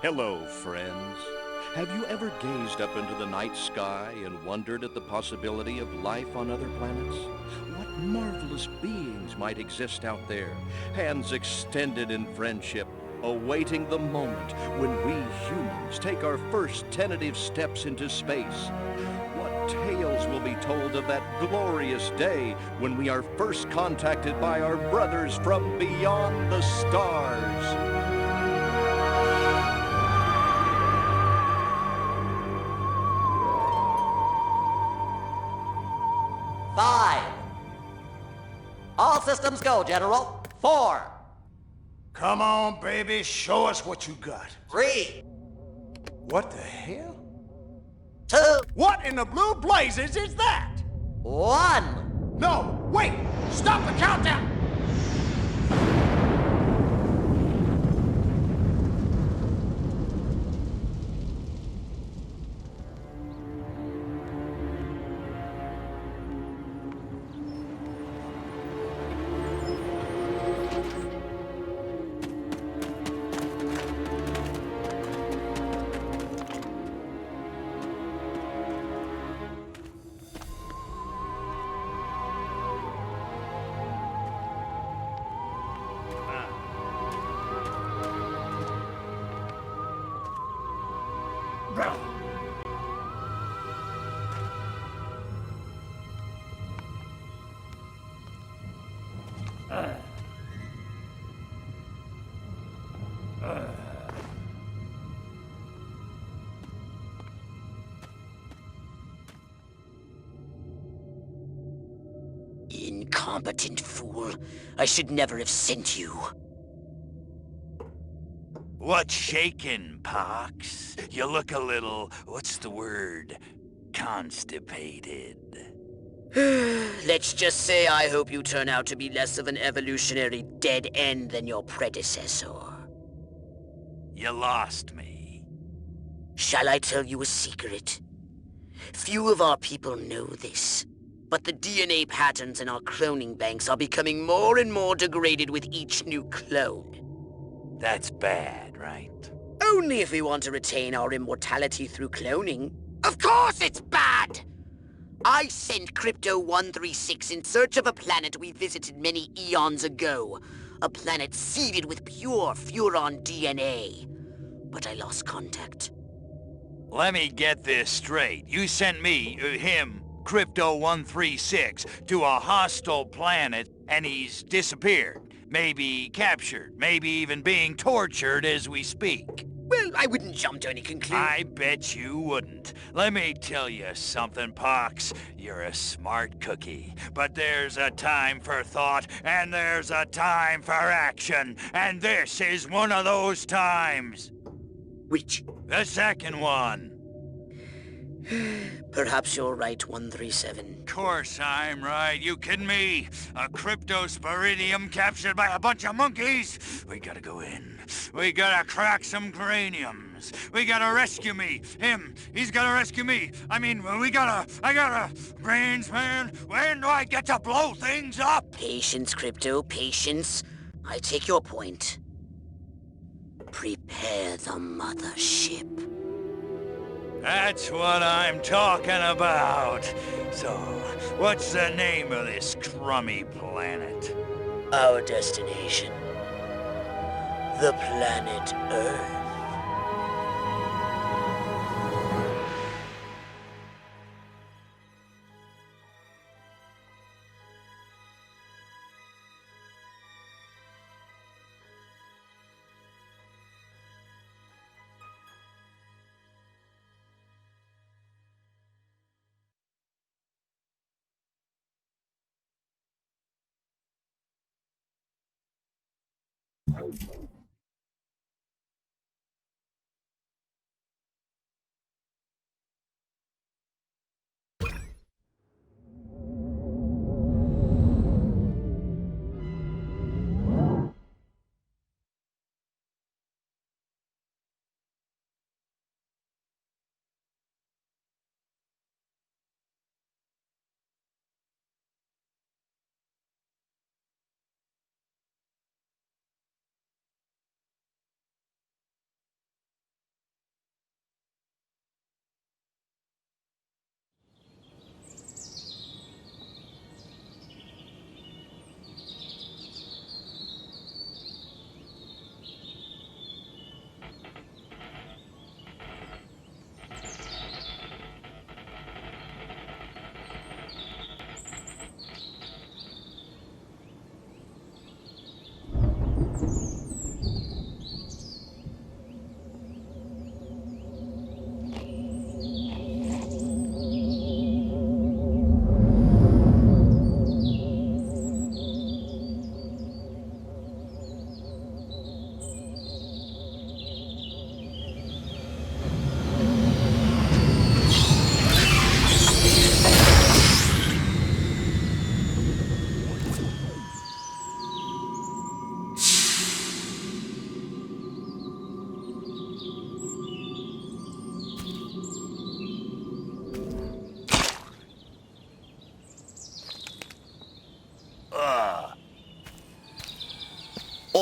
Hello, friends. Have you ever gazed up into the night sky and wondered at the possibility of life on other planets? What marvelous beings might exist out there, hands extended in friendship, awaiting the moment when we humans take our first tentative steps into space? What tales will be told of that glorious day when we are first contacted by our brothers from beyond the stars? 5. All systems go, General. 4. Come on, baby, show us what you got. 3. What the hell? 2. What in the blue blazes is that? 1. No, wait! Stop the countdown! Incompetent fool. I should never have sent you. What's shaking, Pox? You look a little, what's the word, constipated. Let's just say I hope you turn out to be less of an evolutionary dead end than your predecessor. You lost me. Shall I tell you a secret? Few of our people know this, but the DNA patterns in our cloning banks are becoming more and more degraded with each new clone. That's bad, right? Only if we want to retain our immortality through cloning. Of course it's bad! I sent Crypto-136 in search of a planet we visited many eons ago. A planet seeded with pure Furon DNA. But I lost contact. Let me get this straight. You sent me, him, Crypto-136, to a hostile planet, and he's disappeared. Maybe captured, maybe even being tortured as we speak. Well, I wouldn't jump to any conclusion. I bet you wouldn't. Let me tell you something, Pox. You're a smart cookie. But there's a time for thought, and there's a time for action. And this is one of those times. Which? The second one. Perhaps you're right, 137. Course I'm right. You kidding me? A cryptosporidium captured by a bunch of monkeys? We gotta go in. We gotta crack some craniums. We gotta rescue me. Him. He's gotta rescue me. I gotta... Brains, man. When do I get to blow things up? Patience, Crypto, patience. I take your point. Prepare the mothership. That's what I'm talking about. So, what's the name of this crummy planet? Our destination. The planet Earth.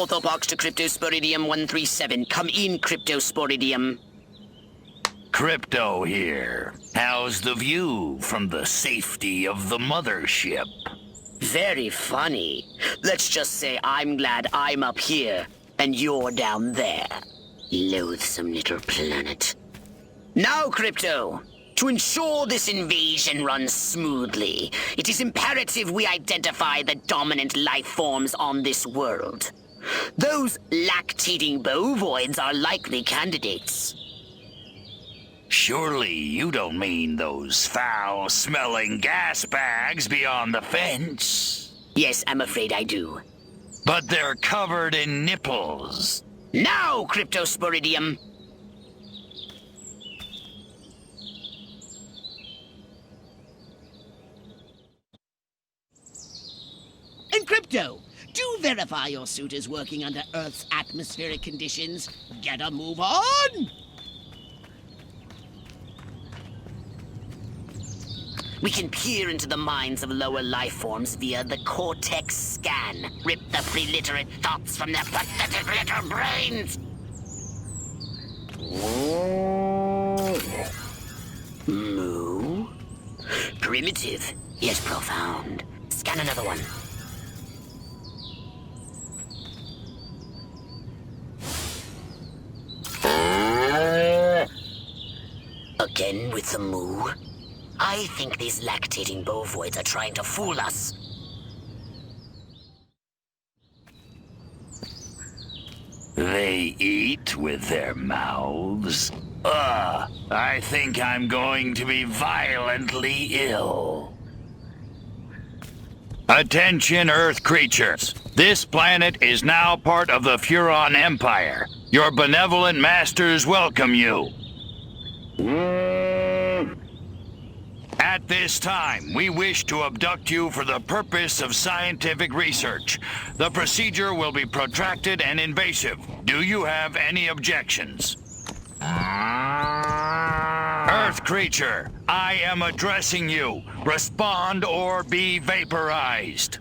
Orthobox to Cryptosporidium 137. Come in, Cryptosporidium. Crypto here. How's the view from the safety of the mothership? Very funny. Let's just say I'm glad I'm up here and you're down there. Loathsome little planet. Now, Crypto, to ensure this invasion runs smoothly, it is imperative we identify the dominant life forms on this world. Those lactating bovoids are likely candidates. Surely you don't mean those foul-smelling gas bags beyond the fence? Yes, I'm afraid I do. But they're covered in nipples. Now, Cryptosporidium! And Crypto, do verify your suit is working under Earth's atmospheric conditions. Get a move on! We can peer into the minds of lower life forms via the Cortex scan. Rip the preliterate thoughts from their pathetic little brains! Moo? Primitive, yet profound. Scan another one. Again with the moo? I think these lactating bovoids are trying to fool us. They eat with their mouths? I think I'm going to be violently ill. Attention, Earth creatures. This planet is now part of the Furon Empire. Your benevolent masters welcome you. At this time, we wish to abduct you for the purpose of scientific research. The procedure will be protracted and invasive. Do you have any objections? Earth creature, I am addressing you. Respond or be vaporized.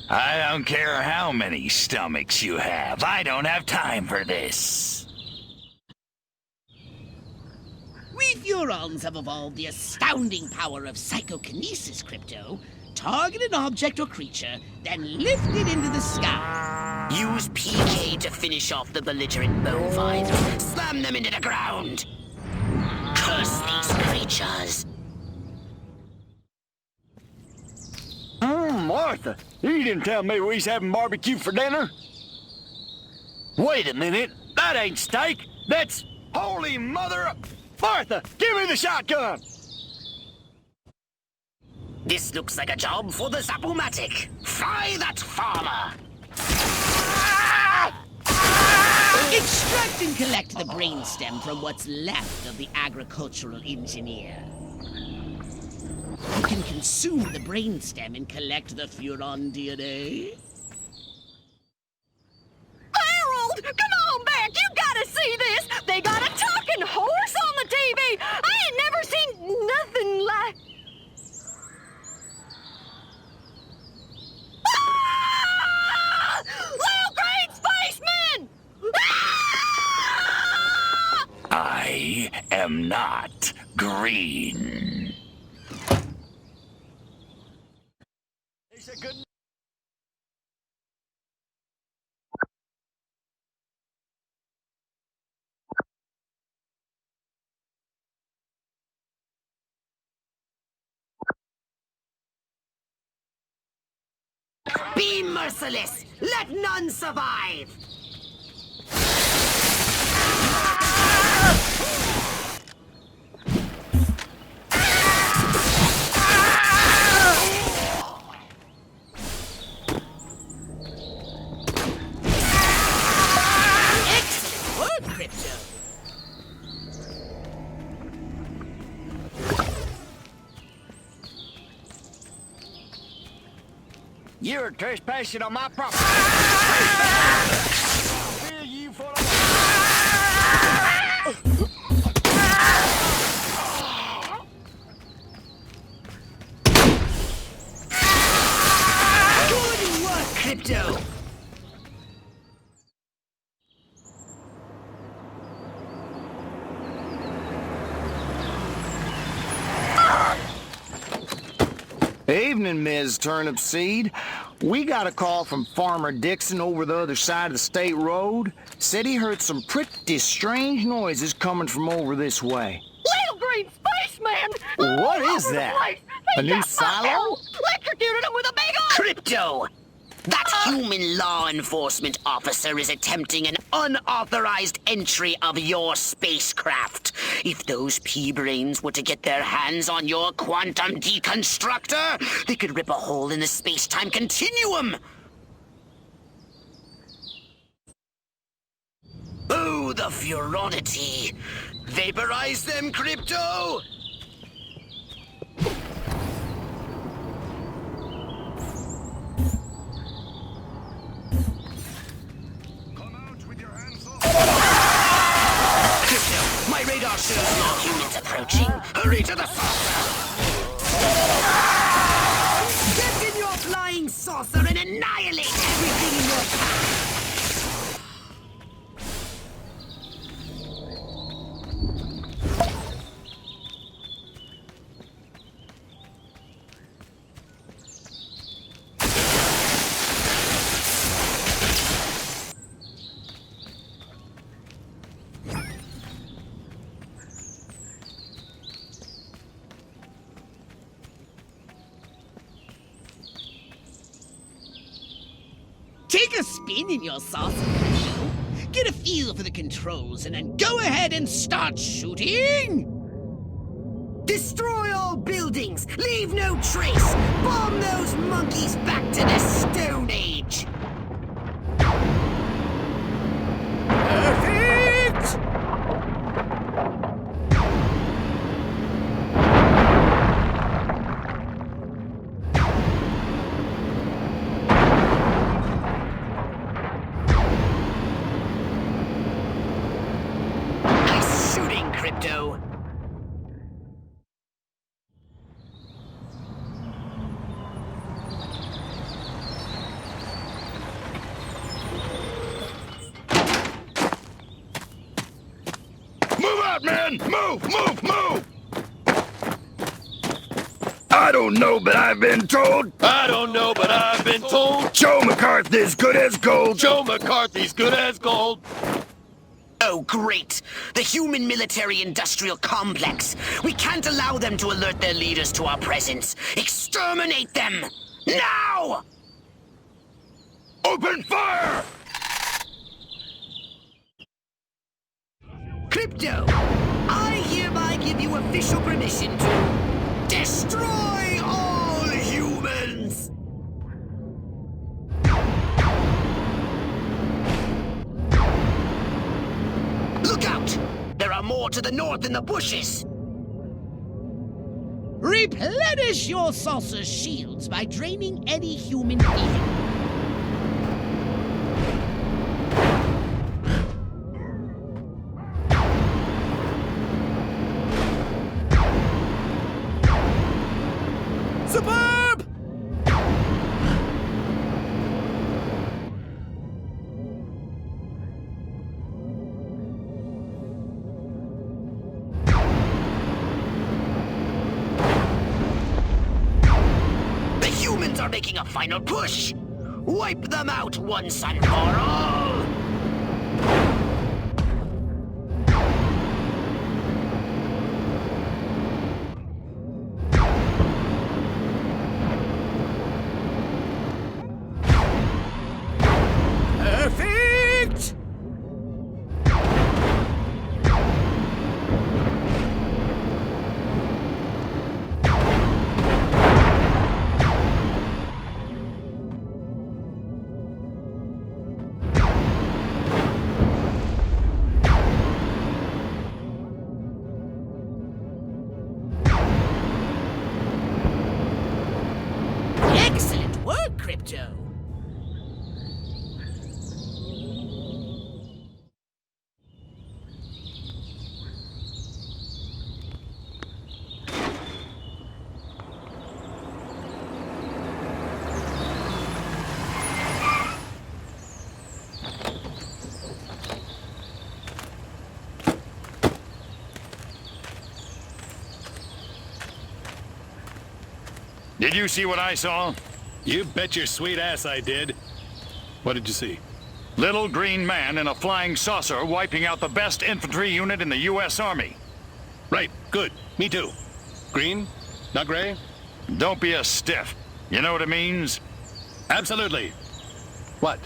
I don't care how many stomachs you have. I don't have time for this. We Furons have evolved the astounding power of psychokinesis, Crypto. Target an object or creature, then lift it into the sky. Use PK to finish off the belligerent bovines. Slam them into the ground. Curse these creatures. Martha, you didn't tell me we was having barbecue for dinner. Wait a minute, that ain't steak. That's holy mother of... Martha, give me the shotgun! This looks like a job for the Zapomatic. Fry that farmer! Extract and collect the brainstem from what's left of the agricultural engineer. You can consume the brainstem and collect the Furon DNA. Harold, come on back! You gotta see this! They got a talking horse on the TV! I ain't never seen nothing like... Ah! Little green spaceman! Ah! I am not green. It's a good... Be merciless! Let none survive! Excellent work, Crypto! You're trespassing on my property. Feel you for the... Crypto! Evening, Ms. Turnipseed. We got a call from Farmer Dixon over the other side of the state road. Said he heard some pretty strange noises coming from over this way. Little green spaceman! What all is over the that? place. A They new got my silo? arrow, electrocuted him with a big old... Crypto! That human law enforcement officer is attempting an unauthorized entry of your spacecraft. If those pea-brains were to get their hands on your quantum deconstructor, they could rip a hole in the space-time continuum. Oh, the furonity. Vaporize them, Crypto! My radar shows more humans approaching. Hurry to the saucer! Get in your flying saucer and annihilate everything in your path! Take a spin in your saucer, Crypto. Get a feel for the controls, and then go ahead and start shooting! Destroy all buildings! Leave no trace! Bomb those monkeys back to the Stone Age! Perfect! Nice shooting, Crypto! Move out, man! Move, move, move! I don't know, but I've been told. I don't know, but I've been told Joe McCarthy's good as gold. Joe McCarthy's good as gold. Oh, great! The human military-industrial complex. We can't allow them to alert their leaders to our presence. Exterminate them! Now! Open fire! Crypto, I hereby give you official permission to destroy all humans! Look out! There are more to the north in the bushes! Replenish your saucer's shields by draining any human being. Superb! The humans are making a final push! Wipe them out once and for all! Perfect! Excellent work, Crypto. Did you see what I saw? You bet your sweet ass I did. What did you see? Little green man in a flying saucer wiping out the best infantry unit in the U.S. Army. Right, good. Me too. Green? Not gray? Don't be a stiff. You know what it means? Absolutely. What?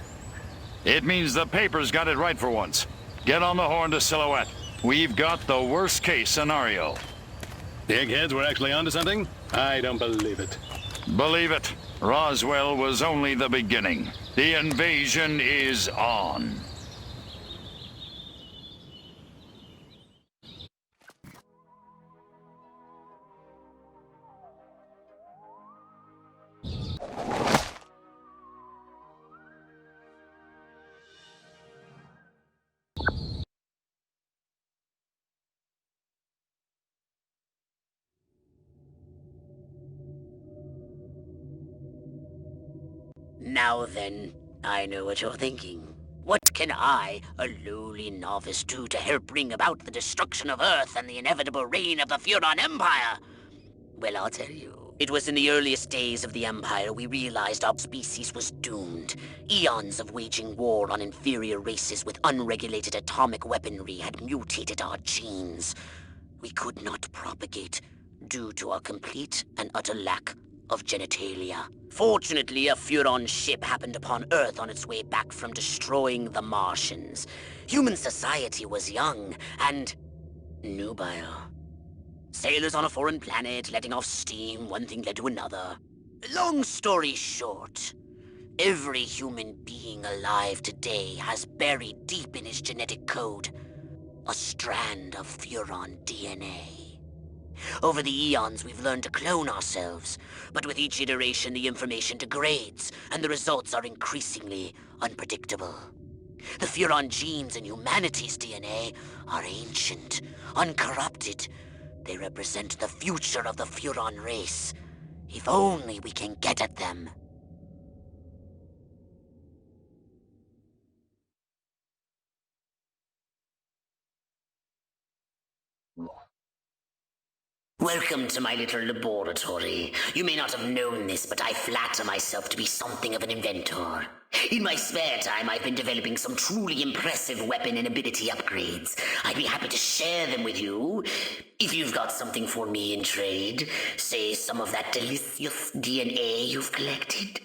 It means the papers got it right for once. Get on the horn to Silhouette. We've got the worst case scenario. The eggheads were actually onto something? I don't believe it. Believe it. Roswell was only the beginning. The invasion is on. Now then, I know what you're thinking. What can I, a lowly novice, do to help bring about the destruction of Earth and the inevitable reign of the Furon Empire? Well, I'll tell you. It was in the earliest days of the Empire we realized our species was doomed. Eons of waging war on inferior races with unregulated atomic weaponry had mutated our genes. We could not propagate due to our complete and utter lack of genitalia. Fortunately, a Furon ship happened upon Earth on its way back from destroying the Martians. Human society was young and nubile. Sailors on a foreign planet, letting off steam, one thing led to another. Long story short, every human being alive today has buried deep in his genetic code a strand of Furon DNA. Over the eons, we've learned to clone ourselves, but with each iteration, the information degrades, and the results are increasingly unpredictable. The Furon genes in humanity's DNA are ancient, uncorrupted. They represent the future of the Furon race. If only we can get at them. Welcome to my little laboratory. You may not have known this, but I flatter myself to be something of an inventor. In my spare time, I've been developing some truly impressive weapon and ability upgrades. I'd be happy to share them with you, if you've got something for me in trade. Say some of that delicious DNA you've collected.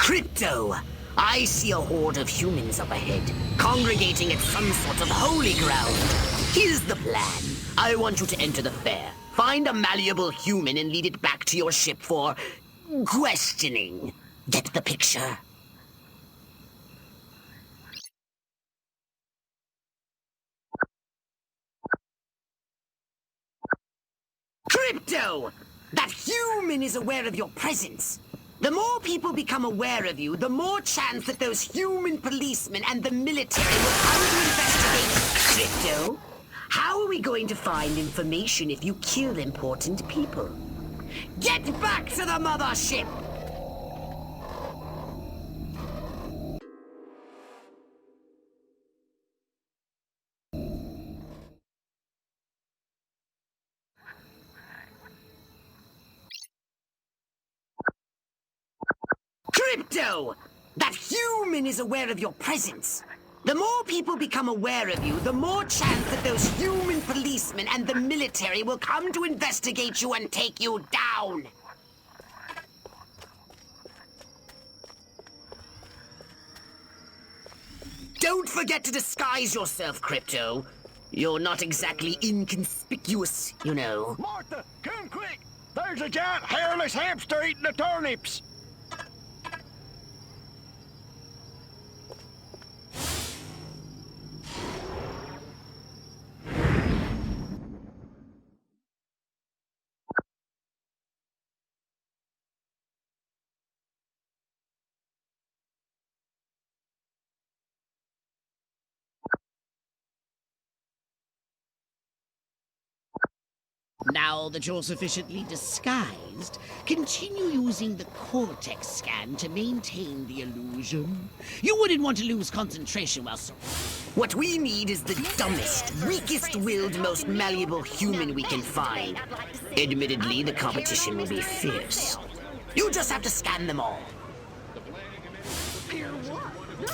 Crypto! I see a horde of humans up ahead, congregating at some sort of holy ground. Here's the plan. I want you to enter the fair. Find a malleable human and lead it back to your ship for questioning. Get the picture? Crypto! That human is aware of your presence. The more people become aware of you, the more chance that those human policemen and the military will come to investigate. Crypto, how are we going to find information if you kill important people? Get back to the mothership! Crypto! That human is aware of your presence. The more people become aware of you, the more chance that those human policemen and the military will come to investigate you and take you down. Don't forget to disguise yourself, Crypto. You're not exactly inconspicuous, you know. Martha, come quick! There's a giant hairless hamster eating the turnips! Now that you're sufficiently disguised, continue using the cortex scan to maintain the illusion. You wouldn't want to lose concentration while so... What we need is the dumbest, weakest-willed, most malleable human we can find. Admittedly, the competition will be fierce. You just have to scan them all.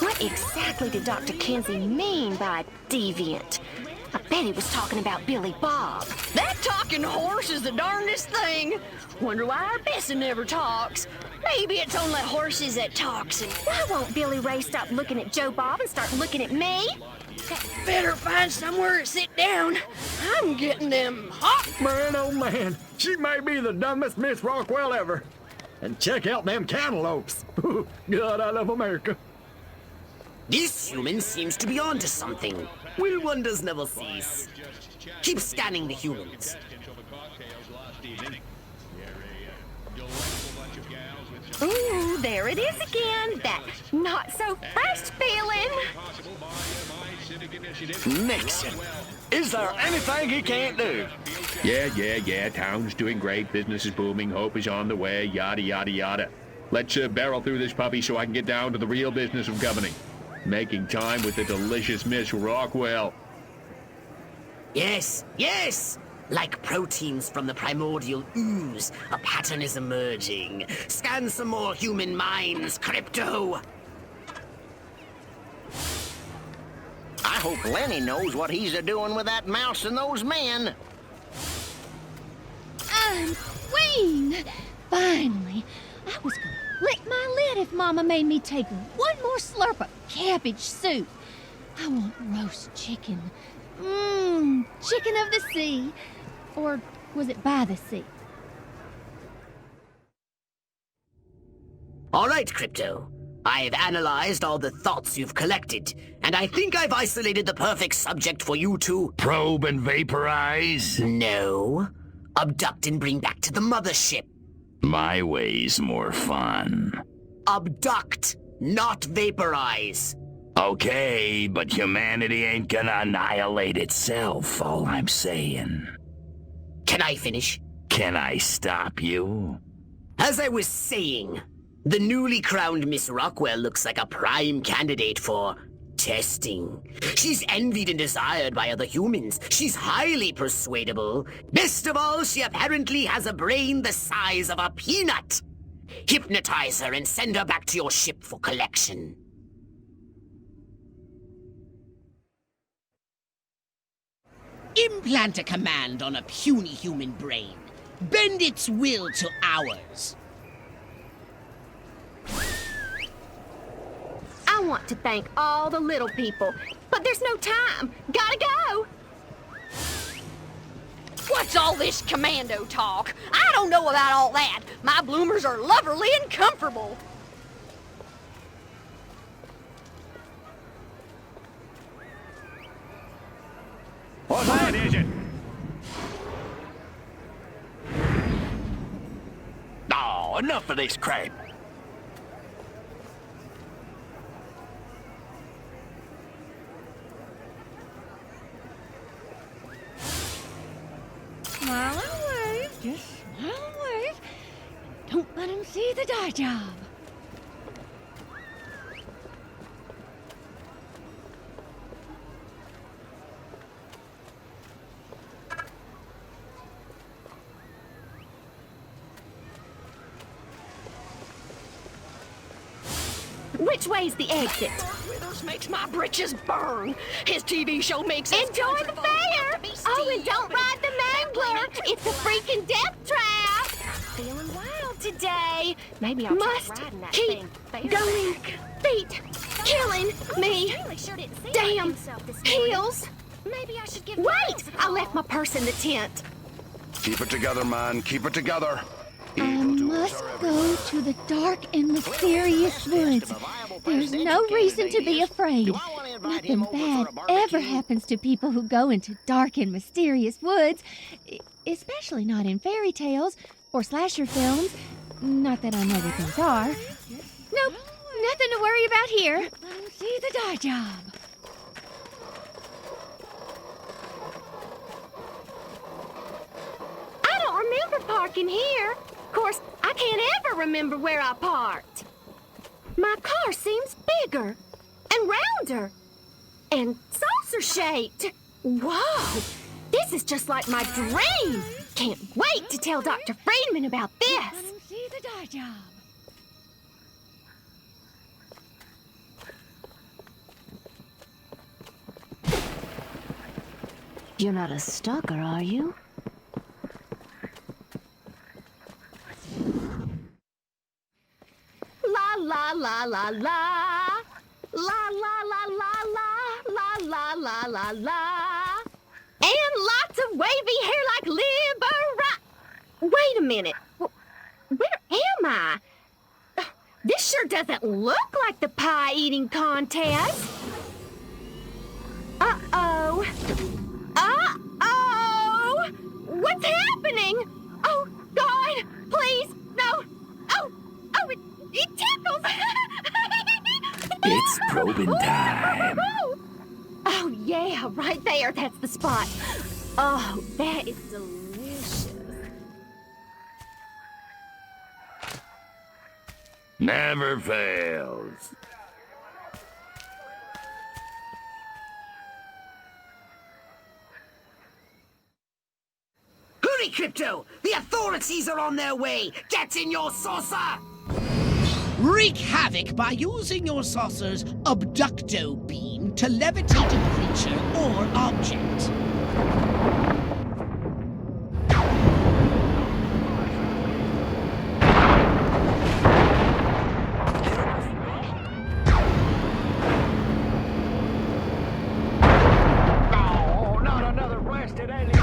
What exactly did Dr. Kinsey mean by deviant? I bet he was talking about Billy Bob. That talking horse is the darndest thing. Wonder why our Bessie never talks. Maybe it's only horses that talks. And why won't Billy Ray stop looking at Joe Bob and start looking at me? Better find somewhere to sit down. I'm getting them hot. Man, oh man, she may be the dumbest Miss Rockwell ever. And check out them cantaloupes. God, I love America. This human seems to be onto something. Will wonders never cease. Keep scanning the humans. Ooh, there it is again. That not-so-fresh feeling. Nixon. Is there anything he can't do? Yeah. Town's doing great. Business is booming. Hope is on the way. Yada, yada, yada. Let's barrel through this puppy so I can get down to the real business of governing. Making time with the delicious Miss Rockwell. Yes. Like proteins from the primordial ooze, a pattern is emerging. Scan some more human minds, Crypto. I hope Lenny knows what he's a-doing with that mouse and those men. I'm Queen! Finally, I was gonna lick my lid if Mama made me take one more slurp of cabbage soup. I want roast chicken. Chicken of the sea. Or was it by the sea? All right, Crypto. I've analyzed all the thoughts you've collected, and I think I've isolated the perfect subject for you to... Probe and vaporize? No. Abduct and bring back to the mothership. My way's more fun. Abduct, not vaporize. Okay, but humanity ain't gonna annihilate itself, all I'm saying. Can I finish? Can I stop you? As I was saying, the newly crowned Miss Rockwell looks like a prime candidate for testing. She's envied and desired by other humans. She's highly persuadable. Best of all, she apparently has a brain the size of a peanut. Hypnotize her and send her back to your ship for collection. Implant a command on a puny human brain. Bend its will to ours. I want to thank all the little people, but there's no time. Gotta go. What's all this commando talk? I don't know about all that. My bloomers are loverly and comfortable. What land is it? enough of this crap. Smile and wave. Just smile and wave. Don't let him see the dye job. Which way's the exit? Withers makes my britches burn. His TV show makes us Enjoy the fair! Oh, and don't ride the mangler! It's a freaking death trap! Feeling wild today. Maybe I'll Must try riding that keep thing. going. Feet killing me. Damn heels. Maybe I should give Wait! I left my purse in the tent. Keep it together, man. Keep it together. I must go to the dark and mysterious woods. There's no reason to be afraid. Nothing bad ever happens to people who go into dark and mysterious woods, especially not in fairy tales or slasher films. Not that I know what those are. Nope, nothing to worry about here. Let him see the dye job. I don't remember parking here. Of course, I can't ever remember where I parked. My car seems bigger and rounder and saucer-shaped. Whoa! This is just like my dream. Can't wait to tell Dr. Friedman about this. Let him see the dye job. You're not a stalker, are you? La la la la la. La la la la la. La la la la la. And lots of wavy hair like Libera. Wait a minute. Where am I? This sure doesn't look like the pie eating contest. Uh-oh. Uh-oh! What's happening? Oh, God, please, no. Oh, it tickles. It's probing time. Oh, yeah, right there. That's the spot. Oh, that is delicious. Never fails. Hurry, Crypto! The authorities are on their way! Get in your saucer! Wreak havoc by using your saucer's abducto beam to levitate a creature or object. Oh, not another blasted alien.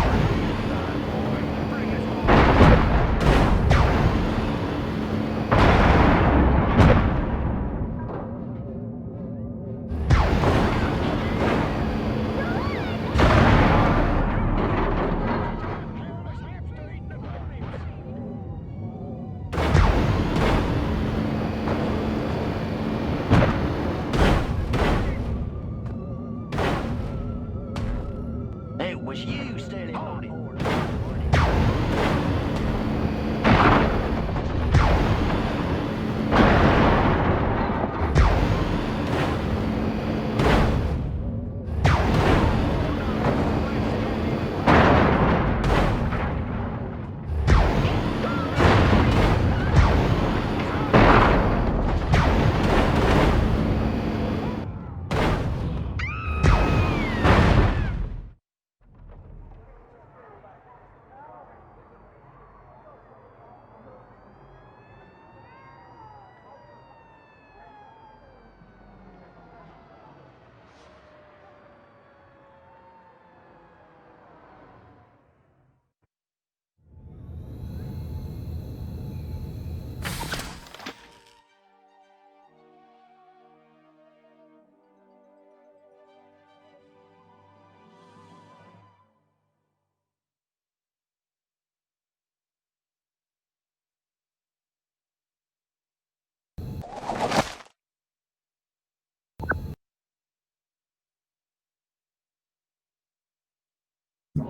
A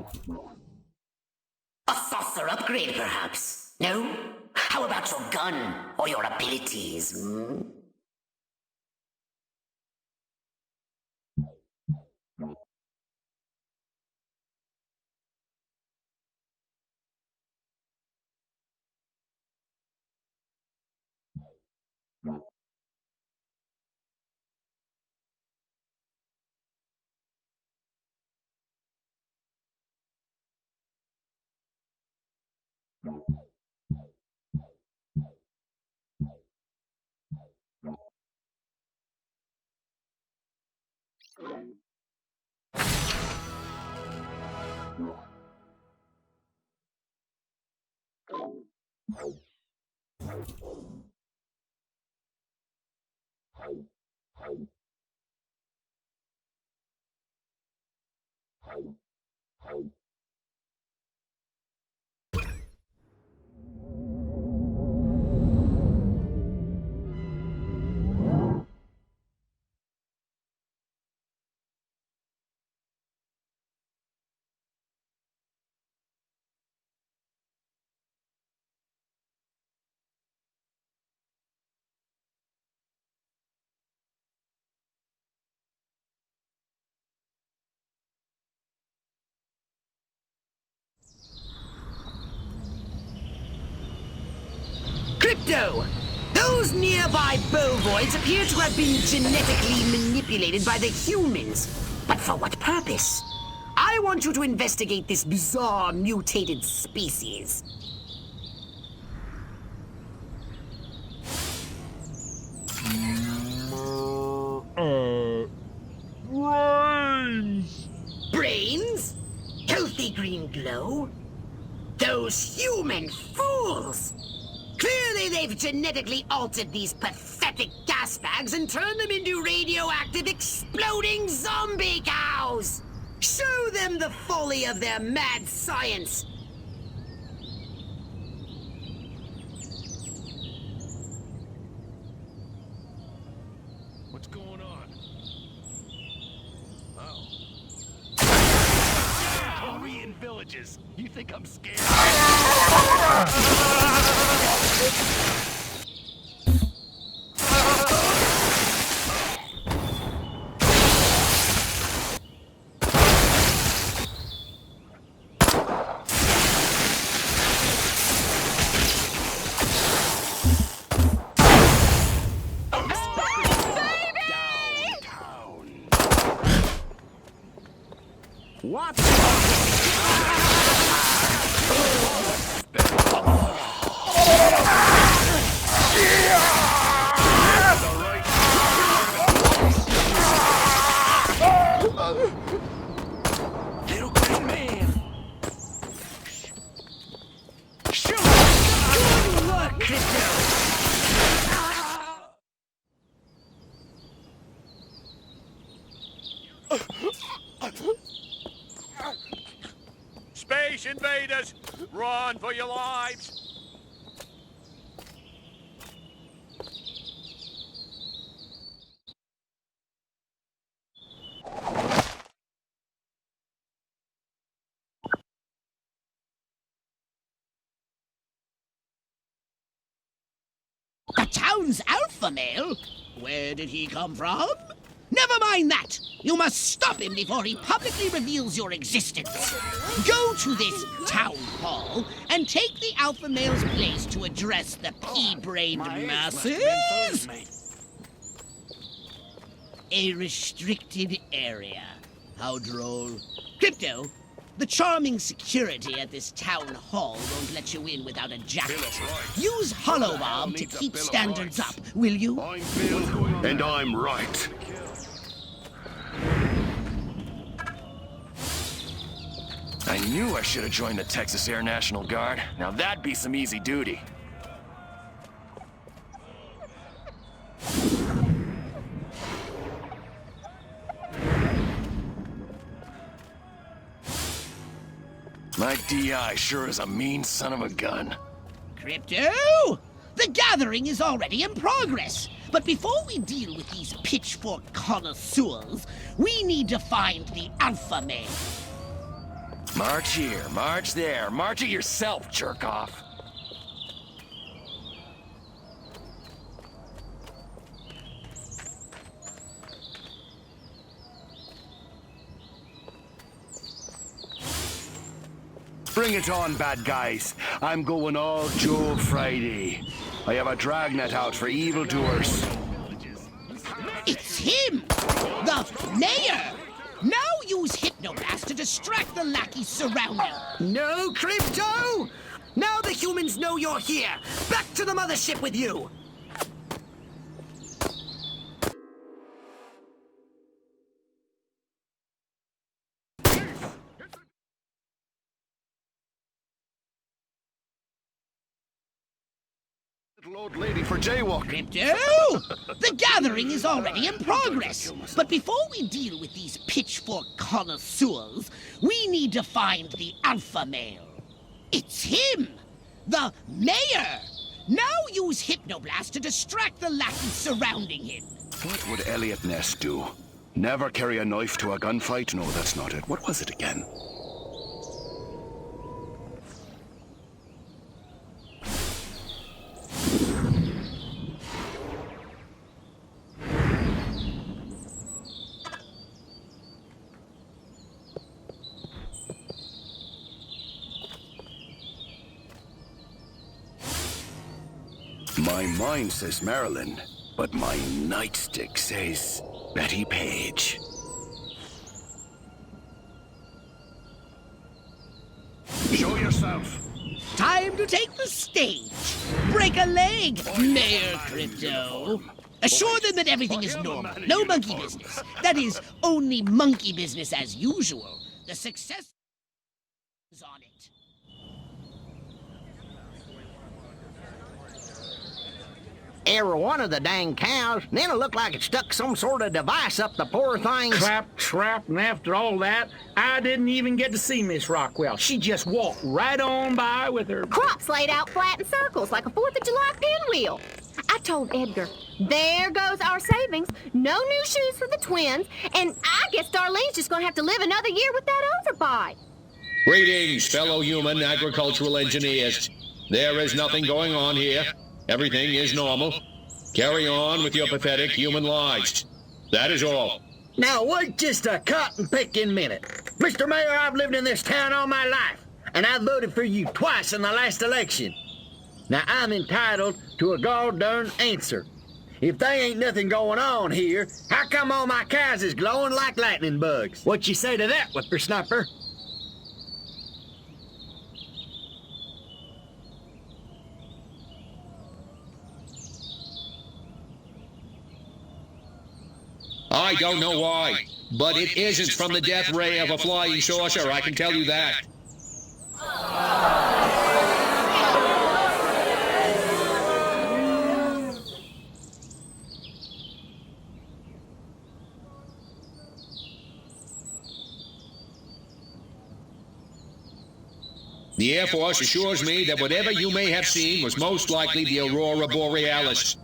saucer upgrade, perhaps? No? How about your gun or your abilities, hmm? Crypto! Those nearby bovoids appear to have been genetically manipulated by the humans. But for what purpose? I want you to investigate this bizarre mutated species. Brains! Brains? Healthy green glow? Those human fools! Clearly they've genetically altered these pathetic gas bags and turned them into radioactive exploding zombie cows! Show them the folly of their mad science! What's going on? Oh. We in villages. You think I'm scared? What? Little green man. Shoot! Good work, Crypto! Space invaders! Run for your lives! The town's alpha male? Where did he come from? Never mind that! You must stop him before he publicly reveals your existence. Go to this town hall and take the alpha male's place to address the pea-brained masses. A restricted area. How droll. Crypto, the charming security at this town hall won't let you in without a jacket. Use Holobomb to keep standards up, will you? I'm Bill, and I'm right. I knew I should have joined the Texas Air National Guard. Now that'd be some easy duty. My DI sure is a mean son of a gun. Crypto! The gathering is already in progress. But before we deal with these pitchfork connoisseurs, we need to find the alpha male. March here, march there, march it yourself, jerk off. Bring it on, bad guys. I'm going all Joe Friday. I have a dragnet out for evildoers. It's him! The mayor! Now use Hypnoblast to distract the lackeys surrounding. No, Crypto! Now the humans know you're here! Back to the mothership with you! Little old lady for jaywalking. Crypto! The gathering is already in progress. But before we deal with these pitchfork connoisseurs, we need to find the alpha male. It's him! The mayor! Now use Hypnoblast to distract the lackeys surrounding him. What would Elliot Ness do? Never carry a knife to a gunfight? No, that's not it. What was it again? My mind says Marilyn, but my nightstick says Betty Page. Show yourself. Time to take the stage. Break a leg, Mayor Crypto. Assure them that everything is normal. No monkey business. That is, only monkey business as usual. The success is on it. Every one of the dang cows, then it looked like it stuck some sort of device up the poor thing's... Clap, trap, and after all that, I didn't even get to see Miss Rockwell. She just walked right on by with her... Crops laid out flat in circles like a 4th of July pinwheel. I told Edgar, there goes our savings, no new shoes for the twins, and I guess Darlene's just gonna have to live another year with that overbite. Greetings, fellow human agricultural engineers. There is nothing going on here. Everything is normal. Carry on with your pathetic human lives. That is all. Now wait just a cotton-picking minute. Mr. Mayor, I've lived in this town all my life, and I voted for you twice in the last election. Now I'm entitled to a gall-darn answer. If there ain't nothing going on here, how come all my cows is glowing like lightning bugs? What you say to that, whippersnapper? I don't know why, but it isn't from the death ray of a flying saucer, I can tell you that. The Air Force assures me that whatever you may have seen was most likely the Aurora Borealis,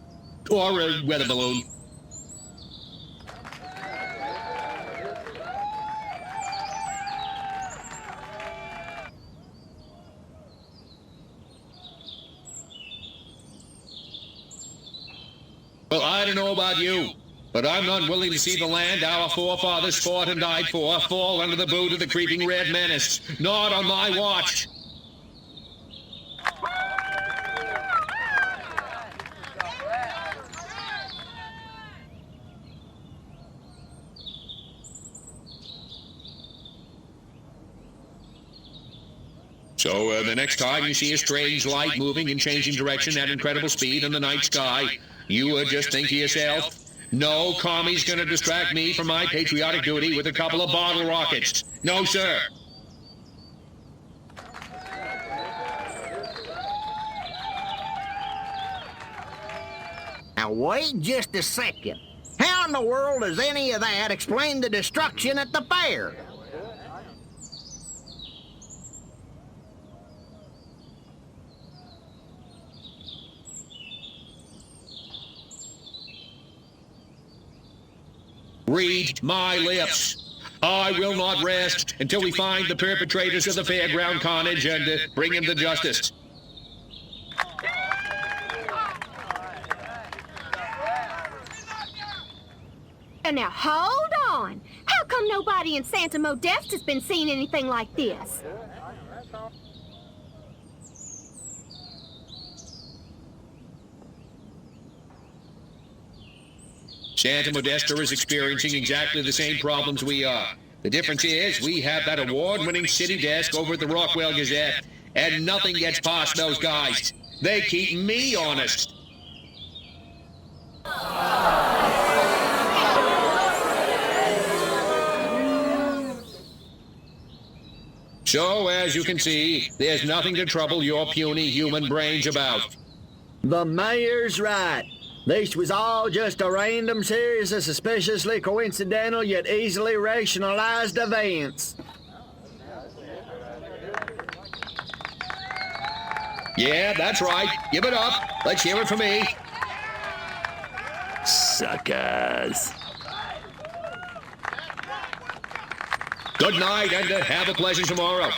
or a weather balloon. Well, I don't know about you, but I'm not willing to see the land our forefathers fought and died for fall under the boot of the creeping red menace. Not on my watch. So the next time you see a strange light moving and changing direction at incredible speed in the night sky, you would just think to yourself, no commie's gonna distract me from my patriotic duty with a couple of bottle rockets. No, sir. Now wait just a second. How in the world does any of that explain the destruction at the fair? Read my lips. I will not rest until we find the perpetrators of the fairground carnage and bring them to justice. Now hold on. How come nobody in Santa Modeste has been seeing anything like this? Santa Modesta is experiencing exactly the same problems we are. The difference is we have that award-winning city desk over at the Rockwell Gazette, and nothing gets past those guys. They keep me honest. So, as you can see, there's nothing to trouble your puny human brains about. The mayor's right. This was all just a random series of suspiciously coincidental yet easily rationalized events. Yeah, that's right. Give it up. Let's hear it from me. Suckers. Good night, and have a pleasant tomorrow.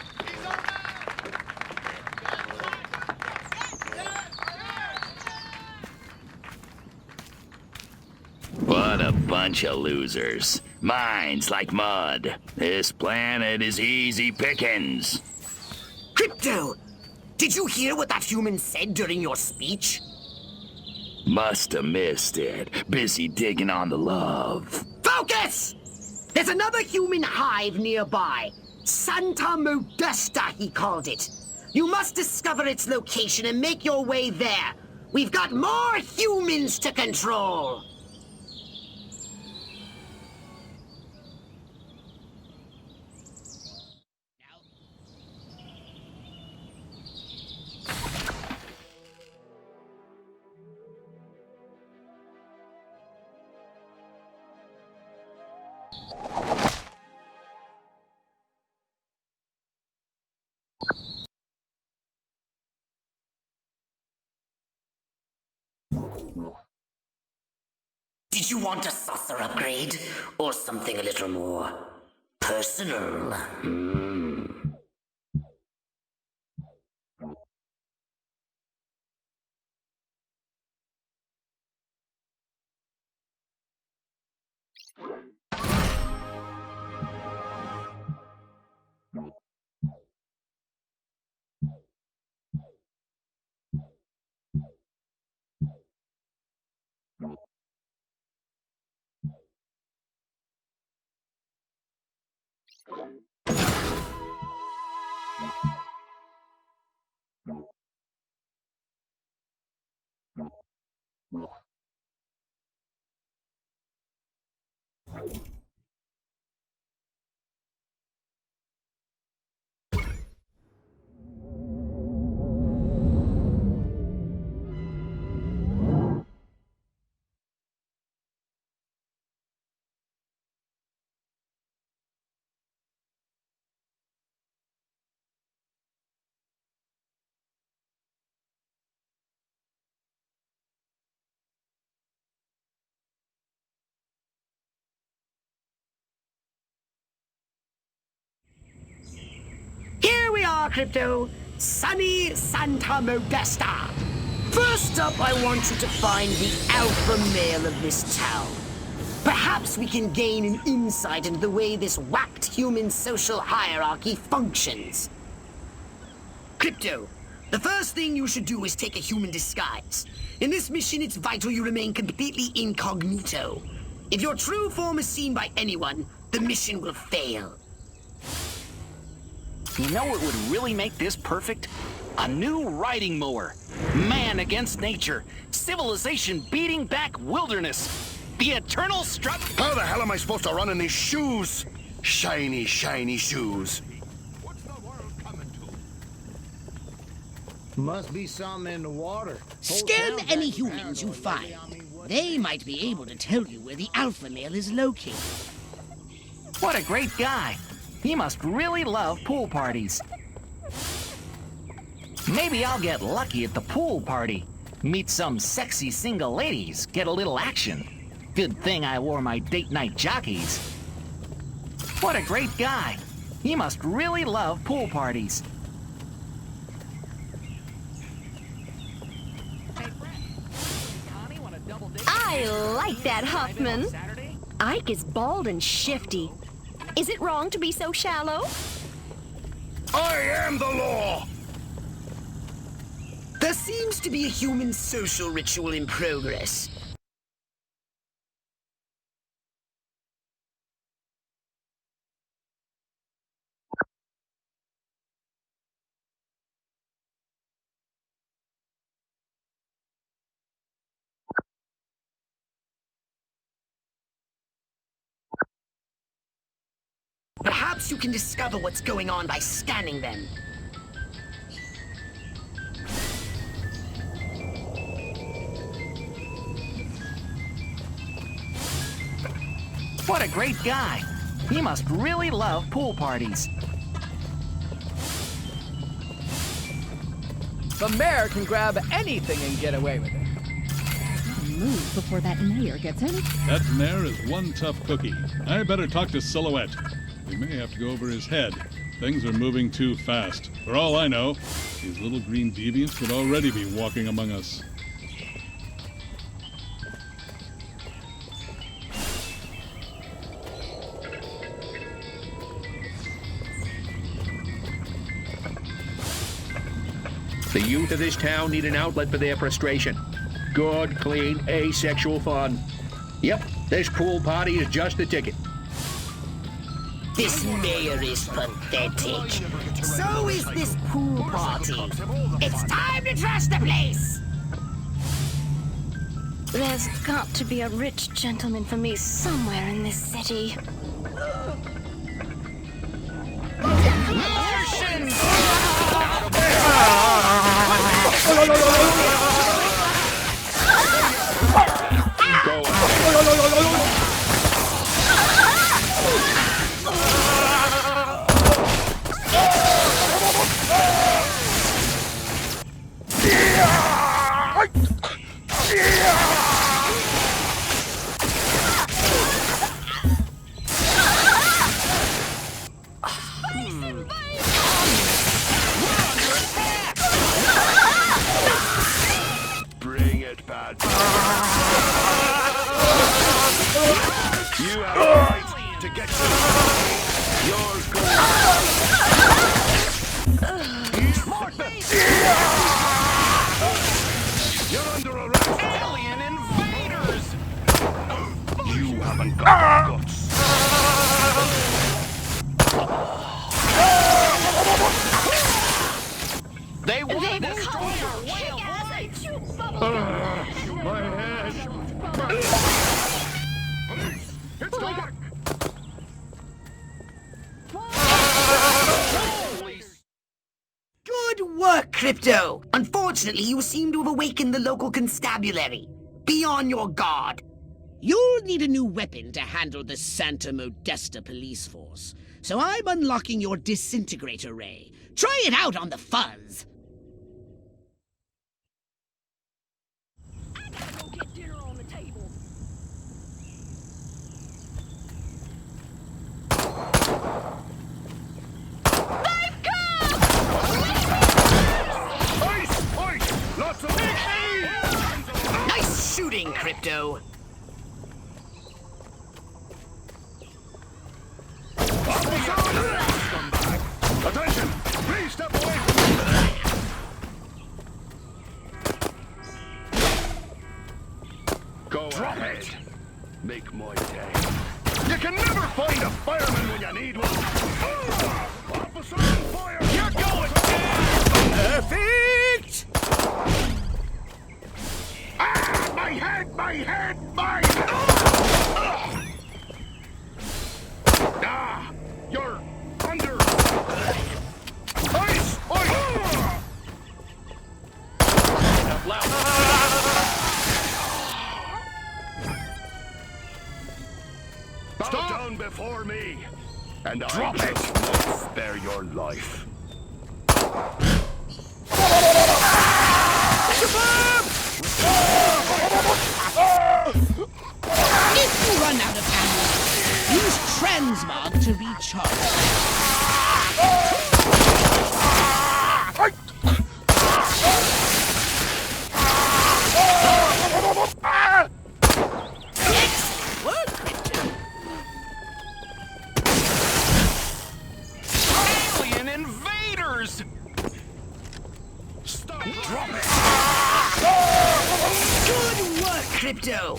What a bunch of losers. Minds like mud. This planet is easy pickings. Crypto! Did you hear what that human said during your speech? Must have missed it. Busy digging on the love. Focus! There's another human hive nearby. Santa Modesta, he called it. You must discover its location and make your way there. We've got more humans to control. Did you want a saucer upgrade? Or something a little more personal? Here we are, Crypto. Sunny Santa Modesta. First up, I want you to find the alpha male of this town. Perhaps we can gain an insight into the way this whacked human social hierarchy functions. Crypto, the first thing you should do is take a human disguise. In this mission, it's vital you remain completely incognito. If your true form is seen by anyone, the mission will fail. You know what would really make this perfect? A new riding mower. Man against nature. Civilization beating back wilderness. The eternal strut. How the hell am I supposed to run in these shoes? Shiny, shiny shoes. Must be something in the water. Scan any humans you find. They might be able to tell you where the alpha male is located. What a great guy. He must really love pool parties. Maybe I'll get lucky at the pool party. Meet some sexy single ladies, get a little action. Good thing I wore my date night jockeys. What a great guy. He must really love pool parties. I like that, Huffman. Ike is bald and shifty. Is it wrong to be so shallow? I am the law! There seems to be a human social ritual in progress. Perhaps you can discover what's going on by scanning them. What a great guy. He must really love pool parties. The mayor can grab anything and get away with it. Move before that mayor gets in. That mayor is one tough cookie. I better talk to Silhouette. We may have to go over his head. Things are moving too fast. For all I know, these little green deviants could already be walking among us. The youth of this town need an outlet for their frustration. Good, clean, asexual fun. Yep, this pool party is just the ticket. This mayor is pathetic. So is this pool party. It's time to trash the place! There's got to be a rich gentleman for me somewhere in this city. Bring it, bad boy. You have a right to get yours good. You're under arrest. Alien invaders! You haven't got the guts. They want to They've destroy come our to way kick of ass life! and chew bubblegum. My head. It's dark. Good work, Crypto! Unfortunately, you seem to have awakened the local constabulary. Be on your guard. You'll need a new weapon to handle the Santa Modesta police force. So I'm unlocking your disintegrator ray. Try it out on the fuzz. I gotta go get dinner on the table. Ice! Ice! Lots of Nice shooting, Crypto. Attention! Please step away from me! Go Drop ahead. It! Make my day. You can never find a fireman when you need one! Officer on fire! You're going down! Perfect! Ah! My head! My head! My head! Ah! You're under... Ice! Ice! Bow down before me, and Drop I just won't spare your life. If you run out of ammo, use transmog to recharge. Alien invaders! Stop! Drop it! Good work, Crypto!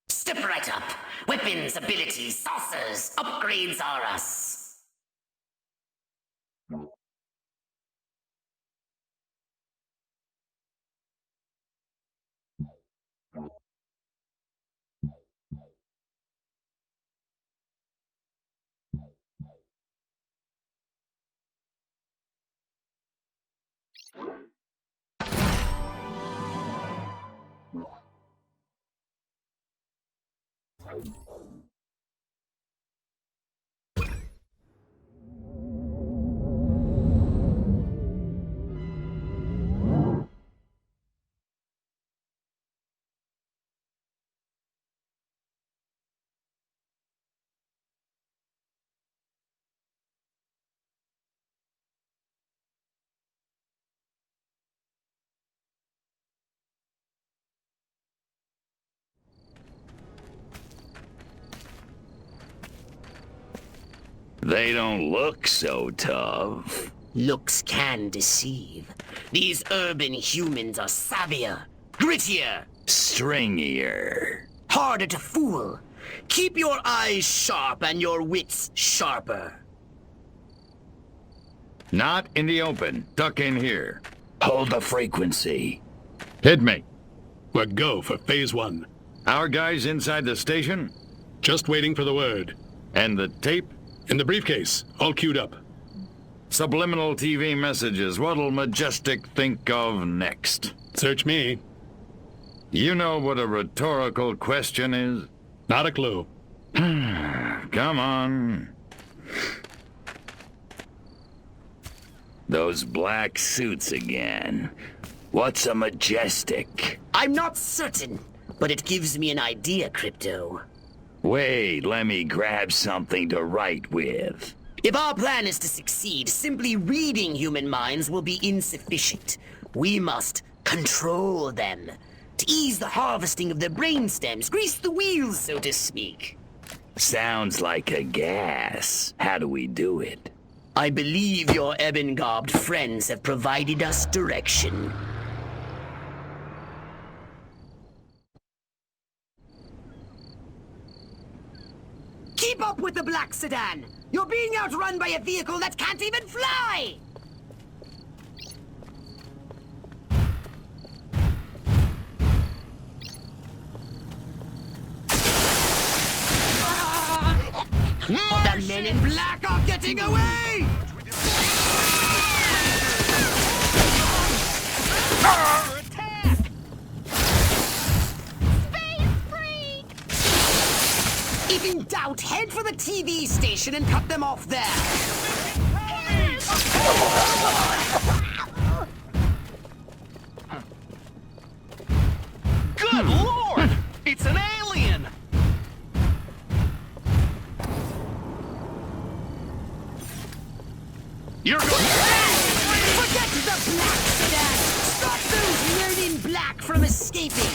Step right up. Weapons, abilities, saucers, upgrades are us. They don't look so tough. Looks can deceive. These urban humans are savvier, grittier, Stringier. harder to fool. Keep your eyes sharp and your wits sharper. Not in the open. Duck in here. Hold the frequency. Hit me. We're go for phase 1. Our guys inside the station? Just waiting for the word. And the tape? In the briefcase, all queued up. Subliminal TV messages. What'll Majestic think of next? Search me. You know what a rhetorical question is? Not a clue. Come on. Those black suits again. What's a Majestic? I'm not certain, but it gives me an idea, Crypto. Wait, let me grab something to write with. If our plan is to succeed, simply reading human minds will be insufficient. We must control them. To ease the harvesting of their brainstems, grease the wheels, so to speak. Sounds like a gas. How do we do it? I believe your ebon-garbed friends have provided us direction. Keep up with the black sedan! You're being outrun by a vehicle that can't even fly! The men in black are getting away! Attack! Space freak! If in doubt, head for the TV station and cut them off there. Good lord! It's an alien! You're going. Forget the black sedan! Stop those men in black from escaping!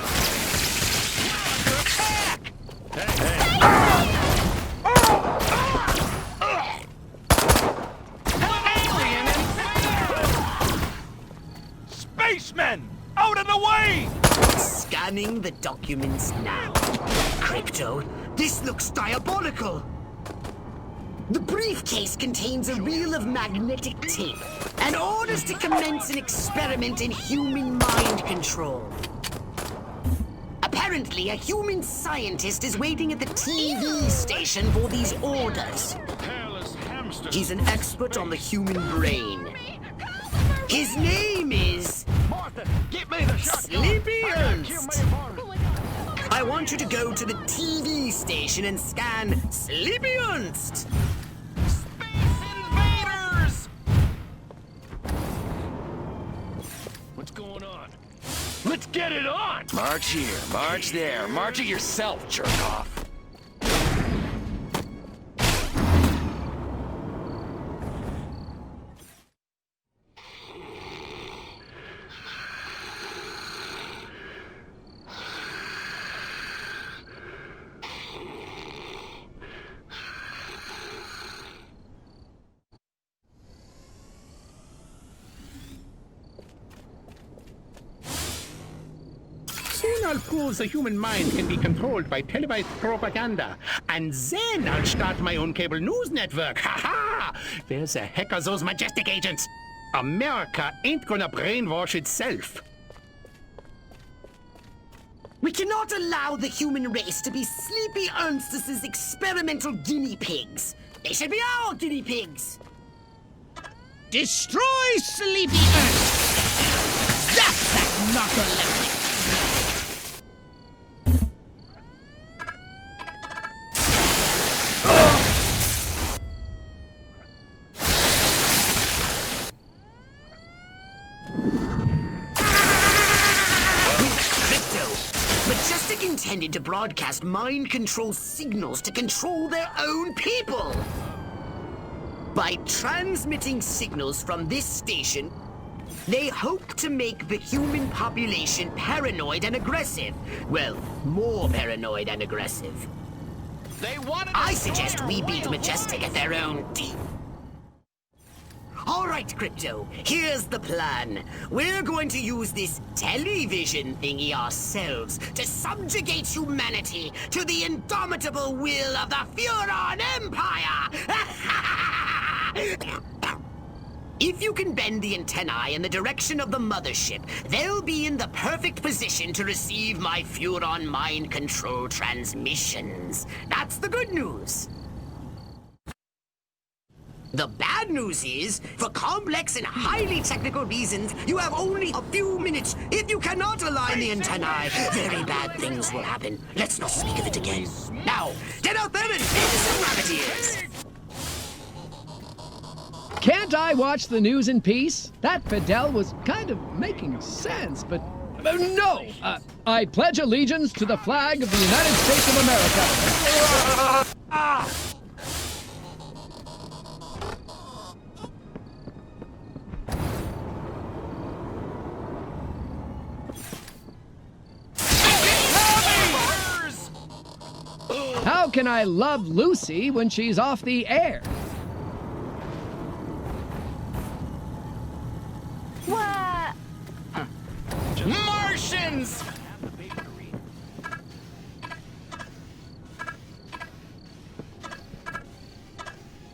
Spacemen! Out of the way! Scanning the documents now. Crypto, this looks diabolical! The briefcase contains a reel of magnetic tape and orders to commence an experiment in human mind control. Apparently, a human scientist is waiting at the TV station for these orders. He's an expert on the human brain. His name is... Martha, get me the shotgun. Sleepy Ernst. I want you to go to the TV station and scan Sleepy Ernst. Space invaders! What's going on? Let's get it on! March here, march there, march it yourself, jerk off. Soon I'll prove the human mind can be controlled by televised propaganda. And then I'll start my own cable news network. Ha ha! There's a heck of those majestic agents. America ain't gonna brainwash itself. We cannot allow the human race to be Sleepy Ernst's experimental guinea pigs. They should be our guinea pigs. Destroy Sleepy Ernst! Zap that narcoleptic! Majestic intended to broadcast mind control signals to control their own people. By transmitting signals from this station, they hope to make the human population paranoid and aggressive. Well, more paranoid and aggressive. I suggest we beat Majestic at their own deep. All right, Crypto, here's the plan. We're going to use this television thingy ourselves to subjugate humanity to the indomitable will of the Furon Empire! If you can bend the antennae in the direction of the mothership, they'll be in the perfect position to receive my Furon mind control transmissions. That's the good news. The bad news is, for complex and highly technical reasons, you have only a few minutes. If you cannot align the antennae, very bad things will happen. Let's not speak of it again. Now, get out there and pay some rabbit ears. Can't I watch the news in peace? That Fidel was kind of making sense, but no! I pledge allegiance to the flag of the United States of America. How can I love Lucy when she's off the air? What? Martians!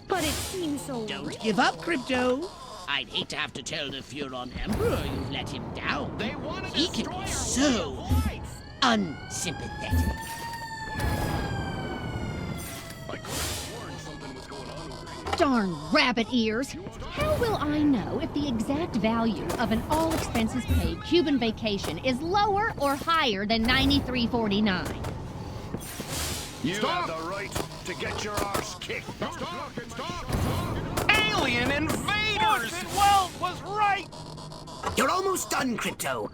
But it seems so Don't give up, Crypto. I'd hate to have to tell the Furon Emperor you've let him down. He can be so unsympathetic. Darn rabbit ears! How will I know if the exact value of an all-expenses-paid Cuban vacation is lower or higher than $93.49? You have the right to get your arse kicked. Alien invaders! Well was right! You're almost done, Crypto.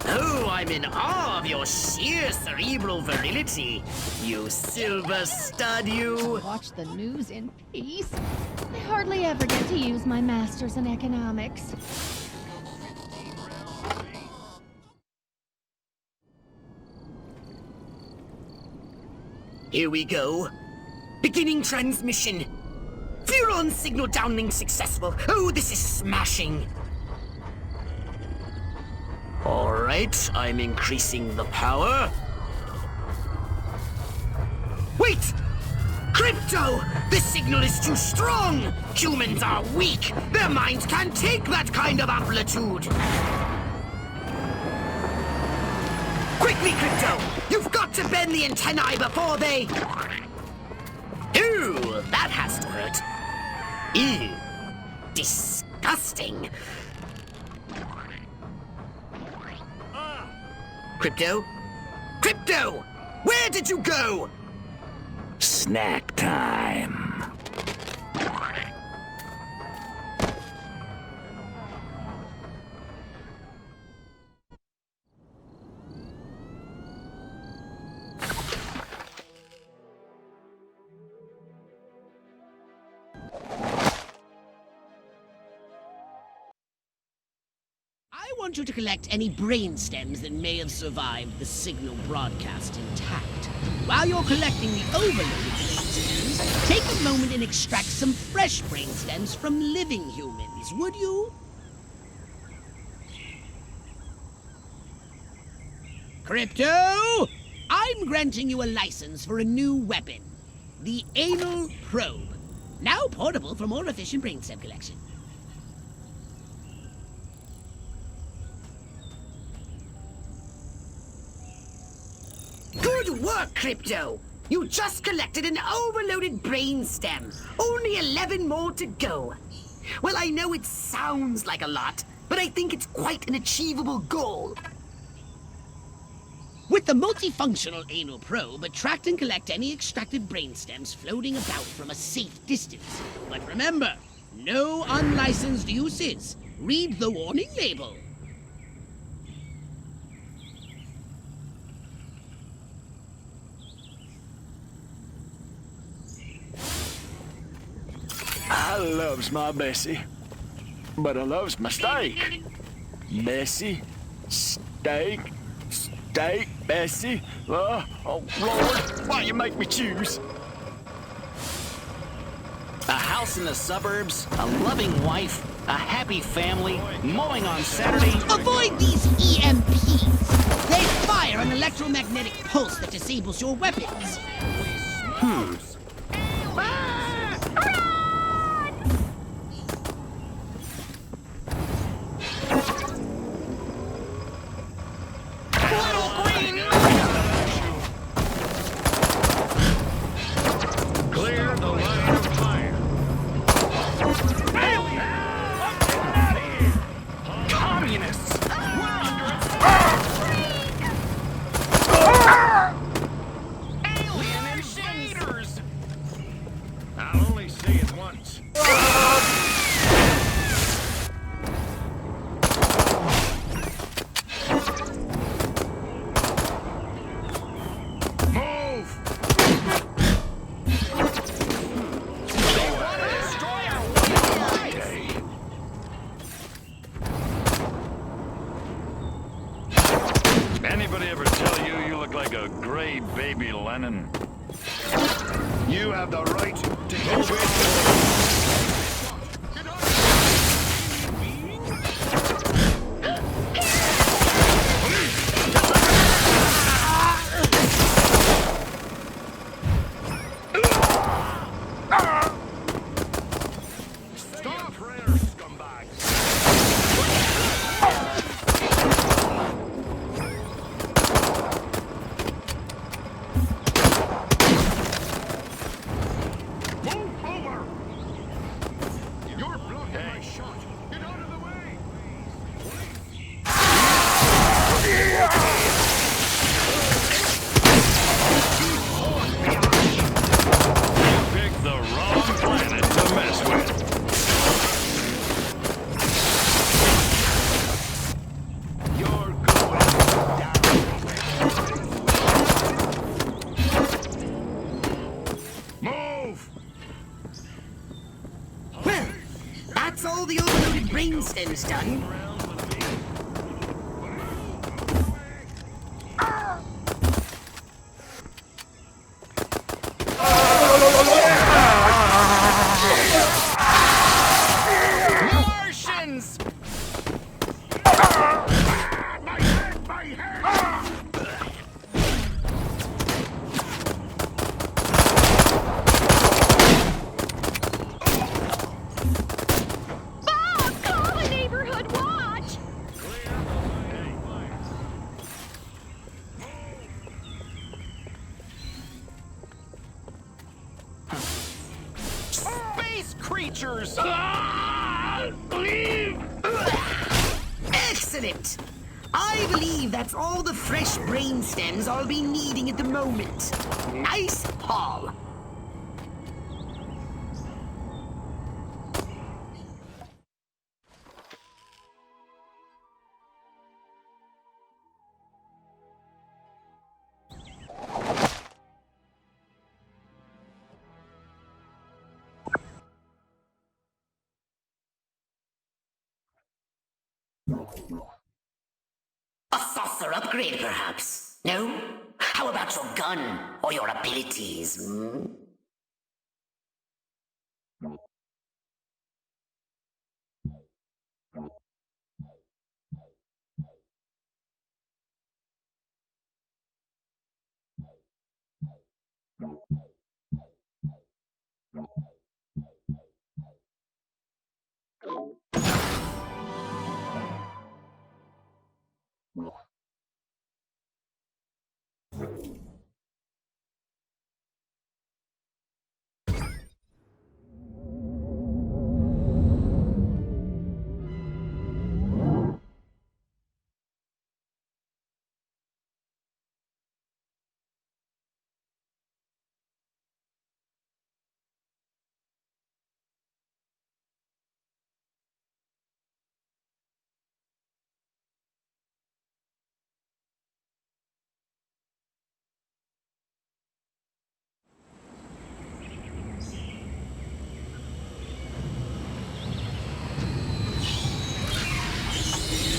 Oh, I'm in awe of your sheer cerebral virility. You silver stud, you. Watch the news in peace? I hardly ever get to use my masters in economics. Here we go. Beginning transmission. Furon signal downlink successful. Oh, this is smashing. All right, I'm increasing the power. Wait! Crypto! The signal is too strong! Humans are weak! Their minds can't take that kind of amplitude! Quickly, Crypto! You've got to bend the antennae before they... Ooh, that has to hurt. Ew. Disgusting. Crypto? Crypto! Where did you go? Snack time. I want you to collect any brain stems that may have survived the signal broadcast intact. While you're collecting the overloaded brain stems, take a moment and extract some fresh brain stems from living humans, would you? Crypto! I'm granting you a license for a new weapon. The Anal Probe. Now portable for more efficient brainstem collection. Good work, Crypto! You just collected an overloaded brainstem. Only 11 more to go. Well, I know it sounds like a lot, but I think it's quite an achievable goal. With the multifunctional anal probe, attract and collect any extracted brainstems floating about from a safe distance. But remember, no unlicensed uses. Read the warning label. I loves my Bessie, but I loves my steak. Bessie, steak, steak, Bessie. Oh, Lord, why you make me choose? A house in the suburbs, a loving wife, a happy family, mowing on Saturday. Avoid these EMPs. They fire an electromagnetic pulse that disables your weapons. Clear the line of fire. Communists! We're under Alien invaders! I'll only say it once. Anybody ever tell you you look like a gray baby Lennon? You have the right to get with Stop prayer, scumbags! Move over! You're blocking my shot! Get out of the way! You picked the wrong planet to mess with. You're going down. Move! Well, that's all the overloaded brainstems done. Martians! My head! My head! Bob, call the neighborhood watch! Space creatures! Excellent! I believe that's all the fresh brain stems I'll be needing at the moment. Nice haul. A saucer upgrade, perhaps? No? How about your gun or your abilities?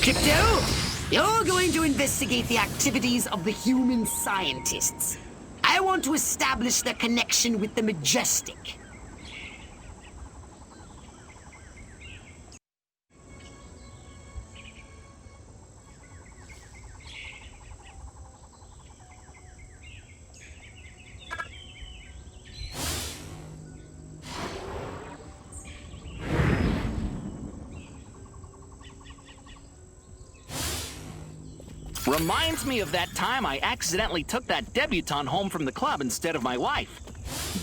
Crypto, you're going to investigate the activities of the human scientists. I want to establish their connection with the Majestic. Reminds me of that time I accidentally took that debutante home from the club instead of my wife.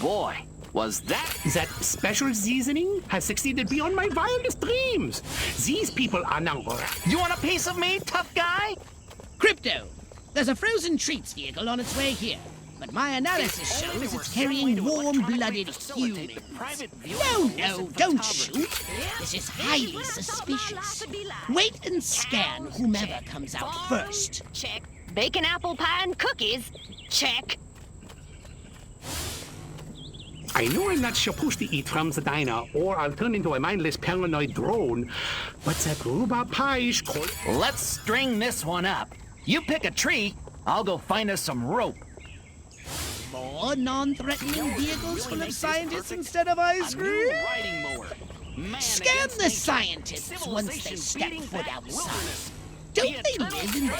Boy, was that... That special seasoning has succeeded beyond my wildest dreams. These people are now... You want a piece of me, tough guy? Crypto, there's a frozen treats vehicle on its way here, but my analysis shows it's carrying warm-blooded humans. No, don't shoot. This is highly suspicious. Wait and scan whomever comes out first. Check. Bacon, apple pie, and cookies. Check. I know I'm not supposed to eat from the diner, or I'll turn into a mindless paranoid drone, but that rhubarb pie is cold. Let's string this one up. You pick a tree, I'll go find us some rope. More non-threatening vehicles full of scientists instead of ice cream? Scan the scientists once they step foot outside. Don't they live in their...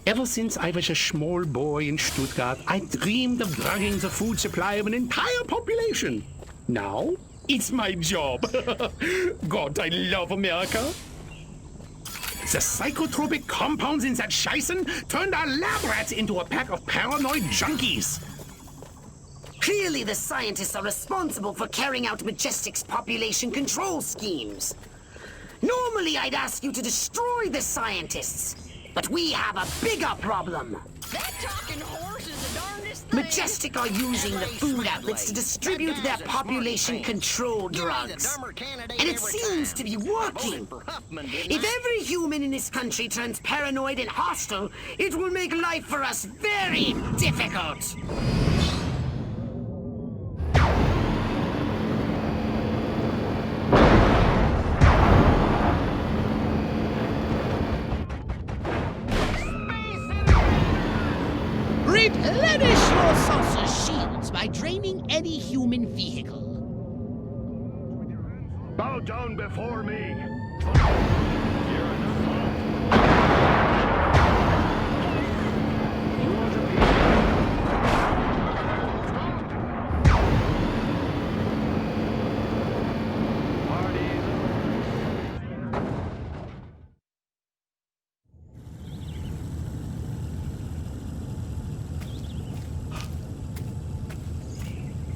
Ever since I was a small boy in Stuttgart, I dreamed of drugging the food supply of an entire population. Now, it's my job. God, I love America. The psychotropic compounds in that Scheißen turned our lab rats into a pack of paranoid junkies. Clearly the scientists are responsible for carrying out Majestic's population control schemes. Normally I'd ask you to destroy the scientists, but we have a bigger problem. That talking horse is the darndest thing. Majestic are using the food outlets to distribute their population control drugs. And it seems to be working. If every human in this country turns paranoid and hostile, it will make life for us very difficult. Replenish your saucer shields by draining any human vehicle. Bow down before me.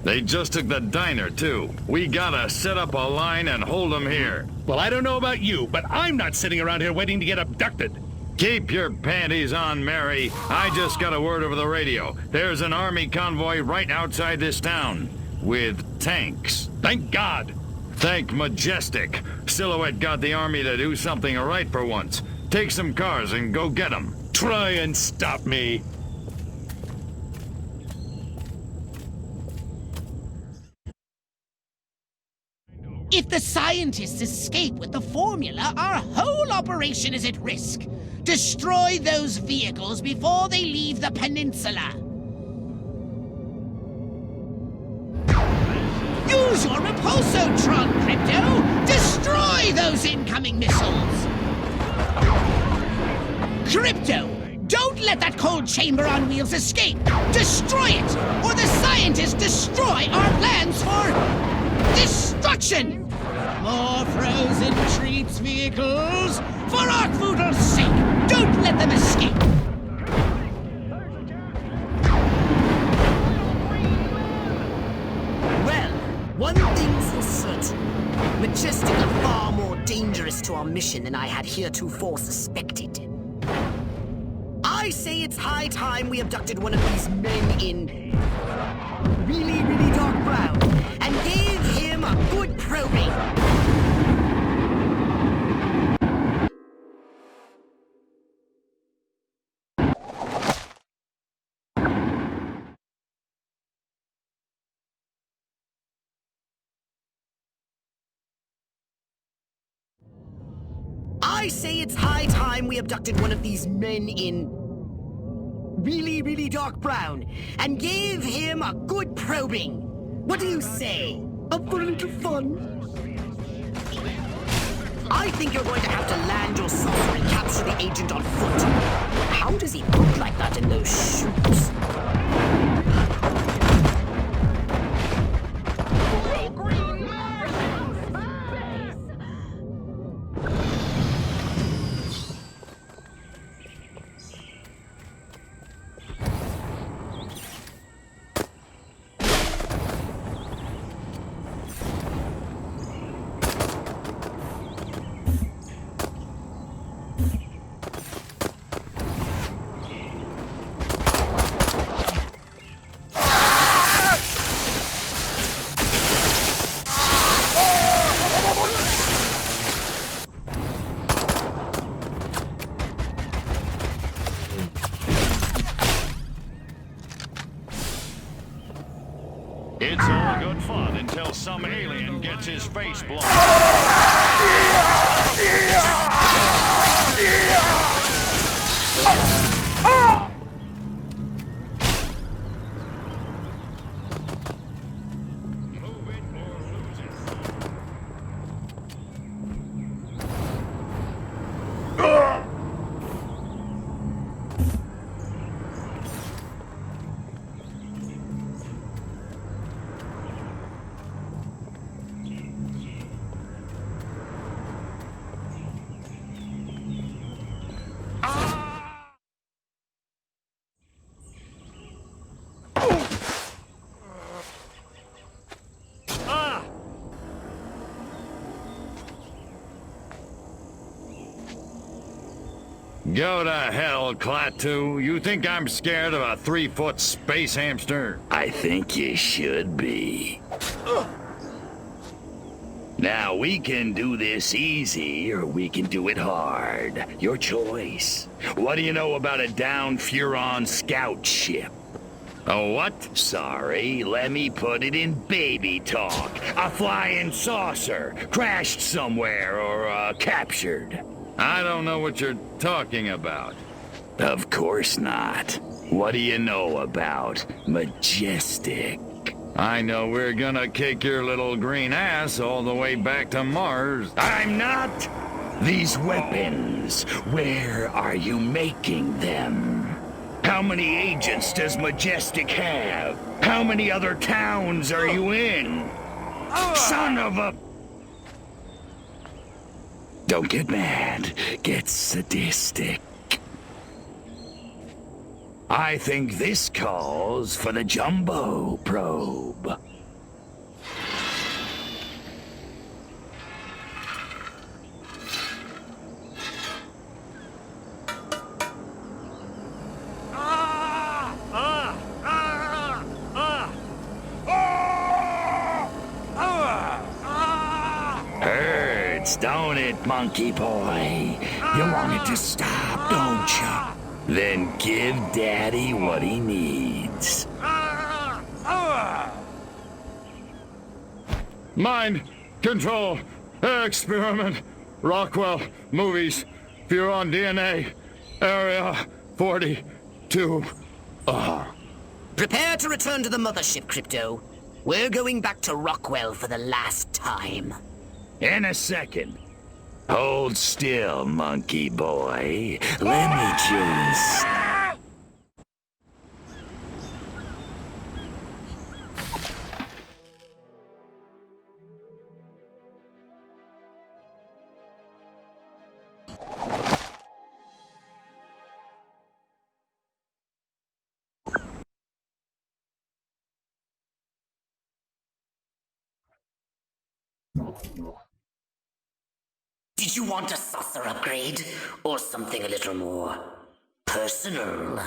They just took the diner, too. We gotta set up a line and hold them here. Well, I don't know about you, but I'm not sitting around here waiting to get abducted. Keep your panties on, Mary. I just got a word over the radio. There's an army convoy right outside this town. With tanks. Thank God. Thank Majestic. Silhouette got the army to do something right for once. Take some cars and go get them. Try and stop me. If the scientists escape with the formula, our whole operation is at risk. Destroy those vehicles before they leave the peninsula. Use your repulsotron, Crypto! Destroy those incoming missiles! Crypto, don't let that cold chamber on wheels escape! Destroy it, or the scientists destroy our plans for destruction! More frozen treats vehicles! For Arkvoodle's sake, don't let them escape! Well, one thing's for certain. Majestic are far more dangerous to our mission than I had heretofore suspected. I say it's high time we abducted one of these men in really, really dark brown and gave him a good probing. I say it's high time we abducted one of these men in really, really dark brown and gave him a good probing. What do you say? Up for a little fun? I think you're going to have to land your saucer and capture the agent on foot. How does he look like that in those shoes? It's all good fun until some alien gets his face blown. Go to hell, Klaatu. You think I'm scared of a 3-foot space hamster? I think you should be. Now, we can do this easy, or we can do it hard. Your choice. What do you know about a downed Furon scout ship? A what? Sorry, let me put it in baby talk. A flying saucer, crashed somewhere, or captured. I don't know what you're talking about. Of course not. What do you know about Majestic? I know we're gonna kick your little green ass all the way back to Mars. I'm not! These weapons, where are you making them? How many agents does Majestic have? How many other towns are you in? Son of a... Don't get mad. Get sadistic. I think this calls for the jumbo probe. hurts, don't it, monkey boy? You want it to stop, don't you? Then give Daddy what he needs. Mind control experiment. Rockwell movies. Furon DNA. Area 42. Prepare to return to the mothership, Crypto. We're going back to Rockwell for the last time. In a second. Hold still, monkey boy. Let me just... Did you want a saucer upgrade? Or something a little more personal?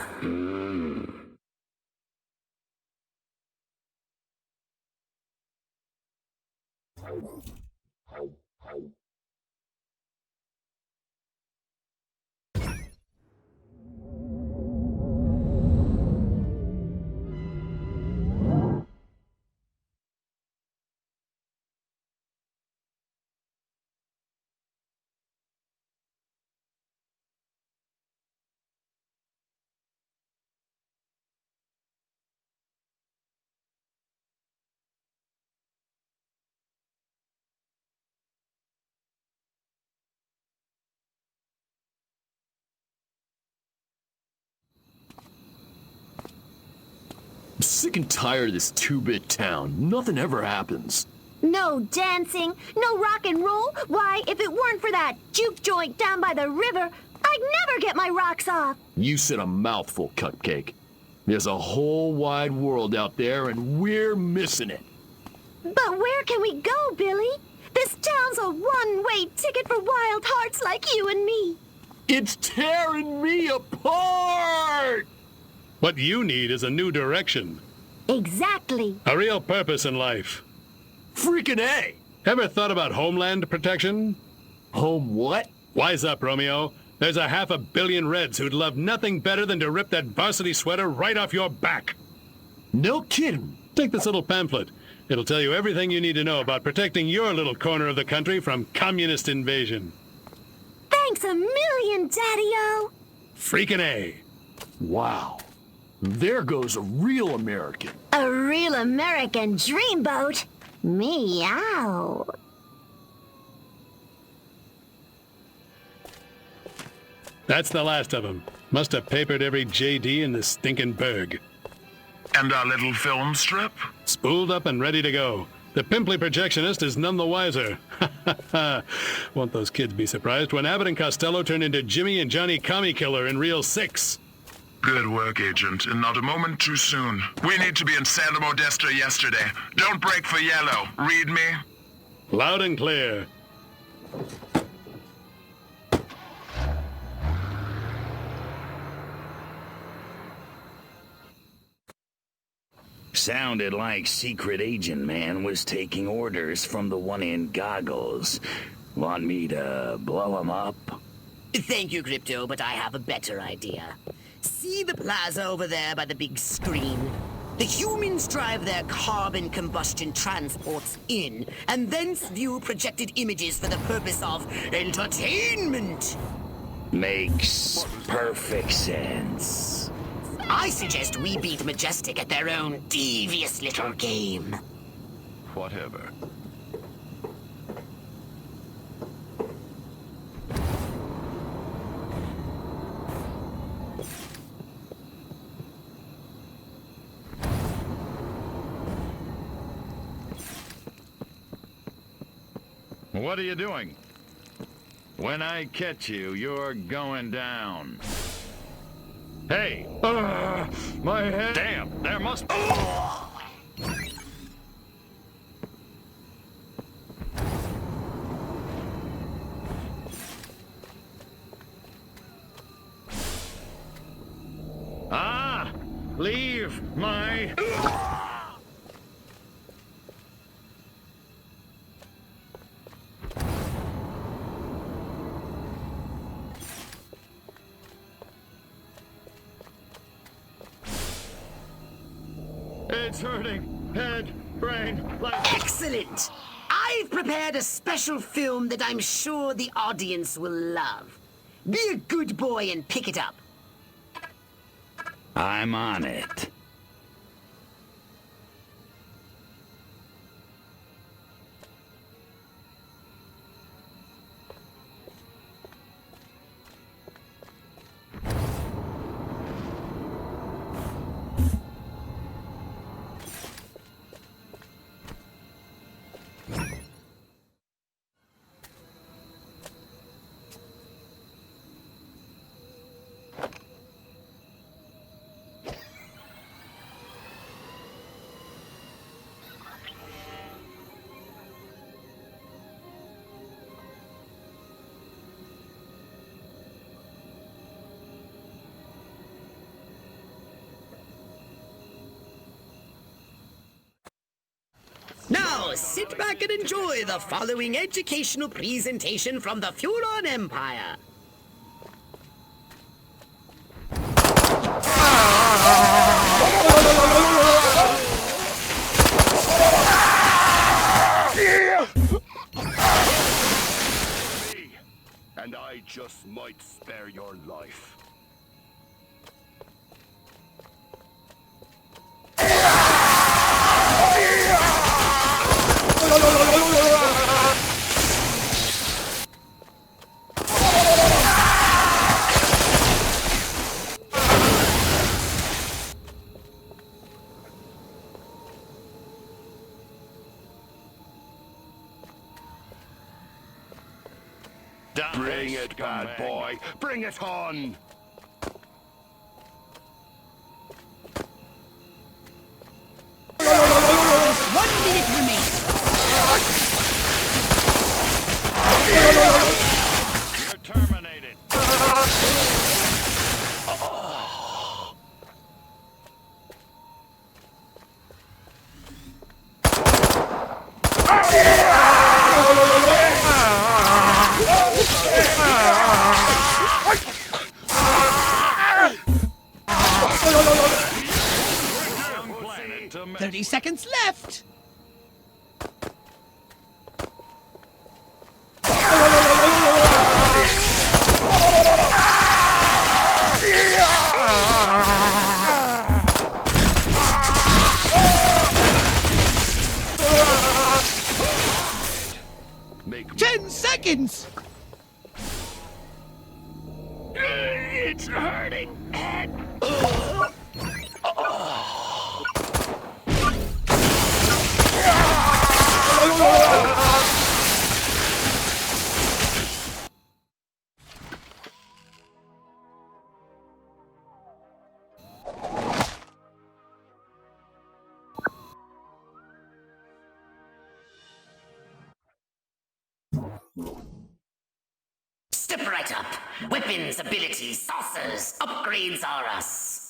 I'm sick and tired of this 2-bit town. Nothing ever happens. No dancing, no rock and roll. Why, if it weren't for that juke joint down by the river, I'd never get my rocks off. You said a mouthful, Cupcake. There's a whole wide world out there, and we're missing it. But where can we go, Billy? This town's a one-way ticket for wild hearts like you and me. It's tearing me apart! What you need is a new direction. Exactly. A real purpose in life. Freaking A! Ever thought about homeland protection? Home what? Wise up, Romeo. There's a 500 million Reds who'd love nothing better than to rip that varsity sweater right off your back. No kidding. Take this little pamphlet. It'll tell you everything you need to know about protecting your little corner of the country from communist invasion. Thanks a million, Daddy-O. Freaking A. Wow. There goes a real American. A real American dreamboat. Meow. That's the last of them. Must have papered every JD in the stinking burg. And our little film strip? Spooled up and ready to go. The pimply projectionist is none the wiser. Won't those kids be surprised when Abbott and Costello turn into Jimmy and Johnny Commie Killer in Reel 6? Good work, Agent, and not a moment too soon. We need to be in Santa Modesta yesterday. Don't break for yellow. Read me? Loud and clear. Sounded like Secret Agent Man was taking orders from the one in goggles. Want me to blow him up? Thank you, Crypto, but I have a better idea. See the plaza over there by the big screen? The humans drive their carbon combustion transports in, and thence view projected images for the purpose of entertainment. Makes perfect sense. I suggest we beat Majestic at their own devious little game. Whatever. What are you doing? When I catch you, you're going down. Hey! My head! Damn, there must be... Leave my... It's hurting. Head, brain, leg. Excellent! I've prepared a special film that I'm sure the audience will love. Be a good boy and pick it up. I'm on it. Now, sit back and enjoy the following educational presentation from the Furon Empire. And I just might spare your life. Bring it, bad boy. Bring it on. 1 minute remaining. You're terminated. Planet to 30 seconds left. Make 10 seconds. It's hurting. Step right up. Weapons, abilities, saucers, upgrades are us.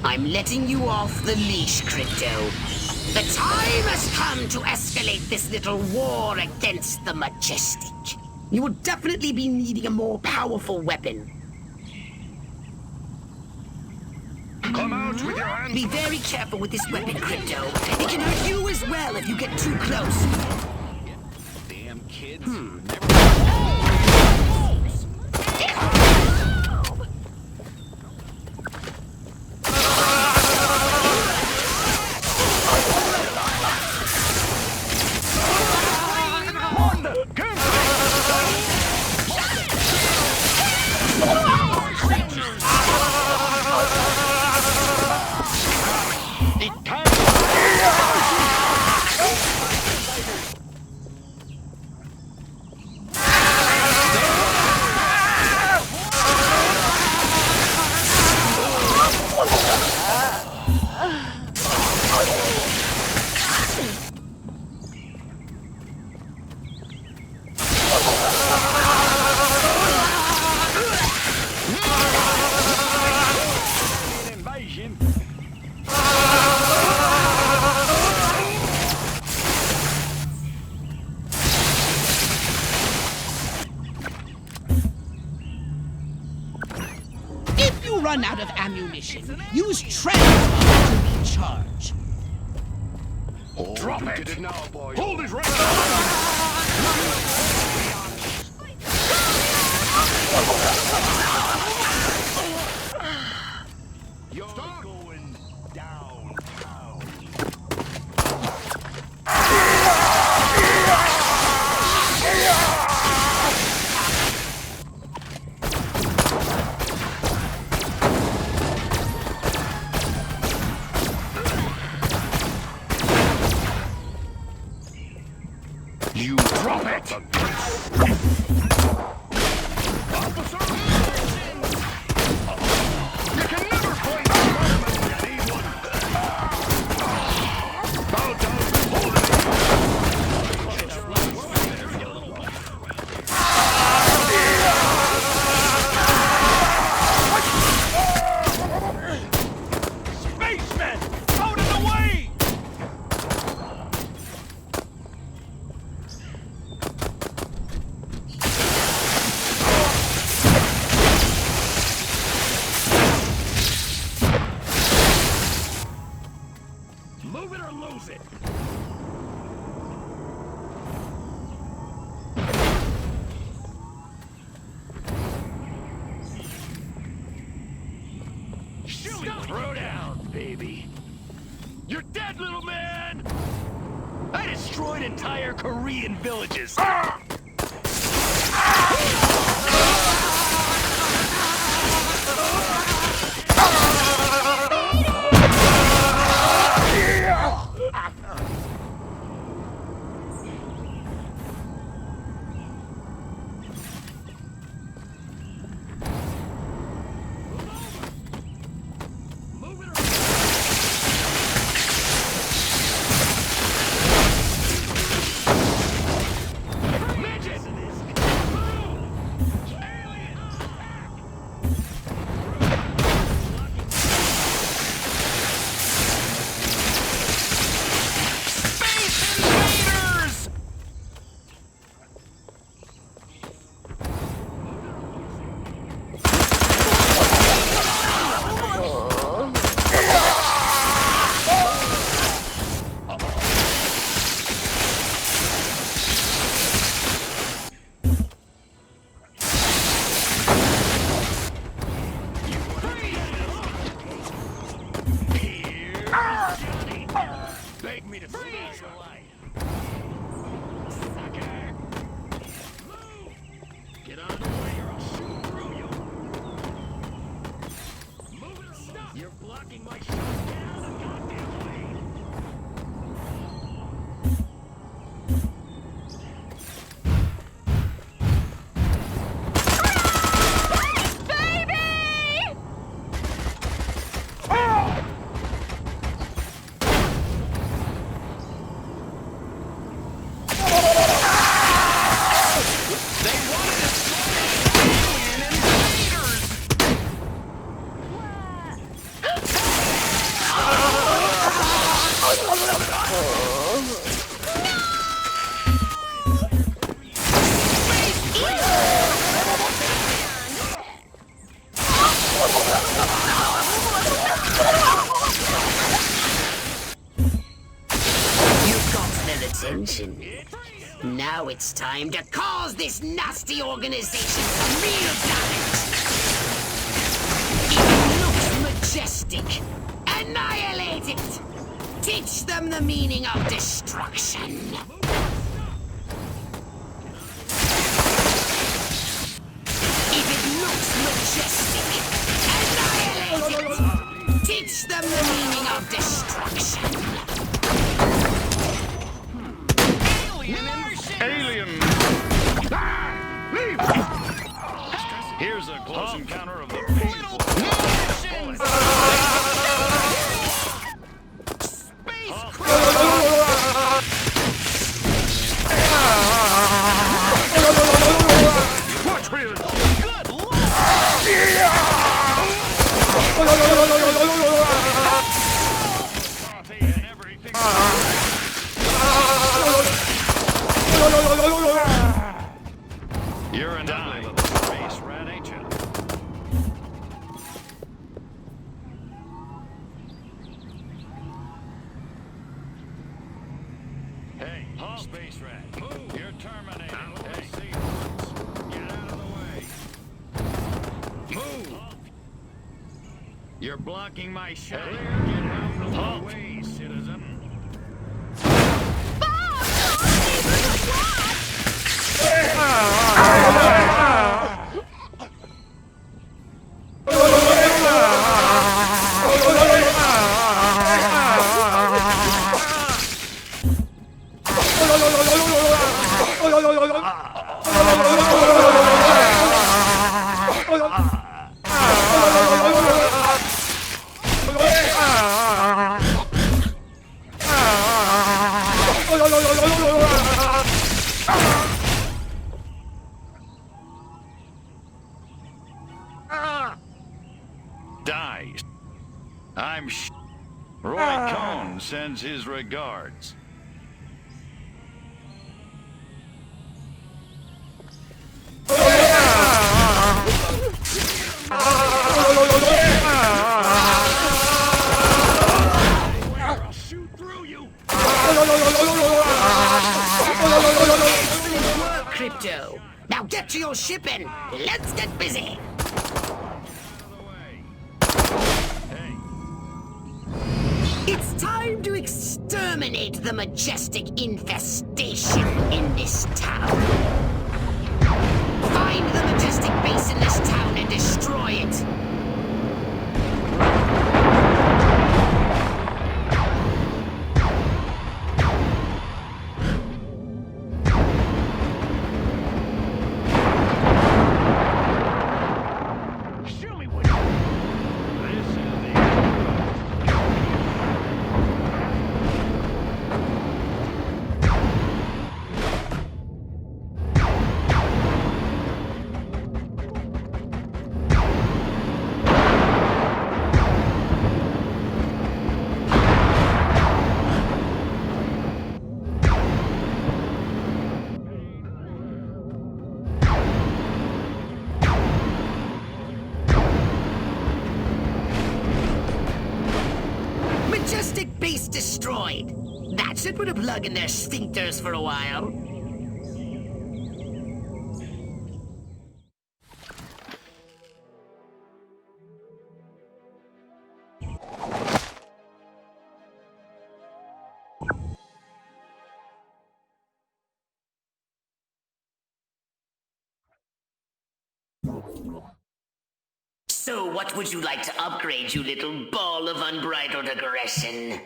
I'm letting you off the leash, Crypto. The time has come to escalate this little war against the Majestic. You will definitely be needing a more powerful weapon. Come out with your hands. Be very careful with this weapon, Crypto. It can hurt you as well if you get too close. Damn kids. run out of ammunition, use transfer to recharge. Drop it! Hold it right You're going downtown. You drop it! Officer! You can never find a fireman when you need one. Bow down, hold it! Spacemen! Out of the way! Move it or lose it! Throw down, baby. You're dead, little man! I destroyed entire Korean villages. Beg me to smash your light. Sucker! Move! Get out of the way or I'll shoot through you. Move it or stop! You're blocking my shot. Get out of the goddamn way! You've got their attention. Now it's time to cause this nasty organization some real damage. If it looks majestic, annihilate it. Teach them the meaning of destruction. If it looks majestic, annihilate it. Teach them the meaning of destruction. Alien! Leave! Here's a close encounter of the painful. Watch me! Good lord! You're an ugly little space rat, ain't you? You're blocking my shot. Get out of the way, citizen. Dies. Roy Cohn sends his regards. I'll shoot through you. Excellent work, Crypto. Now get to your shipping. Let's get busy. It's time to exterminate the majestic infestation in this town. Find the majestic base in this town and destroy it. Majestic base destroyed. That should put a plug in their sphincters for a while. So what would you like to upgrade, you little ball of unbridled aggression?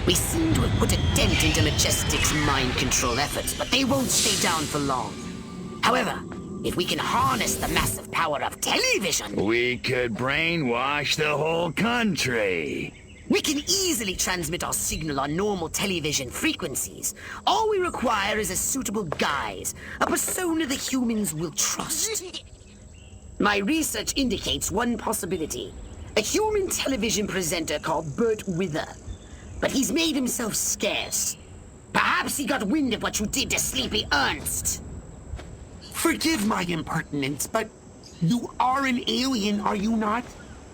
We seem to have put a dent into Majestic's mind control efforts, but they won't stay down for long. However, if we can harness the massive power of television... We could brainwash the whole country. We can easily transmit our signal on normal television frequencies. All we require is a suitable guise, a persona the humans will trust. My research indicates one possibility. A human television presenter called Bert Wither. But he's made himself scarce. Perhaps he got wind of what you did to Sleepy Ernst. Forgive my impertinence, but you are an alien, are you not?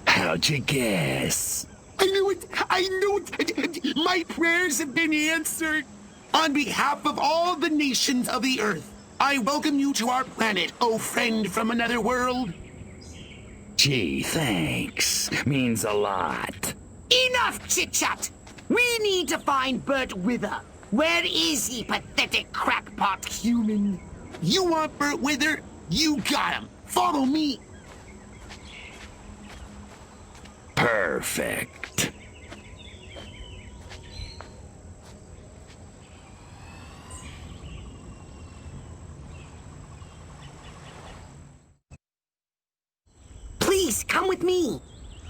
How'd you guess? I knew it! I knew it! My prayers have been answered! On behalf of all the nations of the Earth, I welcome you to our planet, oh friend from another world. Gee, thanks. Means a lot. Enough chit-chat! We need to find Bert Wither. Where is he, pathetic crackpot human? You want Bert Wither? You got him. Follow me. Perfect. Please, come with me.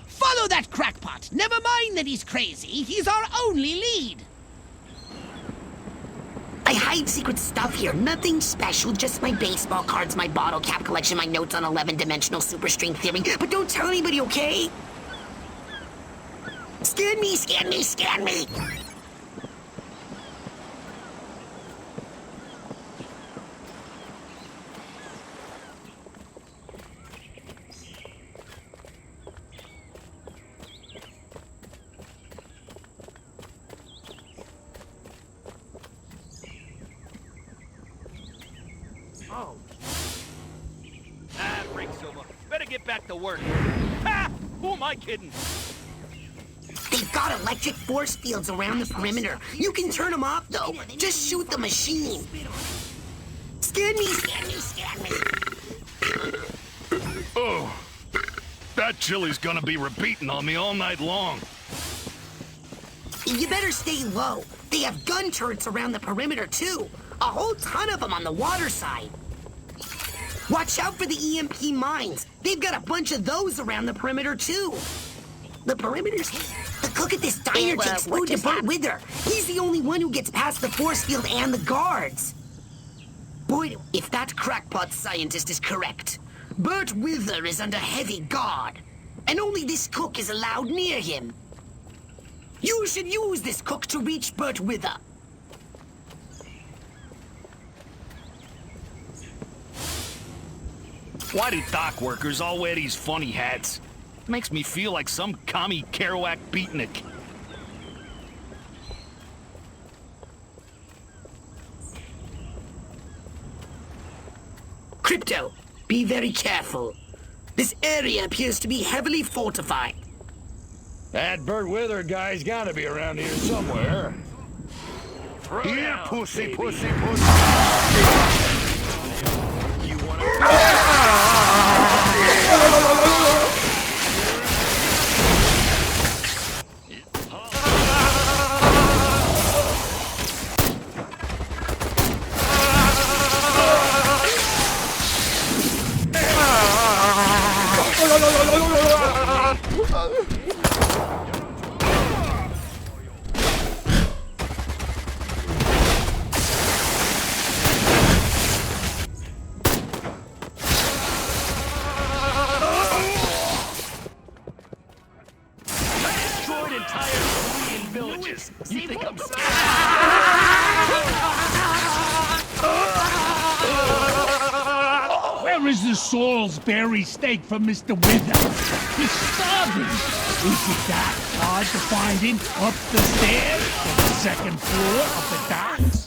Follow that crackpot. Never mind that he's crazy. He's our only lead. I hide secret stuff here. Nothing special. Just my baseball cards, my bottle cap collection, my notes on 11-dimensional superstring theory. But don't tell anybody, okay? Scan me, scan me, scan me. Oh. Ah, break Silva. Better get back to work. Ha! Who am I kidding? They've got electric force fields around the perimeter. You can turn them off, though. Just shoot the machine. Scan me, scan me, scan me. Oh, that chili's gonna be repeating on me all night long. You better stay low. They have gun turrets around the perimeter, too. A whole ton of them on the water side. Watch out for the EMP mines. They've got a bunch of those around the perimeter, too. The perimeter's... Look at this diner chick's food to Burt Wither. He's the only one who gets past the force field and the guards. Boy, if that crackpot scientist is correct, Burt Wither is under heavy guard, and only this cook is allowed near him. You should use this cook to reach Burt Wither. Why do dock workers all wear these funny hats? Makes me feel like some commie Kerouac beatnik. Crypto, be very careful. This area appears to be heavily fortified. That Burt Wither guy's gotta be around here somewhere. Yeah, pussy, pussy, pussy. You wanna... Where is the Salisbury steak from Mr. Wither? He's starving. Is it that hard to find him up the stairs to the second floor of the docks?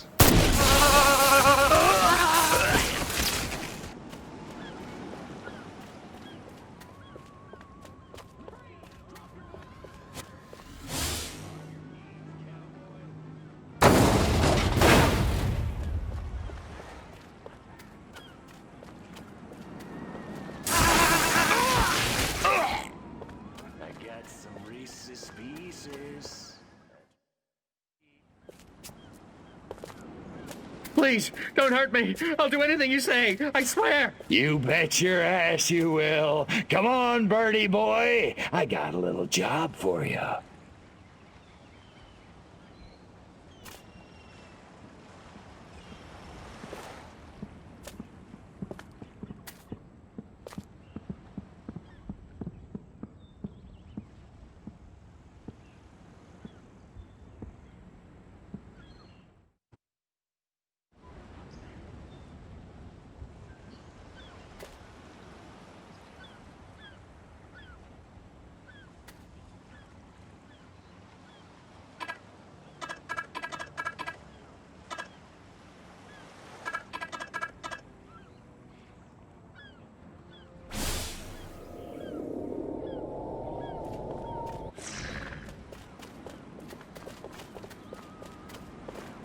Please, don't hurt me. I'll do anything you say. I swear. You bet your ass you will. Come on, birdie boy. I got a little job for you.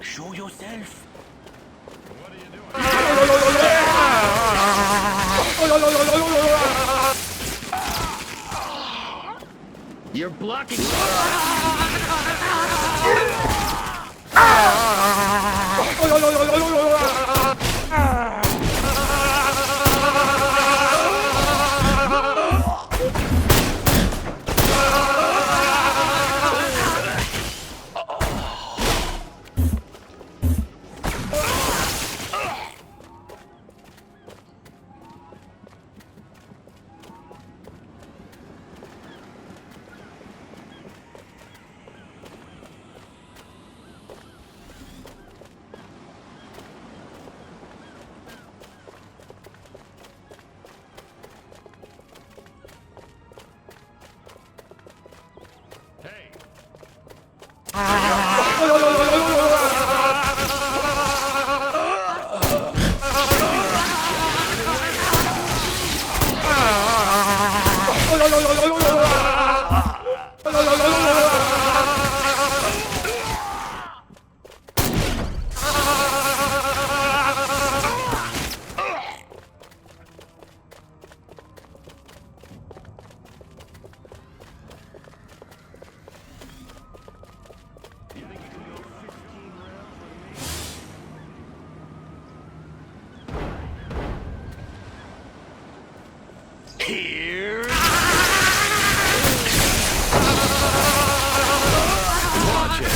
Show yourself. What are you doing? You're blocking. Here. Watch it.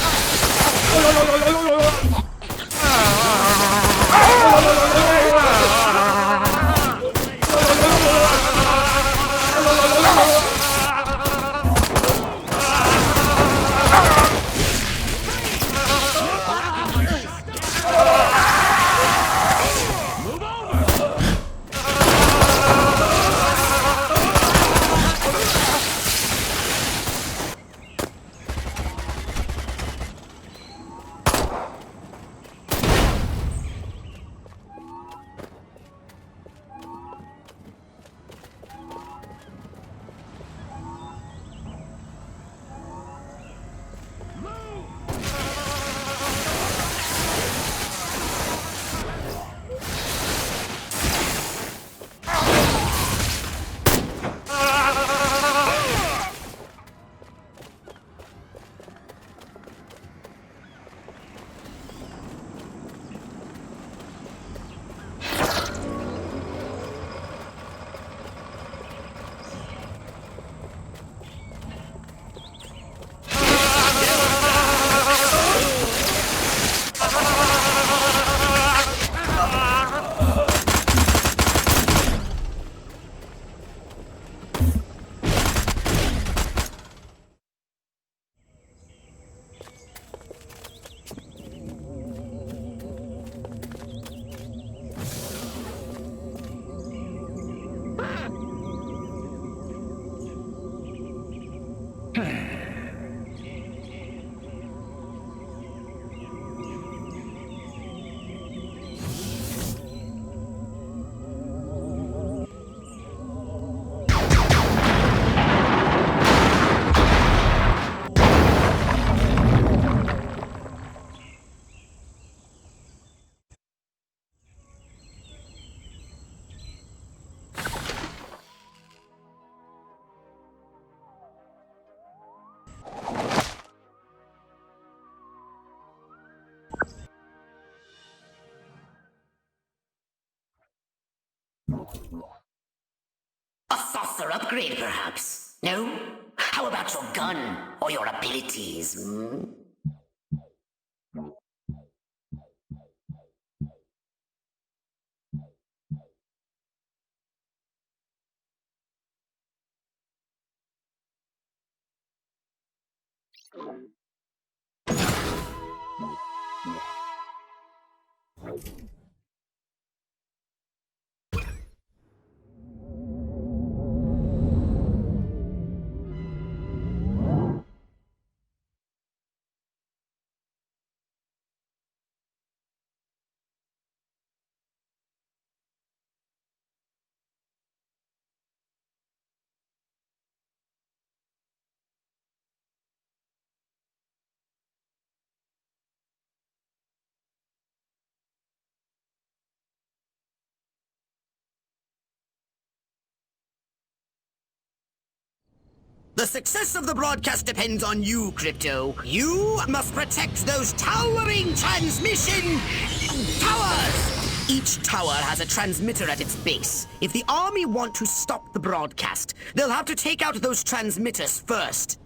A saucer upgrade, perhaps? No? How about your gun or your abilities? The success of the broadcast depends on you, Crypto. You must protect those towering transmission towers! Each tower has a transmitter at its base. If the army want to stop the broadcast, they'll have to take out those transmitters first.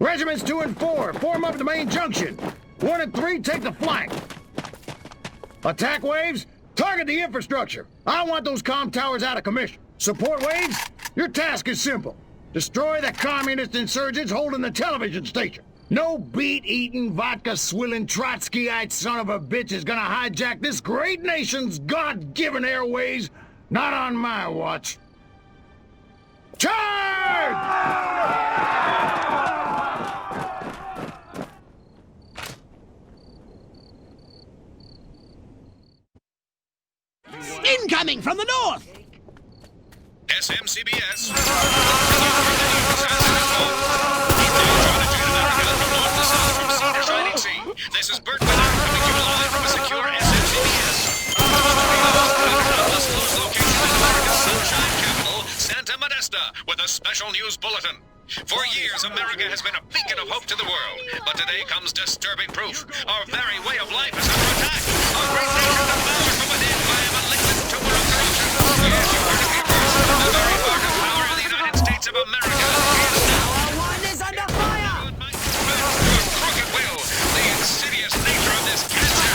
Regiments 2 and 4, form up at the main junction. 1 and 3, take the flank. Attack waves, target the infrastructure. I want those comm towers out of commission. Support waves, your task is simple. Destroy the communist insurgents holding the television station. No beet-eating, vodka-swilling, Trotskyite son of a bitch is gonna hijack this great nation's God-given airways. Not on my watch. Charge! Incoming from the north! SMCBS. This is Bert Weather coming to you live from a secure SMCBS. Location in America's sunshine capital, Santa Modesta, with a special news bulletin. For years, America has been a beacon of hope to the world, but today comes disturbing proof. Our very way of life is under attack. Our great nation devoured from within by a malignant tumor of corruption. Yes, you heard it here first. The very heart of power in the United States of America is now. Our one is under fire! Your crooked will, the insidious nature of this cancer.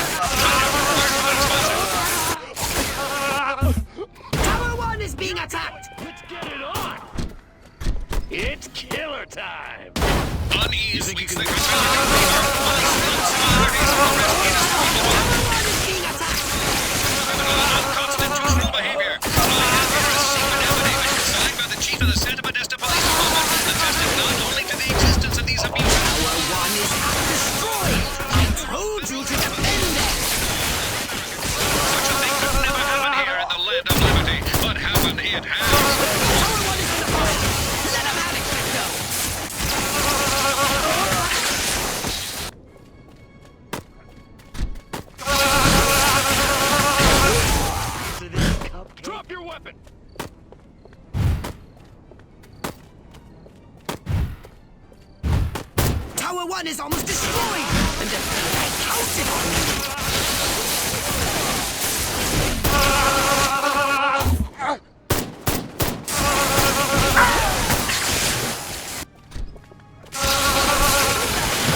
Tower 1 is being attacked! Let's get it on! It's killer time! Unease weeks the unconstitutional behavior. I have here a secret affidavit signed by the chief of the Santa Modesta Police Department, attesting not only to the existence of these abuses. Tower 1 is half destroyed! I told you to defend it! Such a thing could never happen here in the land of liberty, but happen it has. Tower 1 is in the fire! Let him have it, Crypto! Drop your weapon! Tower 1 is almost destroyed! And I counted on you!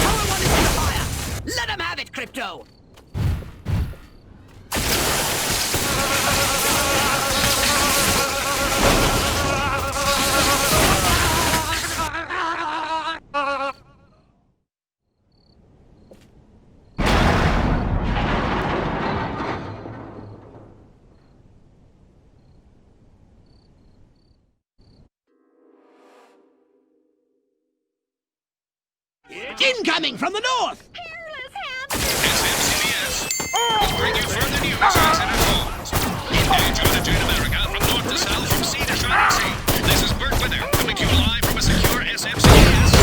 Tower 1 is in the fire! Let him have it, Crypto! Incoming from the north! SMCBS will bring you further news as it unfolds. Engage on Agent America from north to south, from sea to shining sea. This is Bert Weather coming to you live from a secure SMCBS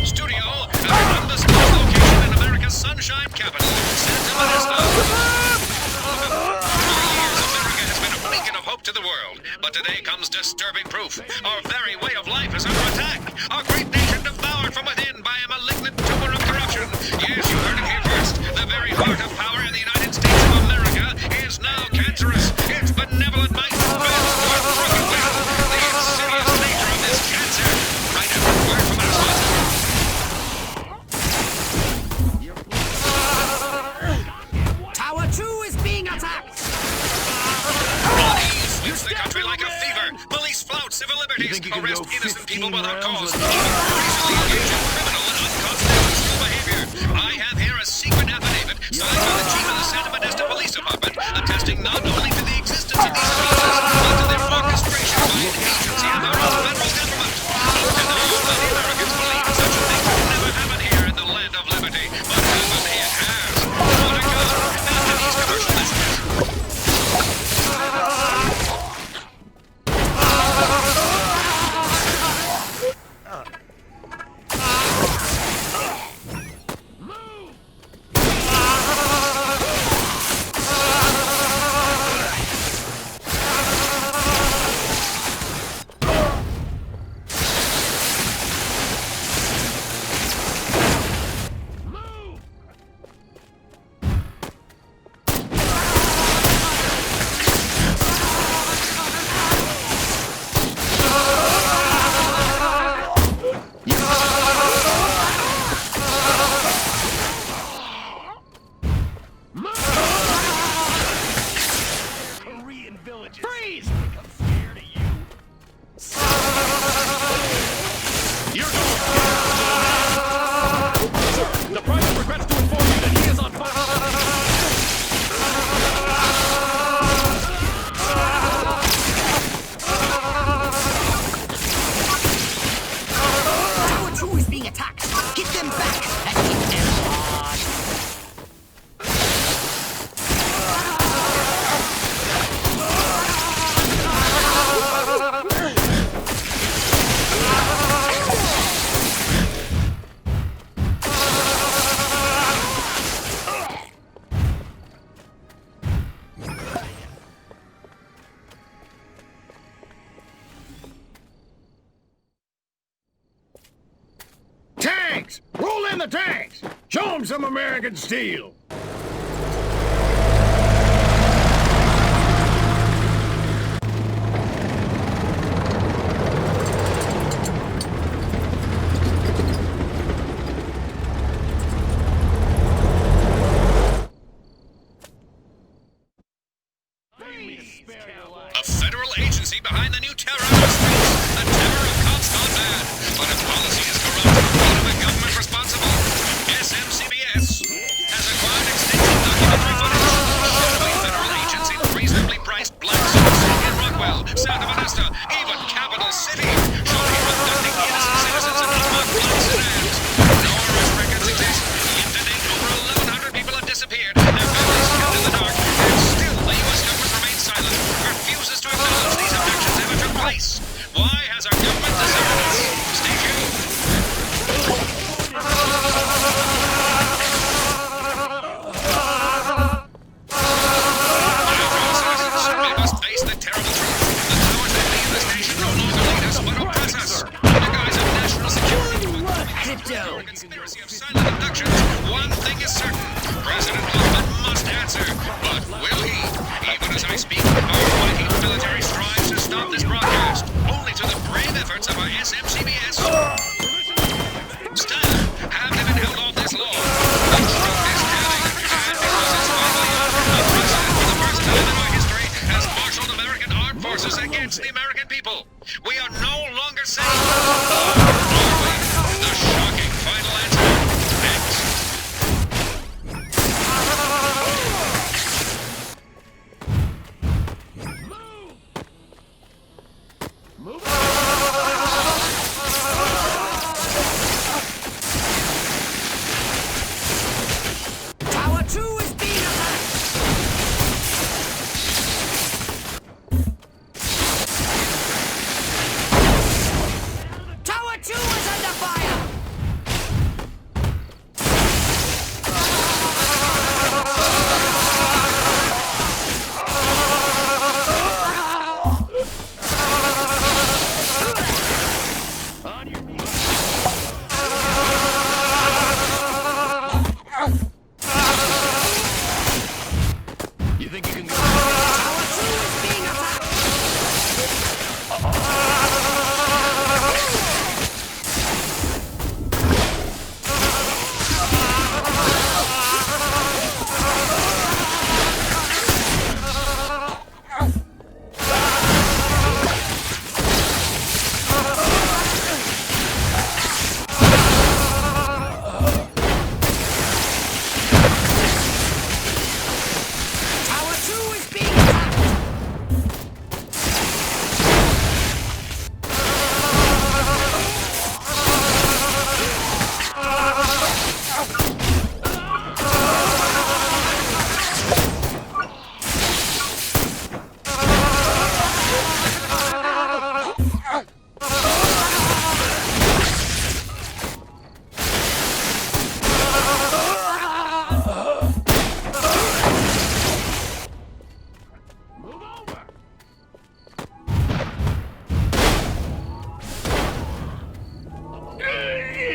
studio at an undisclosed location in America's sunshine capital, Santa Modesta. For years, America has been a beacon of hope to the world, but today comes disturbing proof. Our very way of life is under attack. Our great nation devoured from within by a malignant tumor of corruption. Yes, you heard it here first. The very heart of power in the United States of America is now cancerous. Its benevolent might bends toward crooked will. The insidious nature of this cancer. Right after a word from our sponsor. Tower 2 is being attacked! Unease sweeps the country like a fever. Police flout civil liberties, arrest innocent people without cause, recently engage in criminal and unconstitutional behavior. I have here a secret affidavit signed by the chief of the Santa Modesta Police Department, attesting not only to the existence of these crimes, but to their orchestration by an agency of our own federal government. And all many Americans believe such a thing could never happen here in the land of liberty, but happen it has. What a gun! After these commercial messages. Tanks! Roll in the tanks! Show them some American steel! A federal agency behind the new terror of space. The terror of cops gone bad. But if policy is corrupt, what of the government responsible? SMCBS has acquired extensive documentary footage showing federal agents in reasonably priced black suits in Rockwell, South of Augusta, even Capital City, shown here abducting innocent citizens in unmarked black sedans. No arrest records exist. Yet to date, over 1,100 people have disappeared. Their families held in the dark. And still, the U.S. government remains silent, refuses to acknowledge these abductions ever took place. Why has our government deserted us? Stay tuned. We must face the terrible truth. The powers that be in this nation no longer lead us, but oppress us. Under the guise of national security. A conspiracy of silent abductions. One thing is certain. President Obama must answer. But will he? Even as I speak, our mighty military strives to stop this broadcast. Only to the brave efforts of our SMCBS. Still, have they been held off this law? The truth is telling. And because it's finally out, the president, for the first time in our history, has marshaled American armed forces against the American people. We are no longer safe. Are we? The shocking final answer. Next. Tower 2 is being attacked!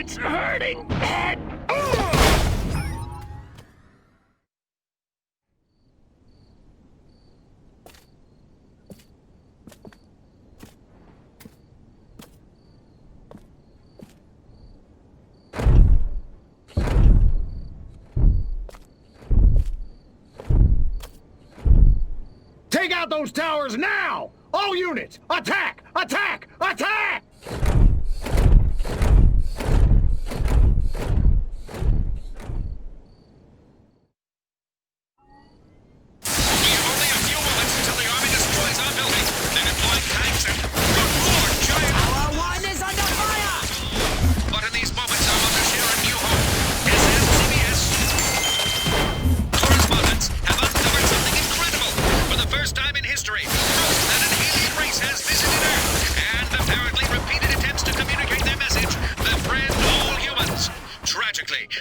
It's hurting bad. Take out those towers now! All units, attack! Attack! Attack!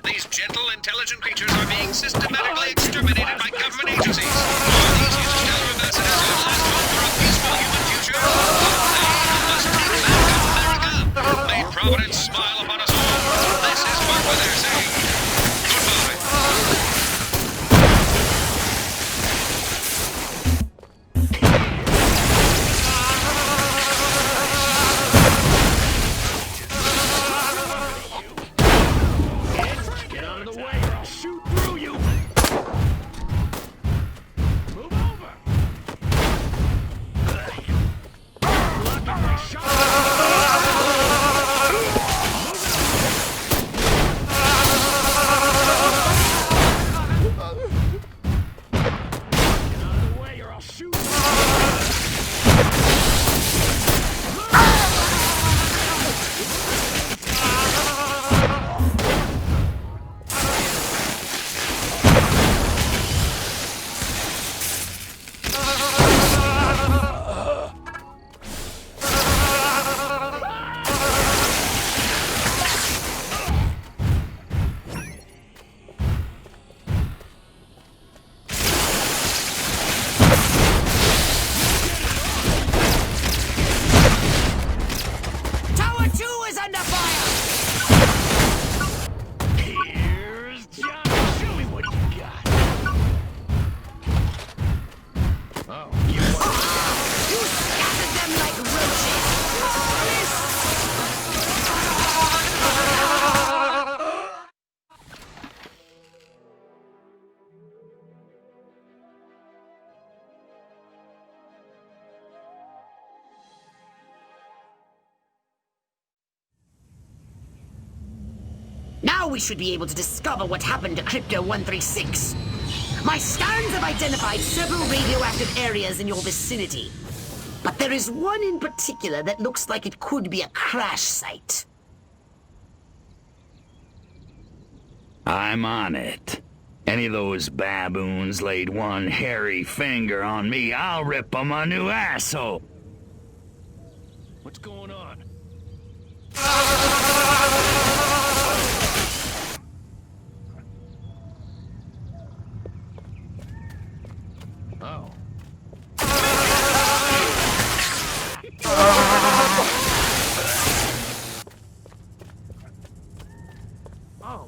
These gentle, intelligent creatures are being systematically exterminated by government agencies. Are these interstellar ambassadors our last hope for a peaceful human future? They must take back America. May Providence smile upon us all. This is Martha there saying goodbye. Now we should be able to discover what happened to Crypto-136. My scans have identified several radioactive areas in your vicinity. But there is one in particular that looks like it could be a crash site. I'm on it. Any of those baboons laid one hairy finger on me, I'll rip them a new asshole. What's going on? Oh. Oh.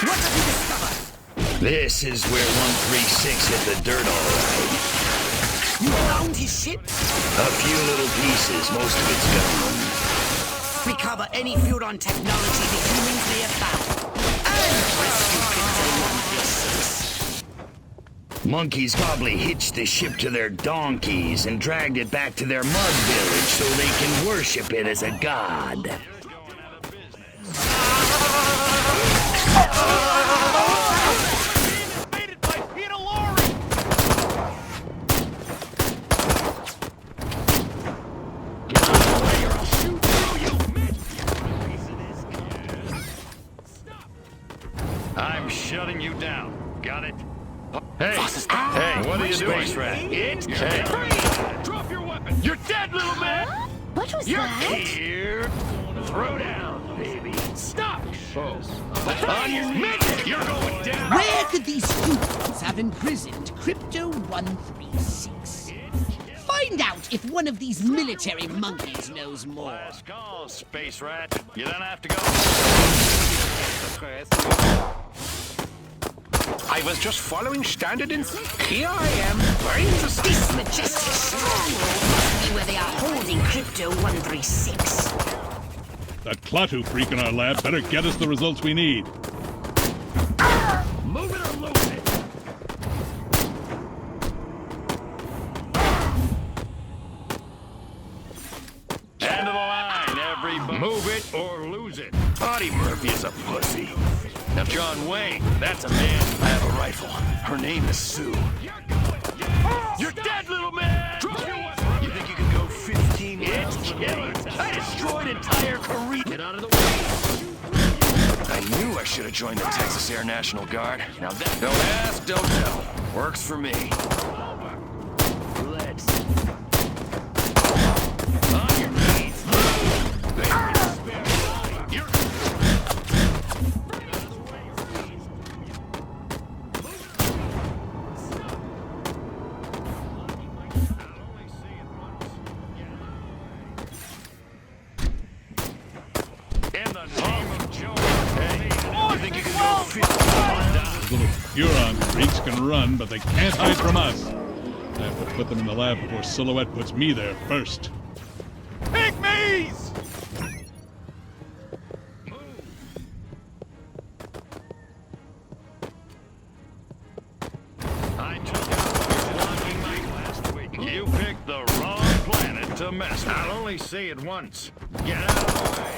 What have you discovered? This is where 136 hit the dirt all right. You found his ship? A few little pieces, most of it's gone. Recover any Furon technology the humans may have found. And rescue Crypto-136. Monkeys probably hitched the ship to their donkeys and dragged it back to their mud village so they can worship it as a god. I'm shutting you down. Got it? Hey, hey, what are you doing? It's hey. Drop your weapon. You're dead, little man. What was You're that? here. Throw down, baby. Stop. On your knees. You're going down. Where could these humans have imprisoned Crypto-136? 5 Find out if one of these military monkeys knows more. Last call, space rat. You don't have to go. I was just following standard instructions. Here I am, brains of This majestic stronghold must be where they are holding Crypto 136. That Klaatu freak in our lab better get us the results we need. Move it or lose it. End of the line, everybody. Move it or lose it. Audie Murphy is a pussy. Now, John Wayne, that's a man. I have a rifle. Her name is Sue. You're dead, little man! Drop your weapon! You think you can go 15 miles? It's killing. I destroyed entire Korea. Get out of the way. I knew I should have joined the Texas Air National Guard. Now that... Don't ask, don't tell. Works for me. Let's... On your knees. You're... Those little Huron freaks can run, but they can't hide from us. I have to put them in the lab before Silhouette puts me there first. Pygmies! I took out blocking my last week. You picked the wrong planet to mess with. I'll only say it once. Get out of the way.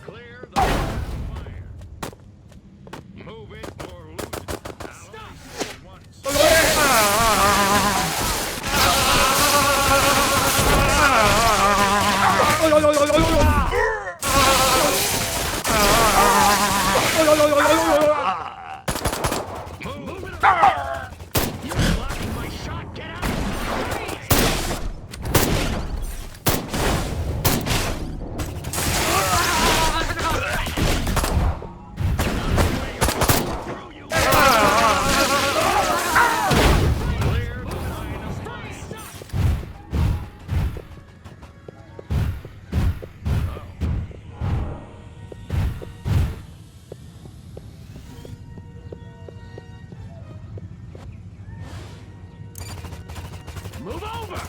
Clear the fire. Move it or lose it. I'll only say it once. You're blocking my shot. Get out. Move over!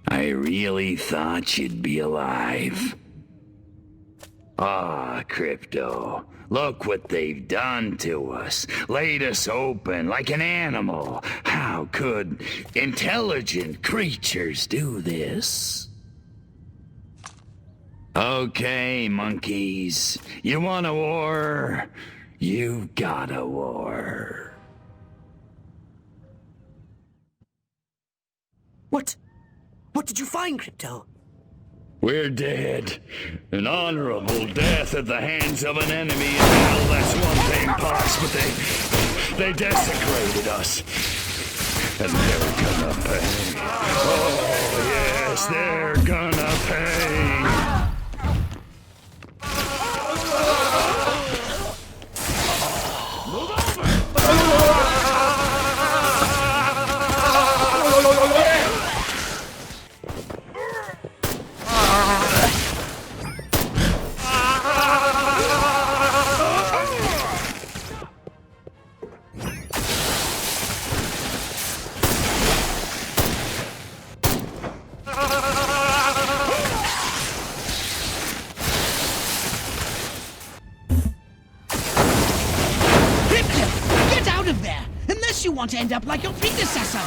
I really thought you'd be alive. Ah, Crypto. Look what they've done to us. Laid us open like an animal. How could intelligent creatures do this? Okay, monkeys. You want a war? You got a war. What did you find, Crypto? We're dead. An honorable death at the hands of an enemy in hell, that's one thing, Pox, but they desecrated us. And they're gonna pay. Oh, yes, they're gonna pay. Move over! You want to end up like your predecessor.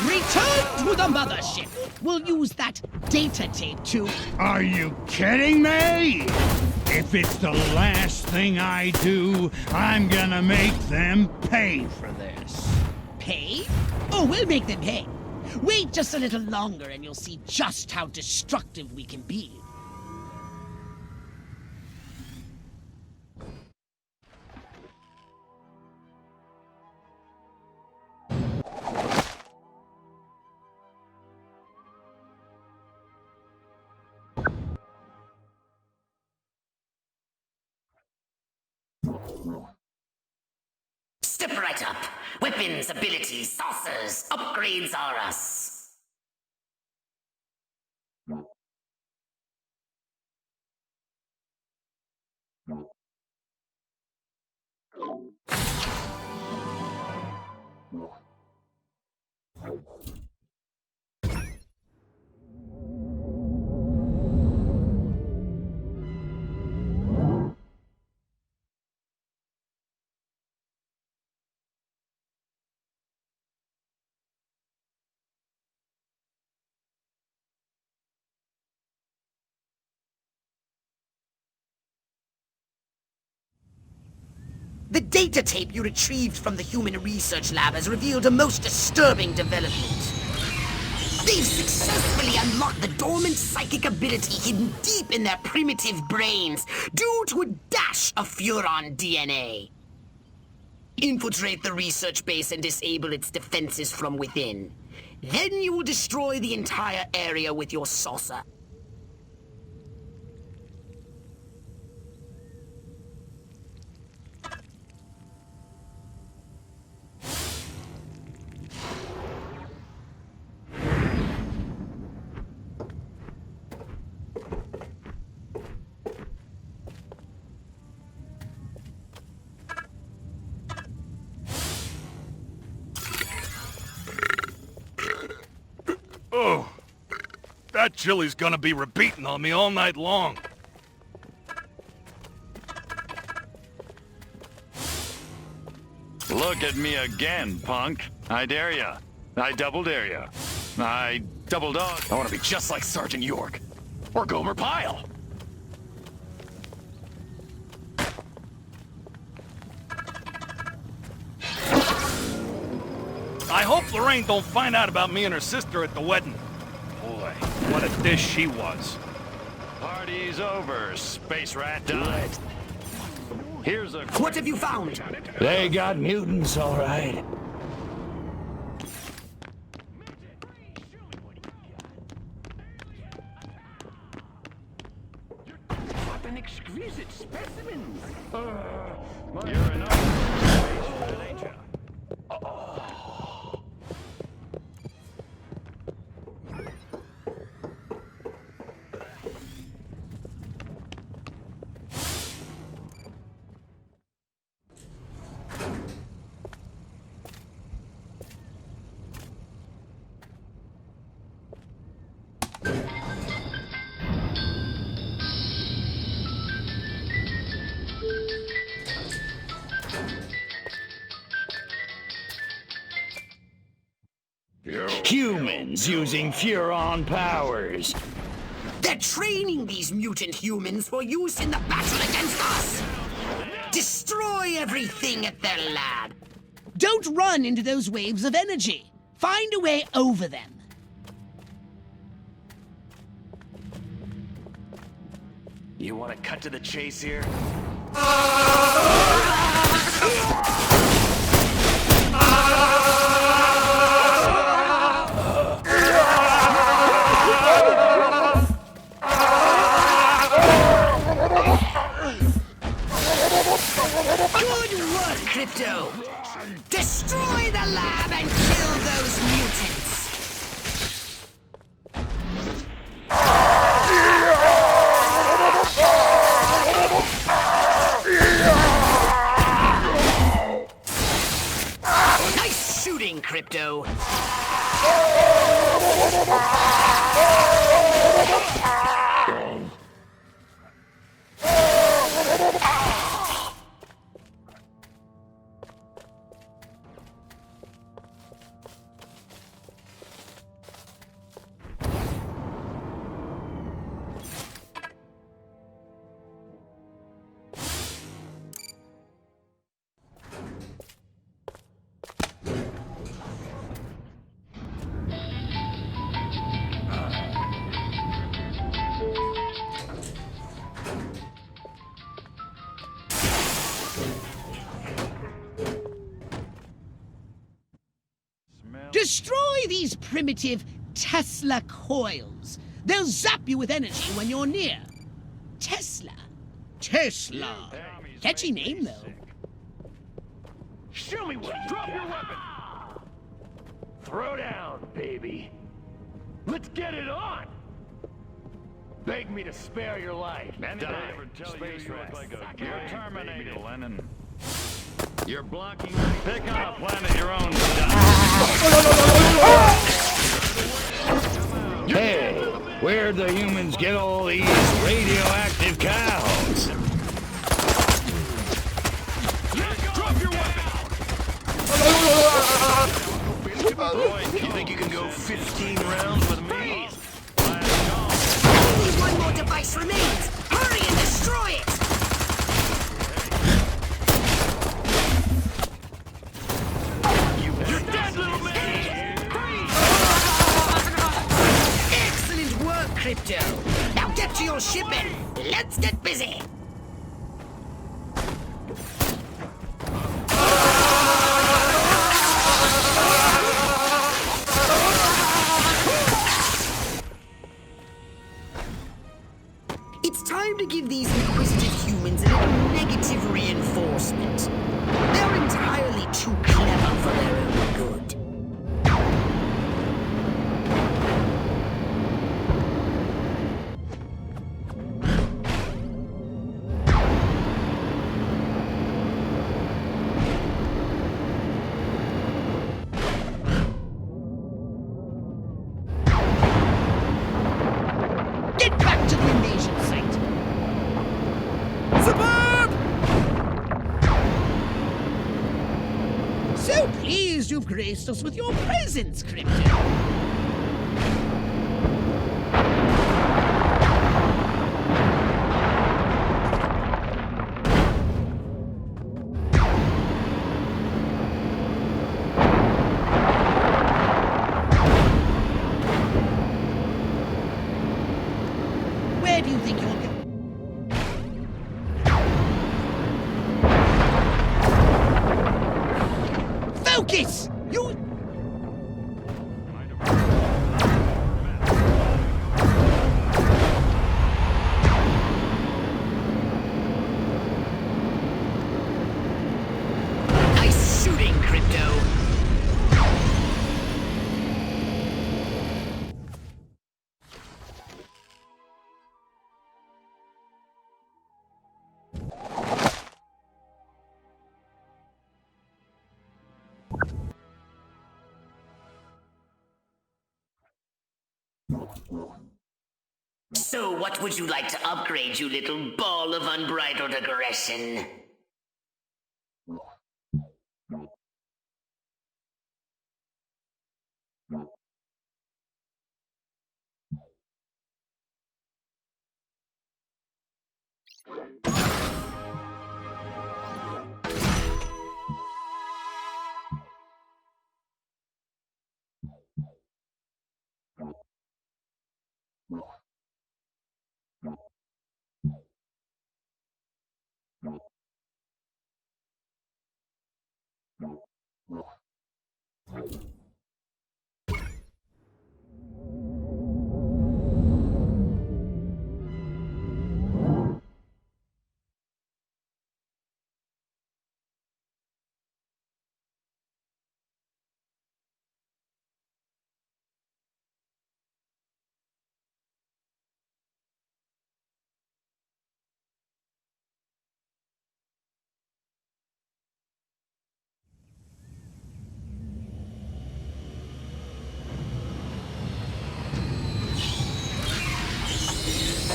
Return to the mothership. We'll use that data tape to... Are you kidding me? If it's the last thing I do, I'm gonna make them pay for this. Pay? Oh, we'll make them pay. Wait just a little longer and you'll see just how destructive we can be. Step right up. Weapons, abilities, saucers, upgrades are us. The data tape you retrieved from the Human Research Lab has revealed a most disturbing development. They've successfully unlocked the dormant psychic ability hidden deep in their primitive brains due to a dash of Furon DNA. Infiltrate the research base and disable its defenses from within. Then you will destroy the entire area with your saucer. Oh, that chili's gonna be repeating on me all night long. Look at me again, punk. I dare ya. I double dare ya. I double dog. I want to be just like Sergeant York. Or Gomer Pyle. I hope Lorraine don't find out about me and her sister at the wedding. Boy, what a dish she was. Party's over, space rat died. Here's a... What have you found? They got mutants, all right. What an exquisite specimen! You're enough space rat, ain't ya? Humans using Furon powers. They're training these mutant humans for use in the battle against us! Destroy everything at their lab! Don't run into those waves of energy. Find a way over them. You want to cut to the chase here? Good work, Crypto! Destroy the lab and kill those mutants! Nice shooting, Crypto! Destroy these primitive Tesla coils. They'll zap you with energy when you're near. Tesla. Catchy name, though. Show me what you Drop your weapon! Throw down, baby. Let's get it on! Beg me to spare your life. Did I ever tell you you look like a You're terminated, Lennon. You're blocking me. Pick on a planet your own. Hey, where'd the humans get all these radioactive cows? Drop your weapon! You think you can go 15 rounds with me? Only one more device remains! Hurry and destroy it! You're dead, little man! Excellent work, Crypto! Now get to your ship and let's get busy! It's time to give these inquisitive humans a little negative reinforcement. They're entirely too clever for their own good. Get back to the invasion site! So pleased you've graced us with your presence, Crypto. Where do you think you'll go? Focus! You... Nice shooting, Crypto. So what would you like to upgrade, you little ball of unbridled aggression?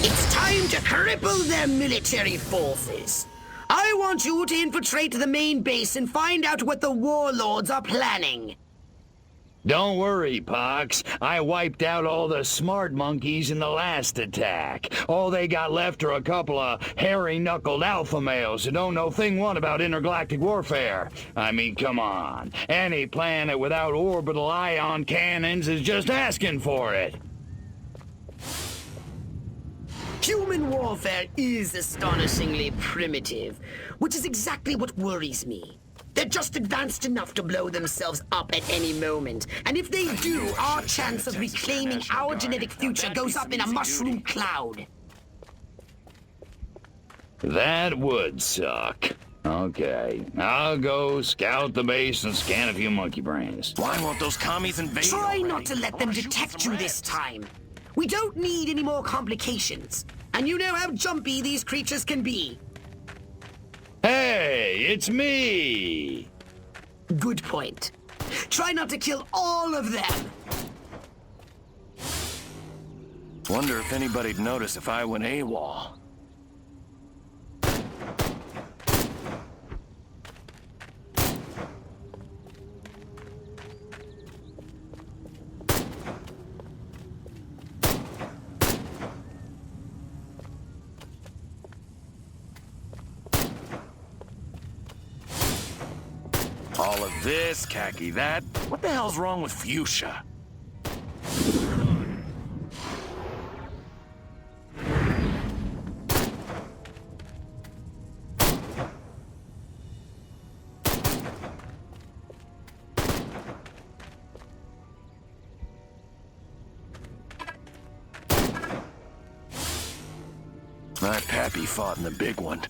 It's time to cripple their military forces. I want you to infiltrate the main base and find out what the warlords are planning. Don't worry, Pox. I wiped out all the smart monkeys in the last attack. All they got left are a couple of hairy-knuckled alpha males who don't know thing one about intergalactic warfare. I mean, come on. Any planet without orbital ion cannons is just asking for it. Human warfare is astonishingly primitive, which is exactly what worries me. They're just advanced enough to blow themselves up at any moment. And if they do, our chance of reclaiming our genetic future goes up in a mushroom cloud. That would suck. Okay, I'll go scout the base and scan a few monkey brains. Why won't those commies invade? Try not to let them detect you this time. We don't need any more complications. And you know how jumpy these creatures can be. Hey, it's me! Good point. Try not to kill all of them. Wonder if anybody'd notice if I went AWOL. All of this, khaki that. What the hell's wrong with fuchsia? My pappy fought in the big one.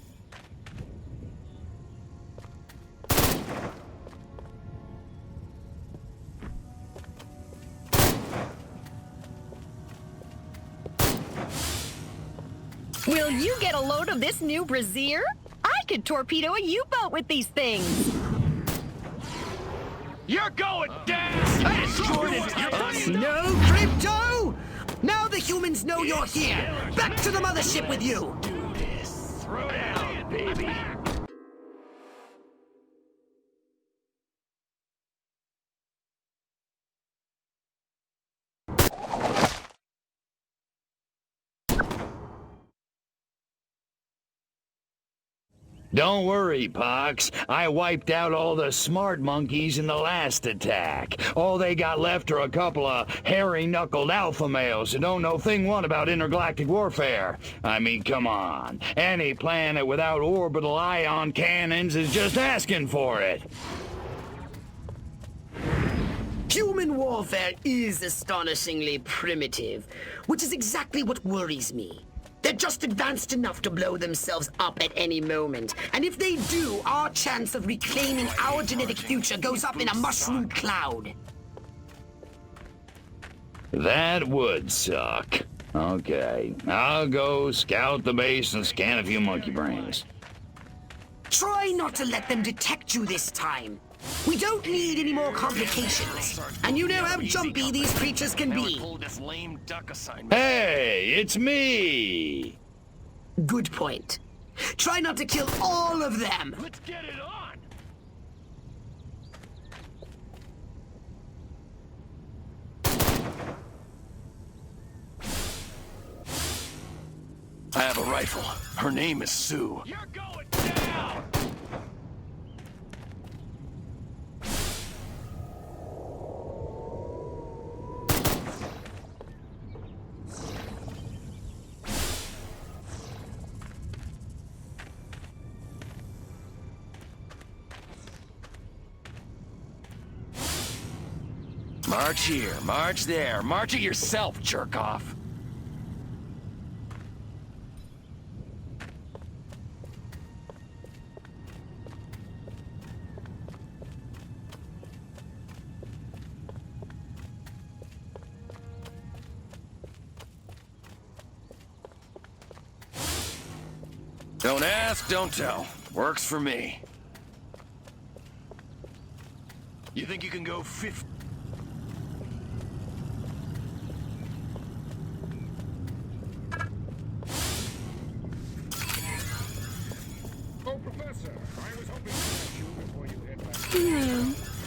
Will you get a load of this new brassiere? I could torpedo a U-boat with these things. You're going down! No, Crypto! Now the humans know you're here. Back to the mothership with you. Do this. Throw down, baby. Don't worry, Pox. I wiped out all the smart monkeys in the last attack. All they got left are a couple of hairy-knuckled alpha males who don't know thing one about intergalactic warfare. I mean, come on. Any planet without orbital ion cannons is just asking for it. Human warfare is astonishingly primitive, which is exactly what worries me. They're just advanced enough to blow themselves up at any moment. And if they do, our chance of reclaiming our genetic future goes up in a mushroom cloud. That would suck. Okay, I'll go scout the base and scan a few monkey brains. Try not to let them detect you this time. We don't need any more complications. And you know how jumpy these creatures can be. Hey, it's me! Good point. Try not to kill all of them. Let's get it on! I have a rifle. Her name is Sue. You're going down! March here, march there, march it yourself, jerk-off. Don't ask, don't tell. Works for me. You think you can go 50?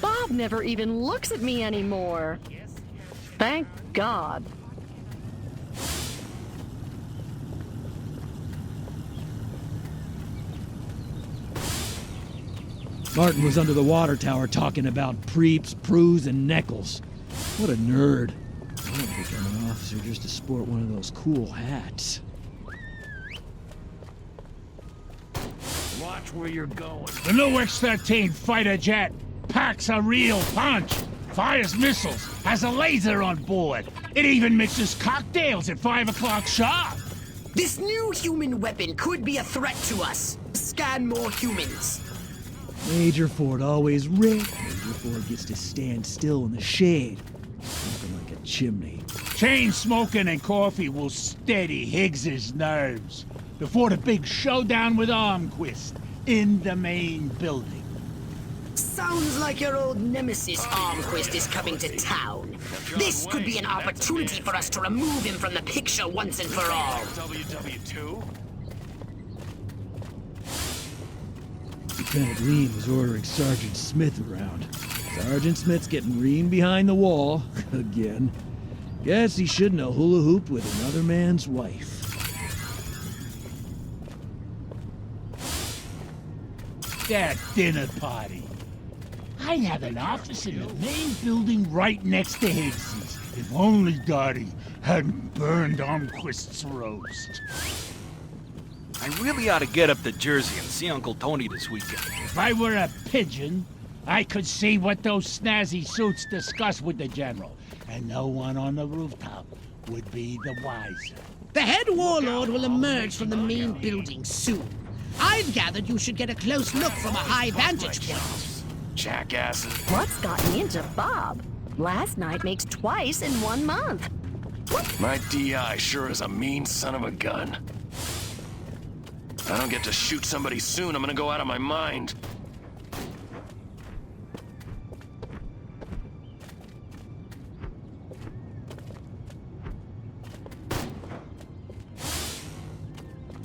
Bob never even looks at me anymore. Thank God. Martin was under the water tower talking about preeps, proos, and neckles. What a nerd. I don't become an officer just to sport one of those cool hats. Watch where you're going. The new X-13 fighter jet packs a real punch, fires missiles, has a laser on board. It even mixes cocktails at 5 o'clock sharp. This new human weapon could be a threat to us. Scan more humans. Major Ford always ready. Major Ford gets to stand still in the shade, smoking like a chimney. Chain smoking and coffee will steady Higgs's nerves before the big showdown with Armquist in the main building. Sounds like your old nemesis Armquist is coming to town. This could be an opportunity for us to remove him from the picture once and for all. WW2? Lieutenant Lean was ordering Sergeant Smith around. Sergeant Smith's getting Reen behind the wall again. Guess he shouldn't have hula hooped with another man's wife. That dinner party. I'd have an office in the main building right next to Higgs's. If only Dottie hadn't burned Armquist's roast. I really ought to get up to Jersey and see Uncle Tony this weekend. If I were a pigeon, I could see what those snazzy suits discuss with the General, and no one on the rooftop would be the wiser. The head warlord will emerge from the main building soon. I've gathered you should get a close look from a high vantage point. Jackasses. What's gotten into Bob? Last night makes twice in 1 month. My DI sure is a mean son of a gun. If I don't get to shoot somebody soon, I'm gonna go out of my mind.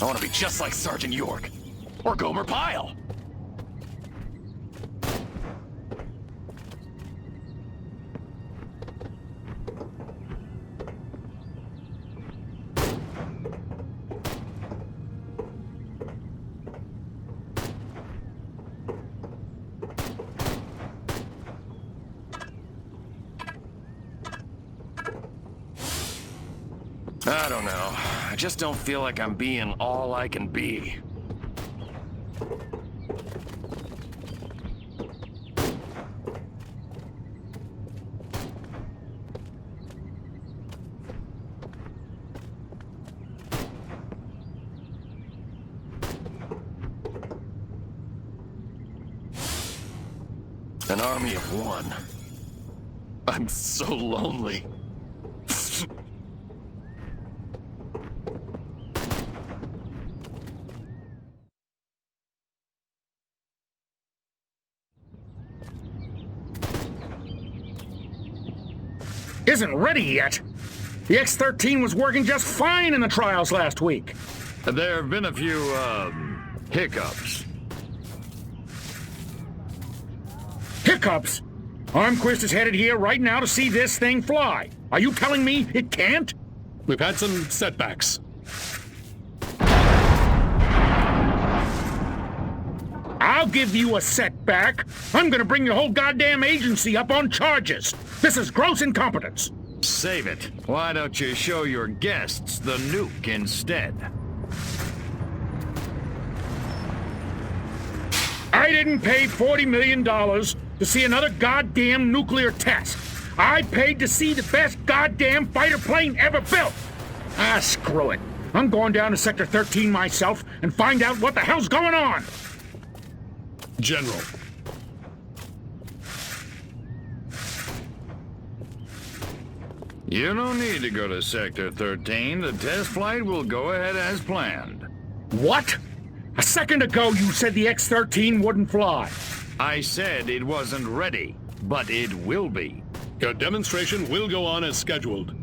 I want to be just like Sergeant York. Or Gomer Pyle. I don't know. I just don't feel like I'm being all I can be. An army of one. I'm so lonely. Isn't ready yet. The X-13 was working just fine in the trials last week. There have been a few, hiccups. Hiccups? Armquist is headed here right now to see this thing fly. Are you telling me it can't? We've had some setbacks. I'll give you a setback. I'm gonna bring your whole goddamn agency up on charges. This is gross incompetence. Save it. Why don't you show your guests the nuke instead? I didn't pay $40 million to see another goddamn nuclear test. I paid to see the best goddamn fighter plane ever built. Ah, screw it. I'm going down to Sector 13 myself and find out what the hell's going on. General. You don't need to go to Sector 13. The test flight will go ahead as planned. What? A second ago you said the X-13 wouldn't fly. I said it wasn't ready, but it will be. Your demonstration will go on as scheduled.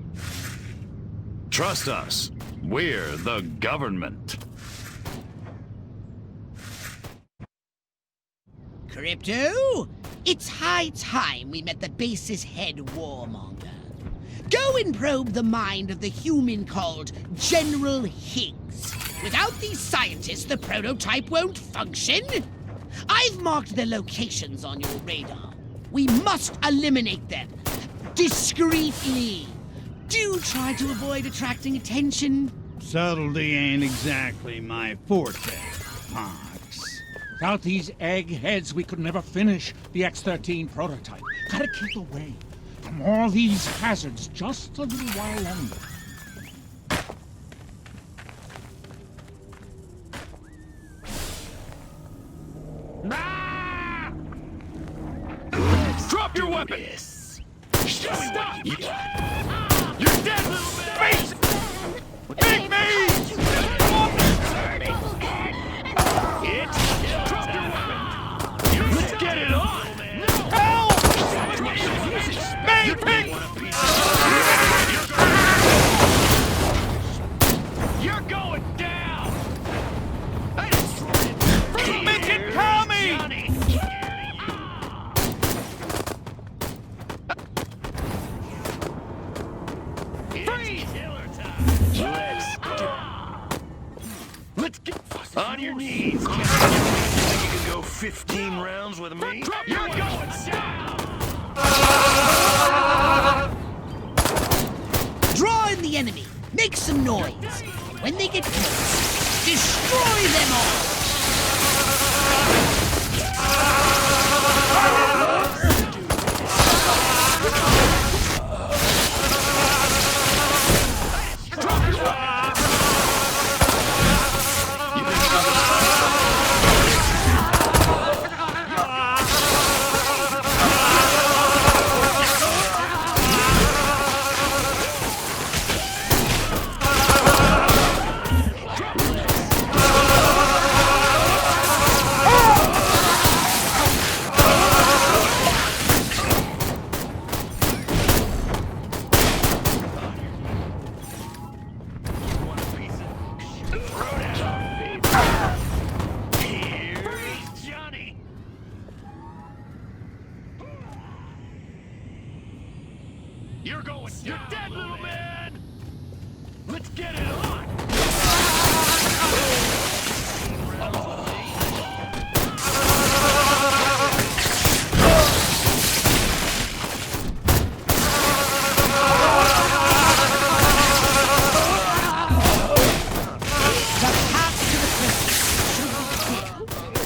Trust us. We're the government. Crypto, it's high time we met the base's head warmonger. Go and probe the mind of the human called General Higgs. Without these scientists, the prototype won't function. I've marked the locations on your radar. We must eliminate them. Discreetly. Do try to avoid attracting attention. Subtlety ain't exactly my forte, Fox. Without these eggheads, we could never finish the X-13 prototype. Gotta keep away from all these hazards just a little while longer. Drop your weapon! Show me what you got! You're dead, little man! Face! Take me! Drop your weapon! Let's get it on! Help! You're going down! Make it coming! Let's get on your knees. You can go 15 rounds with me. You're going down. Draw in the enemy. Make some noise. When they get close, destroy them all. You're dead, little man! Let's get it on!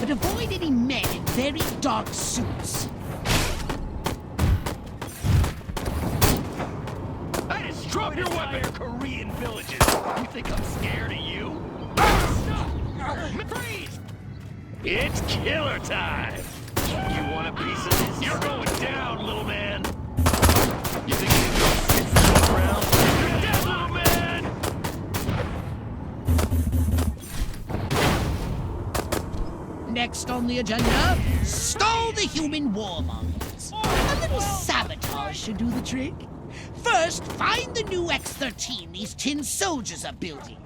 But avoid any men in very dark suits. Drop your weapon! Korean villages! You think I'm scared of you? Freeze! It's killer time! You want a piece of this? You're going down, little man! You think you can go 6 more rounds? You're dead, little man! Next on the agenda, stall the human warmongers. A little sabotage should do the trick. First, find the new X-13 these tin soldiers are building.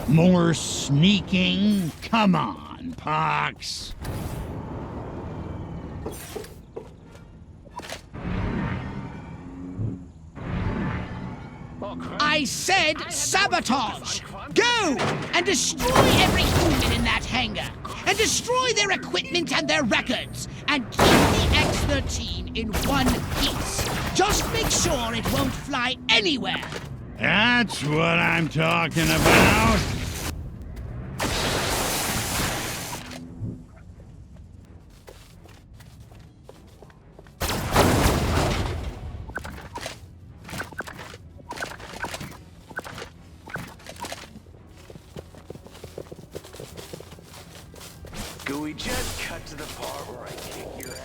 More sneaking? Come on, Pox. I said sabotage! Go! And destroy every human in that hangar! And destroy their equipment and their records! And keep the X-13 in one piece! Just make sure it won't fly anywhere! That's what I'm talking about! Could we just cut to the part where I kick your ass?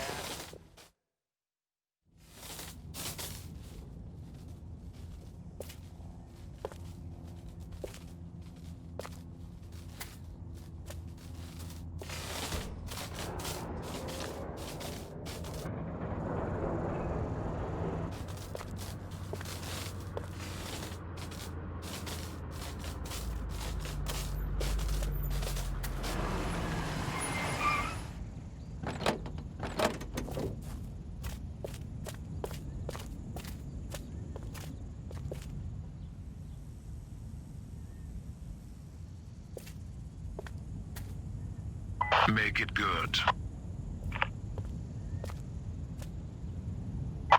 Make it good.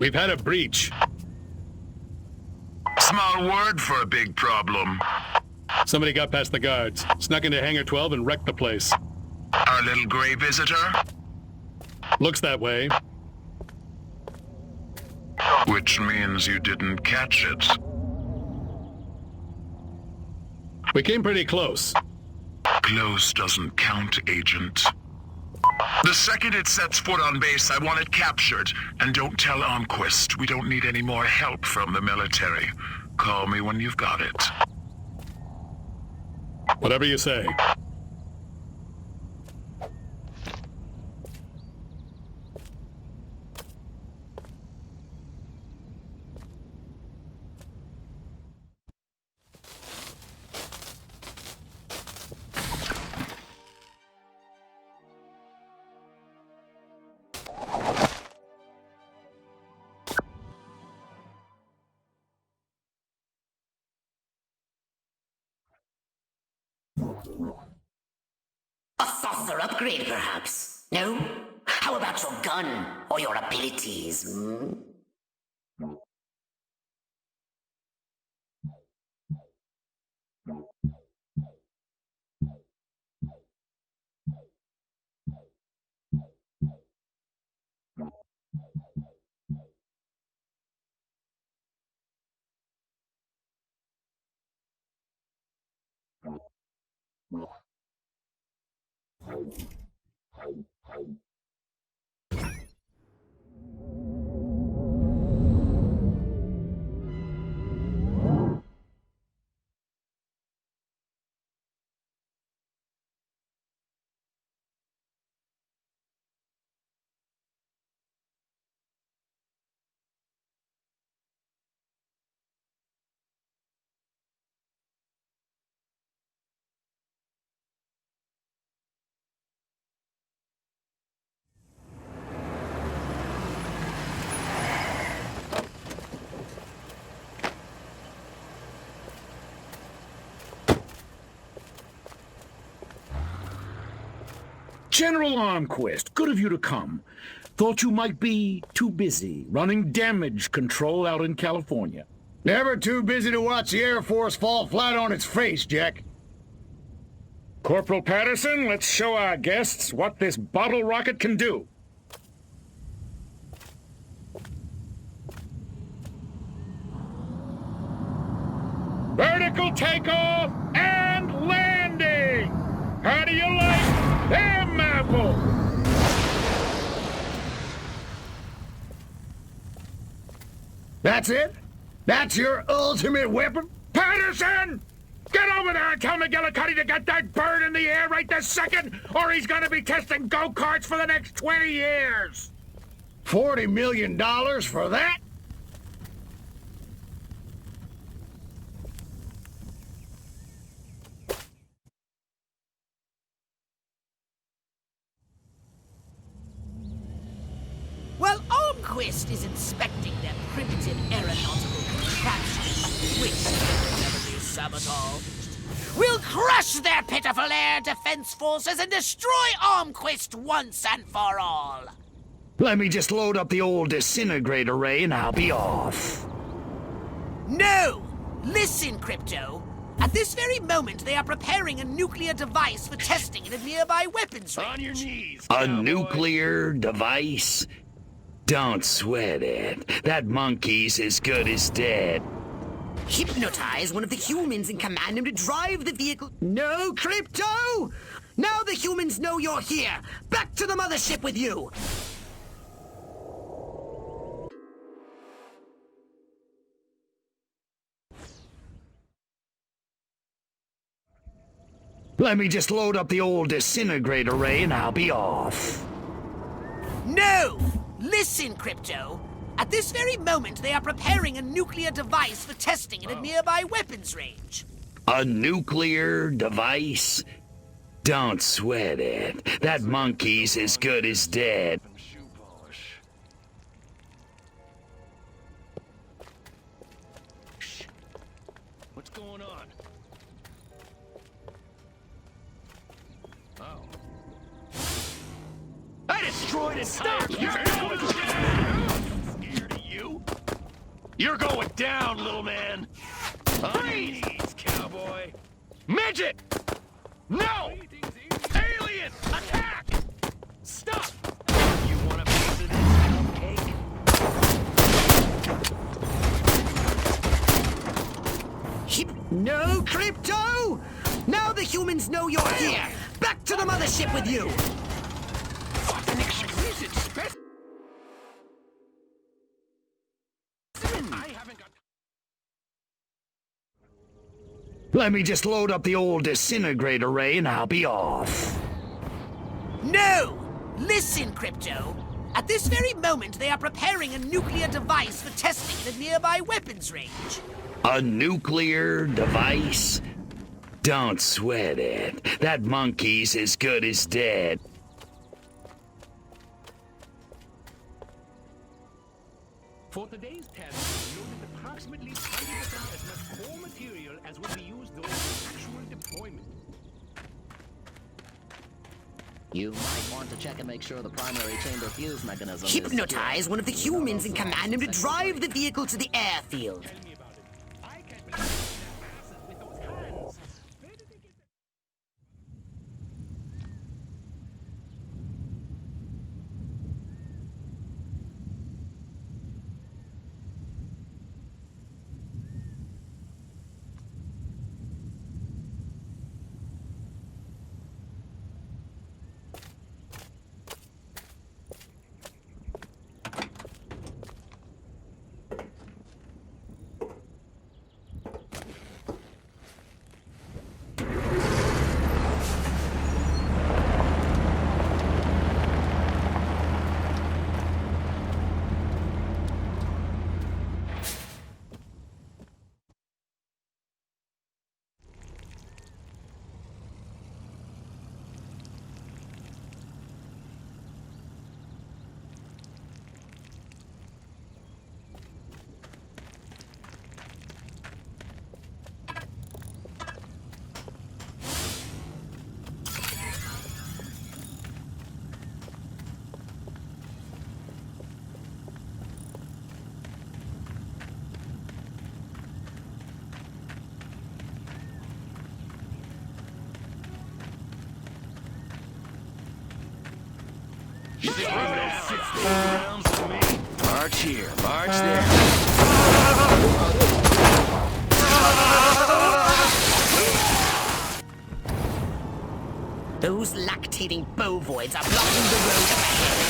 We've had a breach. Small word for a big problem. Somebody got past the guards, snuck into Hangar 12 and wrecked the place. Our little gray visitor? Looks that way. Which means you didn't catch it. We came pretty close. Close doesn't count, Agent. The second it sets foot on base, I want it captured. And don't tell Armquist. We don't need any more help from the military. Call me when you've got it. Whatever you say. A saucer upgrade, perhaps? No? How about your gun or your abilities? General Armquist, good of you to come. Thought you might be too busy running damage control out in California. Never too busy to watch the Air Force fall flat on its face, Jack. Corporal Patterson, let's show our guests what this bottle rocket can do. Vertical takeoff and landing! How do you like them apples? That's it? That's your ultimate weapon? Patterson! Get over there and tell McGillicuddy to get that bird in the air right this second, or he's gonna be testing go-karts for the next 20 years! $40 million for that? While Armquist is inspecting their primitive aeronautical contraptions, which can never be sabotaged, we'll crush their pitiful air defense forces and destroy Armquist once and for all. Let me just load up the old disintegrator ray and I'll be off. No! Listen, Crypto. At this very moment, they are preparing a nuclear device for testing in a nearby weapons range. On your knees, A nuclear device? Don't sweat it. That monkey's as good as dead. Hypnotize one of the humans and command him to drive the vehicle. No, Crypto! Now the humans know you're here. Back to the mothership with you. Let me just load up the old disintegrator ray and I'll be off. No! Listen, Crypto. At this very moment, they are preparing a nuclear device for testing in a nearby weapons range. A nuclear device? Don't sweat it. That monkey's as good as dead. What's going on? Oh. I destroyed it! Stop! You're going down! I'm scared of you. You're going down, little man! On your knees, cowboy! Midget! No! Alien! Attack! Stop! You want a piece of this cupcake? No, Crypto! Now the humans know you're here. Back to the mothership with you. Let me just load up the old disintegrator ray and I'll be off. No! Listen, Crypto. At this very moment, they are preparing a nuclear device for testing at a nearby weapons range. A nuclear device? Don't sweat it. That monkey's as good as dead. For today's test, we loaded approximately 20% as much core material as would be used during actual deployment. You might want to check and make sure the primary chamber fuse mechanism Hypnotize one of the humans and command him to drive the vehicle to the airfield. March here, march there. Those lactating bovoids are blocking the road up ahead.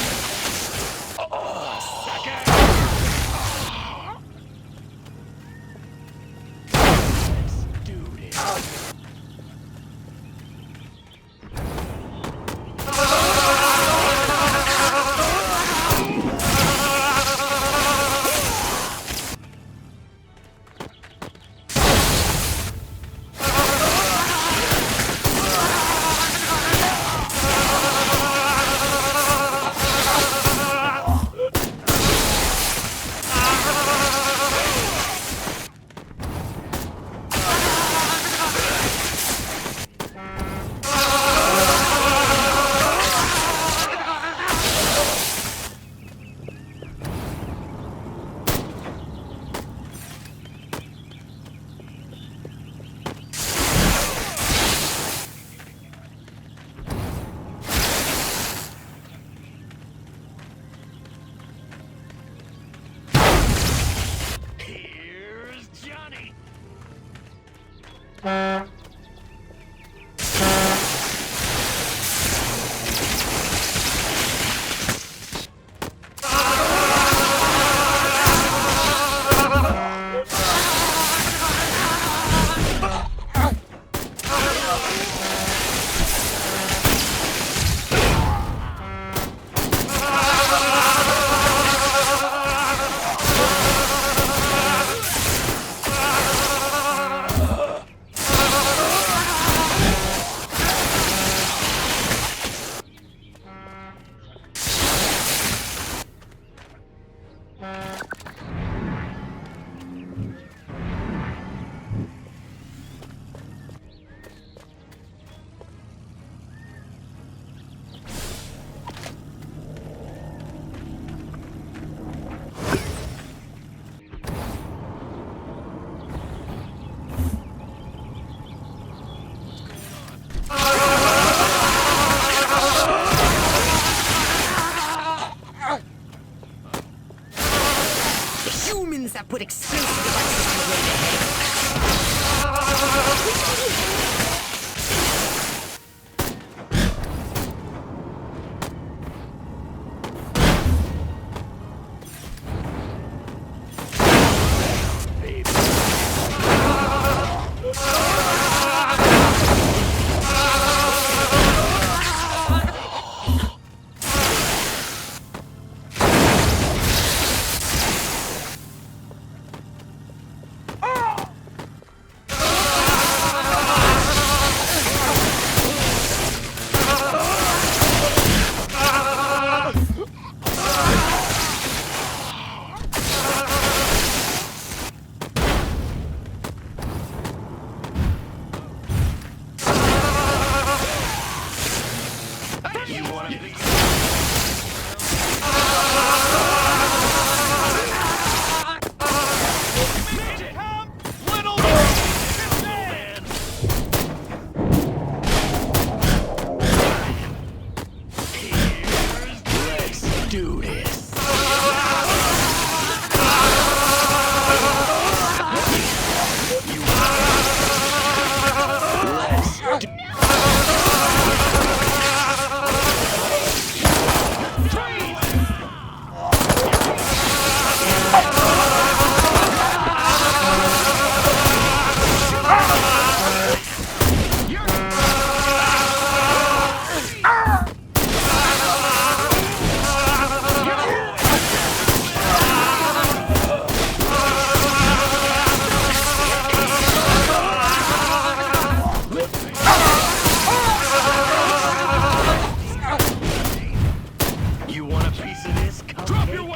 That put explosive devices on the road ahead.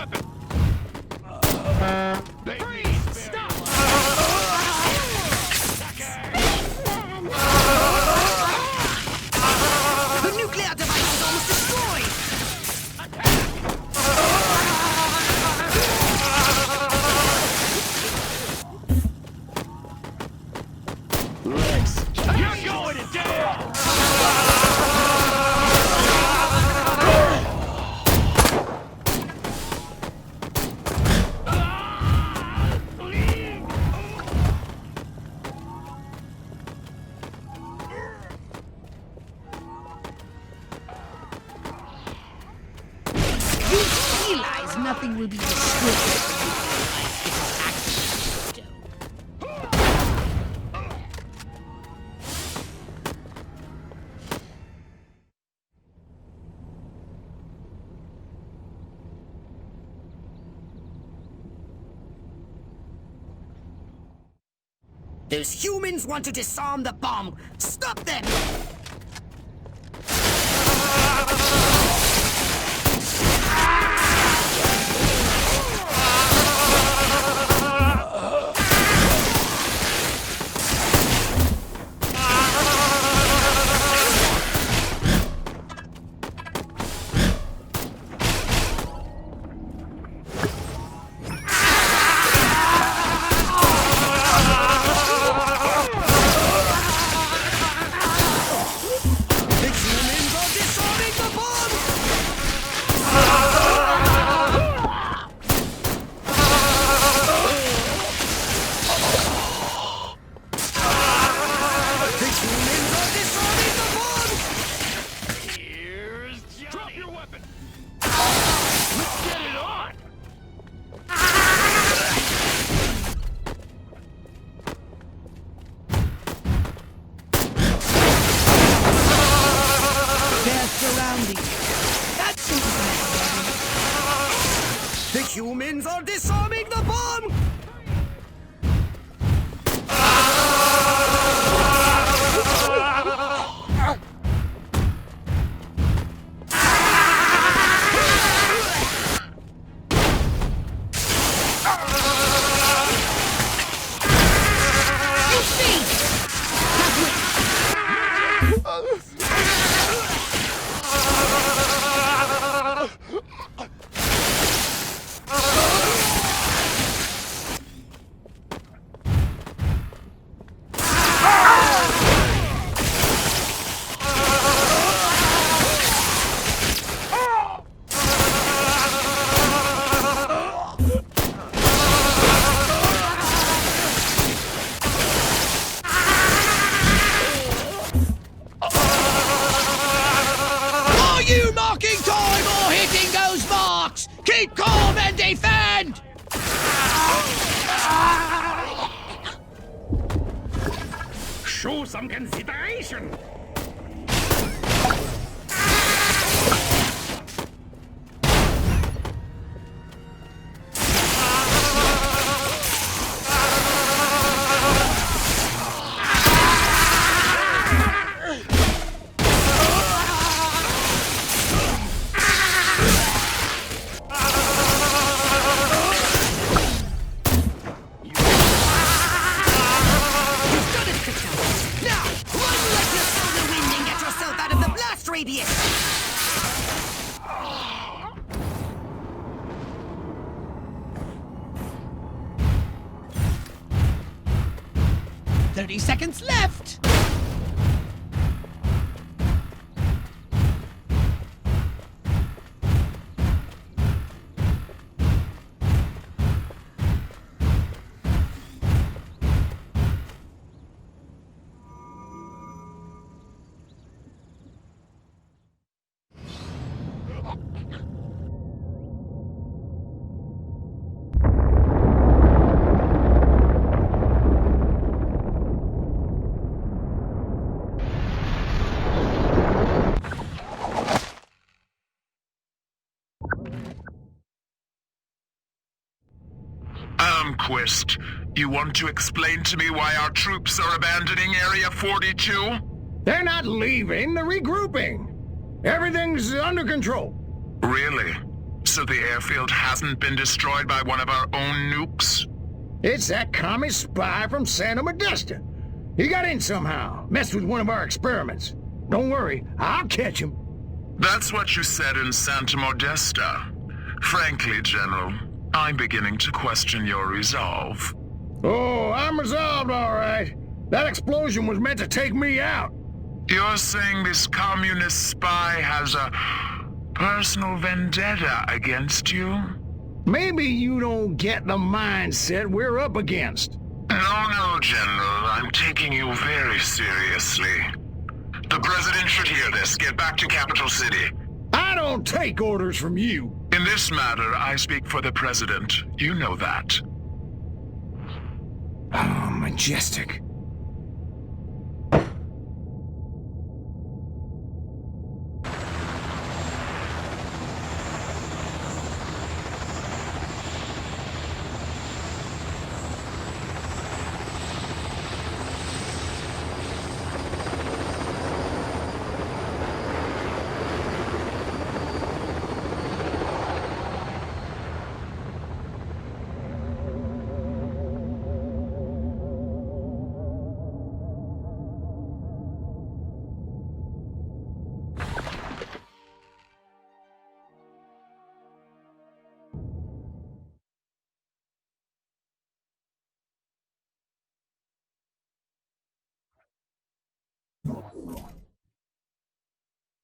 weapon! Stop! The nuclear device is almost destroyed! You're going to jail! You realize nothing will be destroyed if the nuclear device gets activated. Those humans want to disarm the bomb! Stop them! The humans are disarming the bomb! Keep calm and defend! Show some consideration! Radius! 30 seconds left! Quest, you want to explain to me why our troops are abandoning Area 42? They're not leaving, they're regrouping. Everything's under control. Really? So the airfield hasn't been destroyed by one of our own nukes? It's that commie spy from Santa Modesta. He got in somehow, messed with one of our experiments. Don't worry, I'll catch him. That's what you said in Santa Modesta. Frankly, General, I'm beginning to question your resolve. Oh, I'm resolved, all right. That explosion was meant to take me out. You're saying this communist spy has a personal vendetta against you? Maybe you don't get the mindset we're up against. No, General. I'm taking you very seriously. The President should hear this. Get back to Capital City. I don't take orders from you. In this matter, I speak for the President. You know that. Oh, majestic.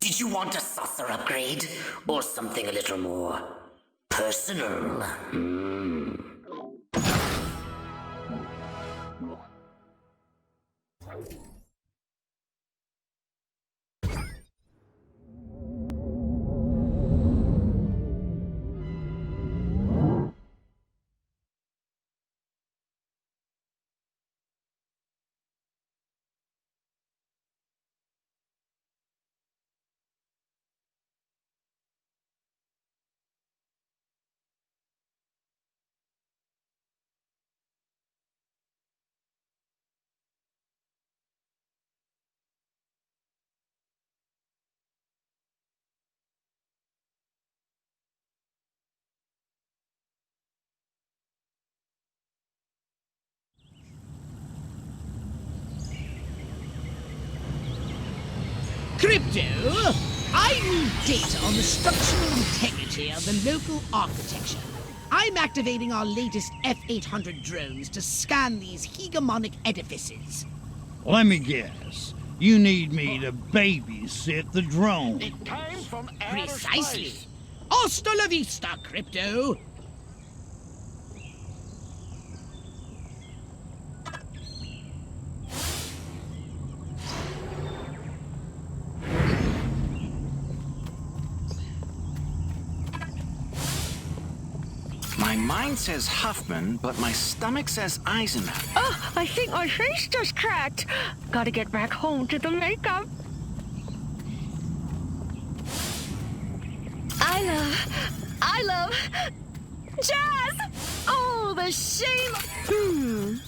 Did you want a saucer upgrade? Or something a little more personal? Crypto, I need data on the structural integrity of the local architecture. I'm activating our latest F-800 drones to scan these hegemonic edifices. Let me guess. You need me to babysit the drone. It came from outer Precisely. space. Hasta la vista, Crypto. My mind says Huffman, but my stomach says Eisenhower. Oh, I think my face just cracked. Gotta get back home to the makeup. I love jazz. Oh, the shame.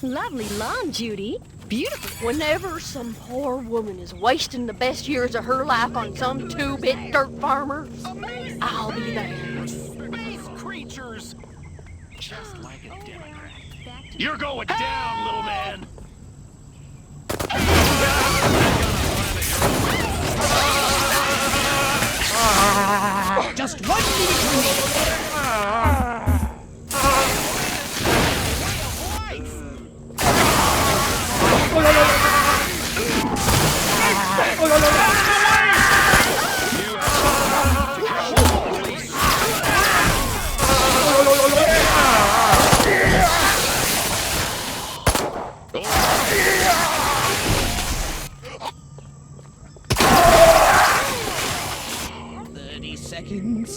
Lovely lawn, Judy. Beautiful. Whenever some poor woman is wasting the best years of her life on some two-bit dirt farmer, I'll be there. Space creatures. Just like a Democrat. You're going down, little man. Just 1 minute remaining.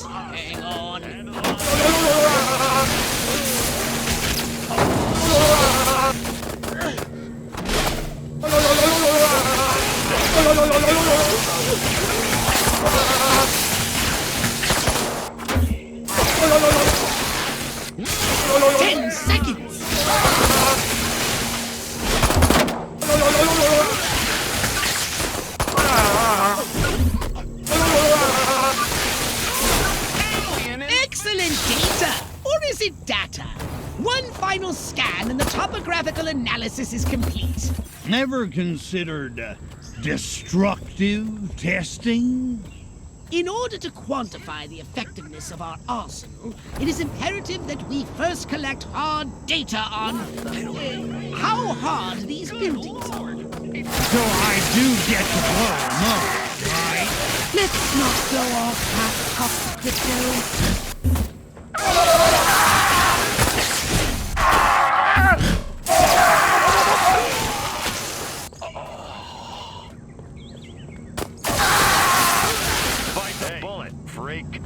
Hang on. Ten seconds. Excellent. Encrypted data. One final scan and the topographical analysis is complete. Never considered destructive testing? In order to quantify the effectiveness of our arsenal, it is imperative that we first collect hard data on how hard these buildings are. So I do get to blow them up, right? Let's not go off half-cocked, Crypto. Bite the bullet, freak.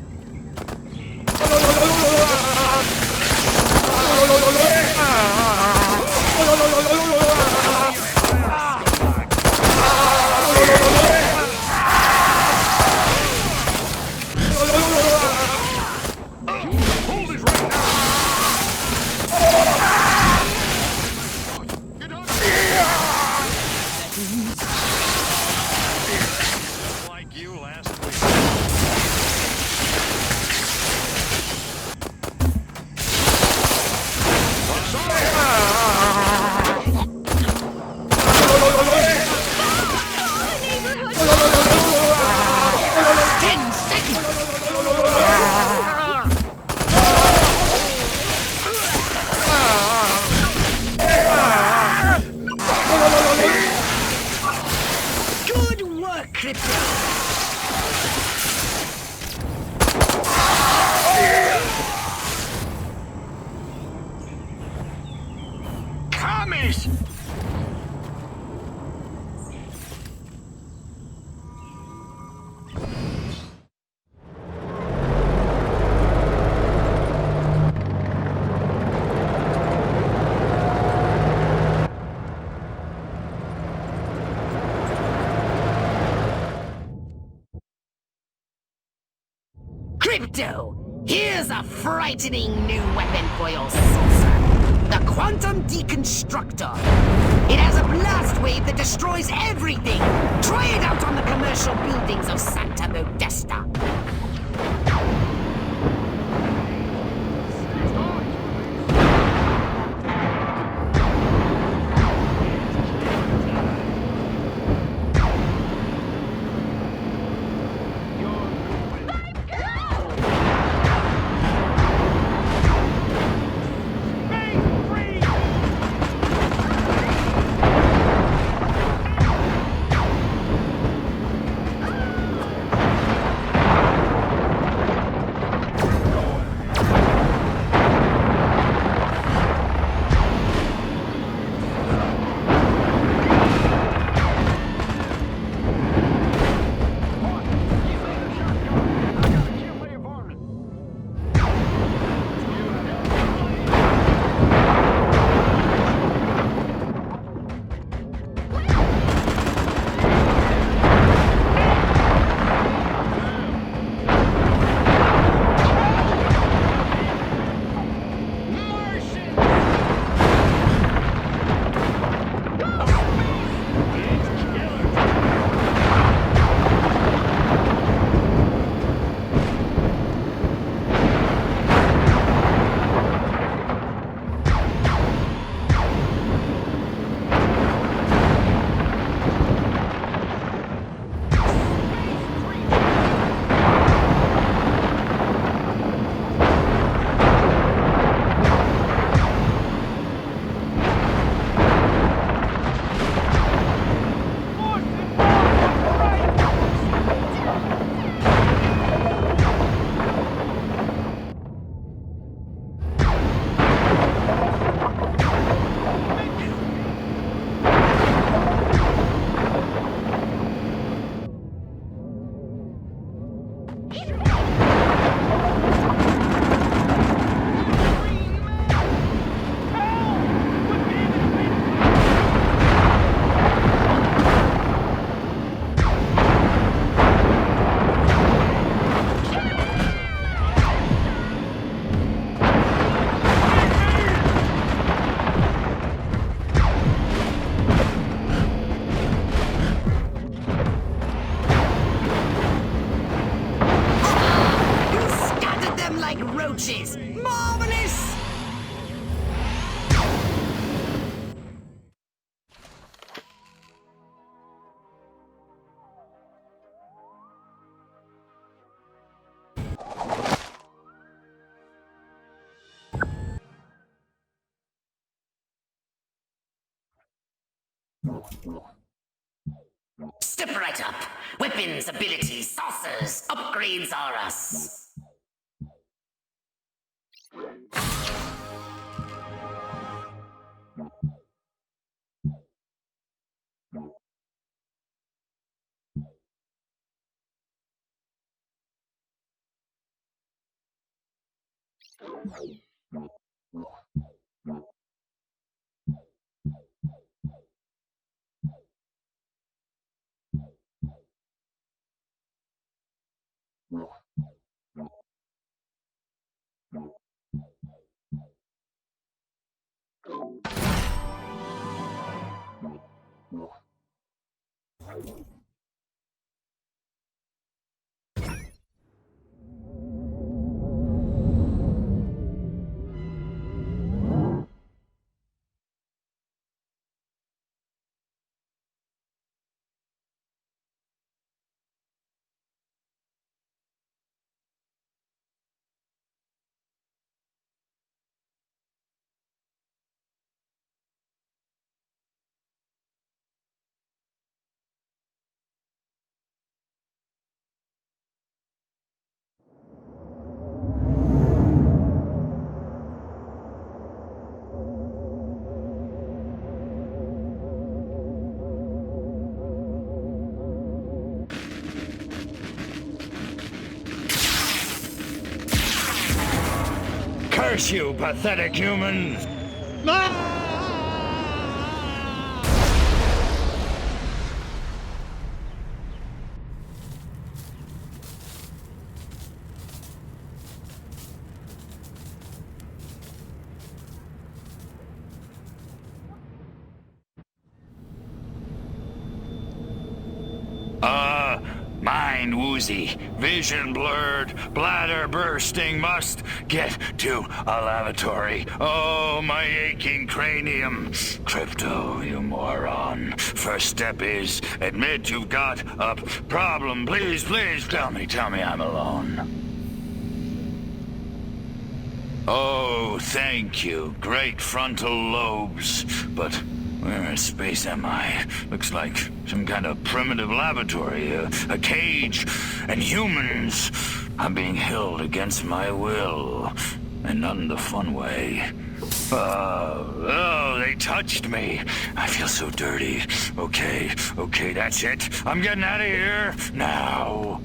Crypto, here's a frightening new weapon for your saucer. The Quantum Deconstructor. It has a blast wave that destroys everything. Try it out on the commercial buildings of Santa Modesta. Step right up. Weapons, abilities, saucers, upgrades are us. Curse you, pathetic humans! Mind woozy, vision blurred, bladder bursting, must get to a lavatory. Oh, my aching cranium. Crypto, you moron. First step is admit you've got a problem. Please, please, tell me I'm alone. Oh, thank you. Great frontal lobes. But where in space am I? Looks like some kind of primitive laboratory, a cage, and humans are being held against my will, and not in the fun way. Oh, they touched me. I feel so dirty. Okay, that's it. I'm getting out of here now.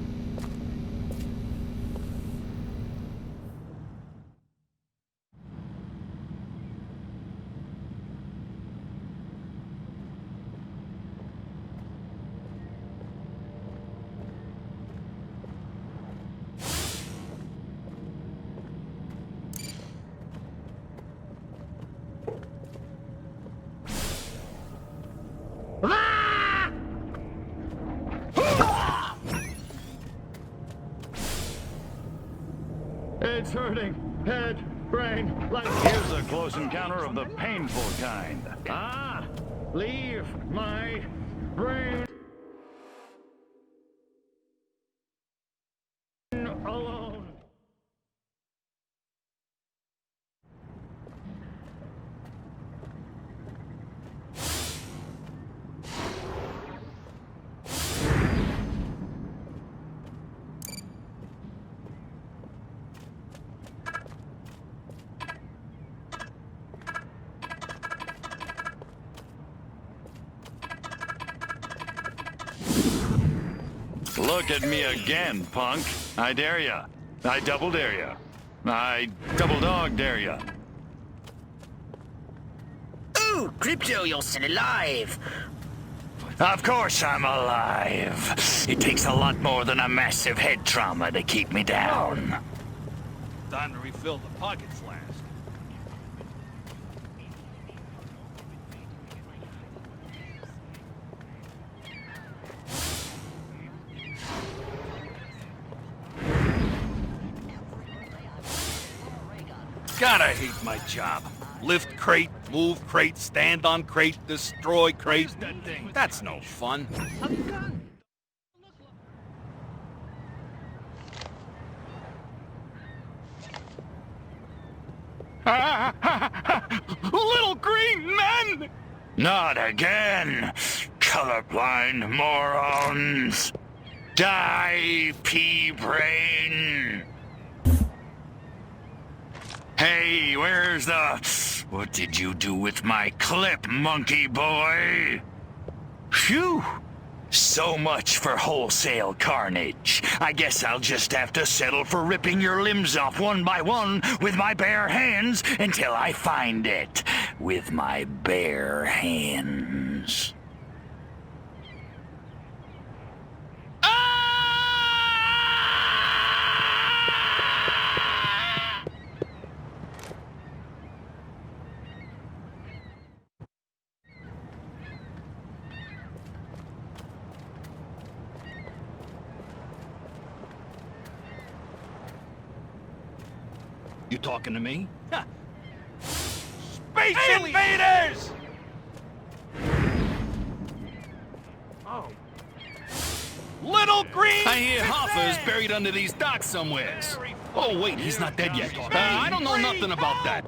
It's hurting. Head, brain, like... Here's a close encounter of the painful kind. Leave my brain alone. Look at me again, punk. I dare ya. I double dare ya. I double dog dare ya. Ooh, Crypto, you're still alive. Of course I'm alive. It takes a lot more than a massive head trauma to keep me down. Time to refill the pocket flask. God, I hate my job. Lift crate, move crate, stand on crate, destroy crate. That's no fun. Little green men! Not again! Colorblind morons! Die, pea-brain! Hey, where's the... What did you do with my clip, monkey boy? Phew! So much for wholesale carnage. I guess I'll just have to settle for ripping your limbs off one by one with my bare hands until I find it. With my bare hands. You talking to me? Space invaders! Oh. Little green... I hear Hoffa's buried under these docks somewheres. Oh, wait, he's not dead yet. I don't know nothing about that.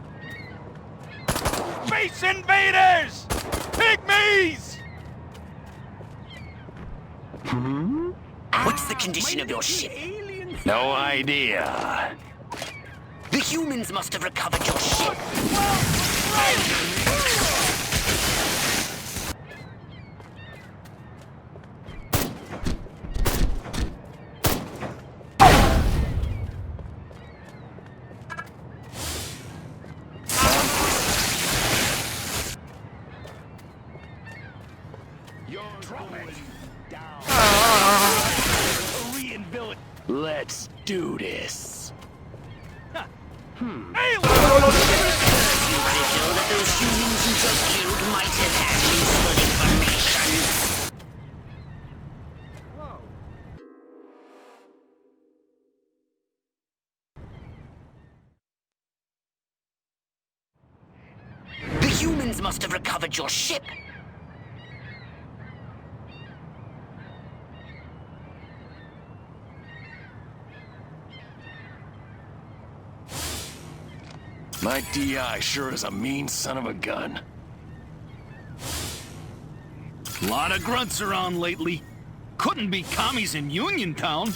Space invaders! Pygmies! What's the condition of your ship? No idea. The humans must have recovered your ship. Let's do this. Hey, you could know that those humans you just killed might have had useful information. The humans must have recovered your ship. My DI sure is a mean son of a gun. Lot of grunts around lately. Couldn't be commies in Uniontown.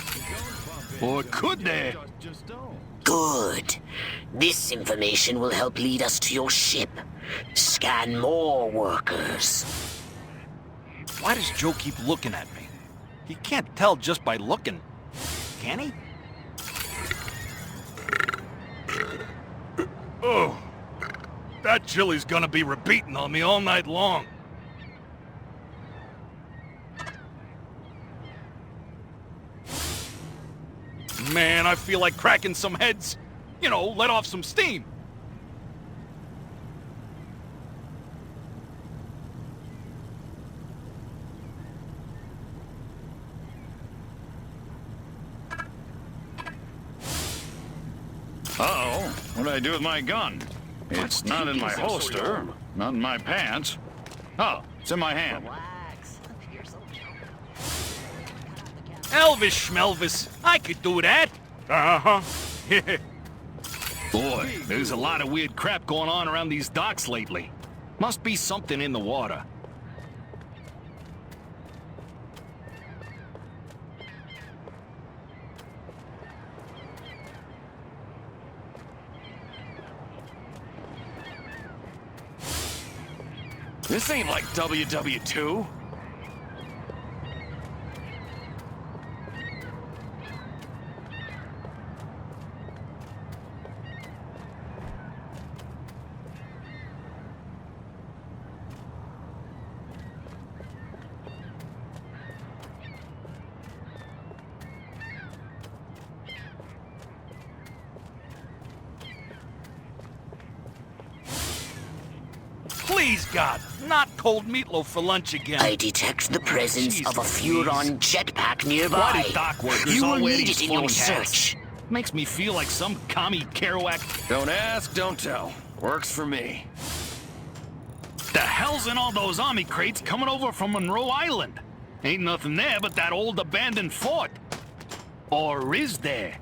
Or could they? Good. This information will help lead us to your ship. Scan more workers. Why does Joe keep looking at me? He can't tell just by looking. Can he? Oh, that chili's gonna be repeating on me all night long. Man, I feel like cracking some heads. You know, let off some steam. Uh-oh. What did I do with my gun? It's not in my holster, not in my pants. Oh, it's in my hand. Elvis schmelvis, I could do that. Uh-huh. Boy, there's a lot of weird crap going on around these docks lately. Must be something in the water. This ain't like WW2. Please, God, not cold meatloaf for lunch again. I detect the presence of a Furon jetpack nearby. Why do dock workers You will all wear need these it in your funny hats? search. Makes me feel like some commie Kerouac. Don't ask, don't tell. Works for me. The hell's in all those army crates coming over from Monroe Island? Ain't nothing there but that old abandoned fort. Or is there?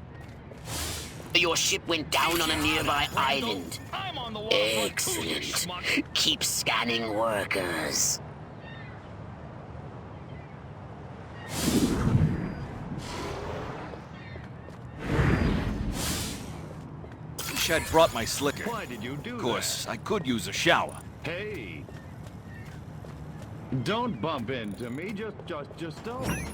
Your ship went down on a nearby island. Excellent. Keep scanning workers. Wish I'd brought my slicker. Why did you do that? Of course, I could use a shower. Hey. Don't bump into me, just don't.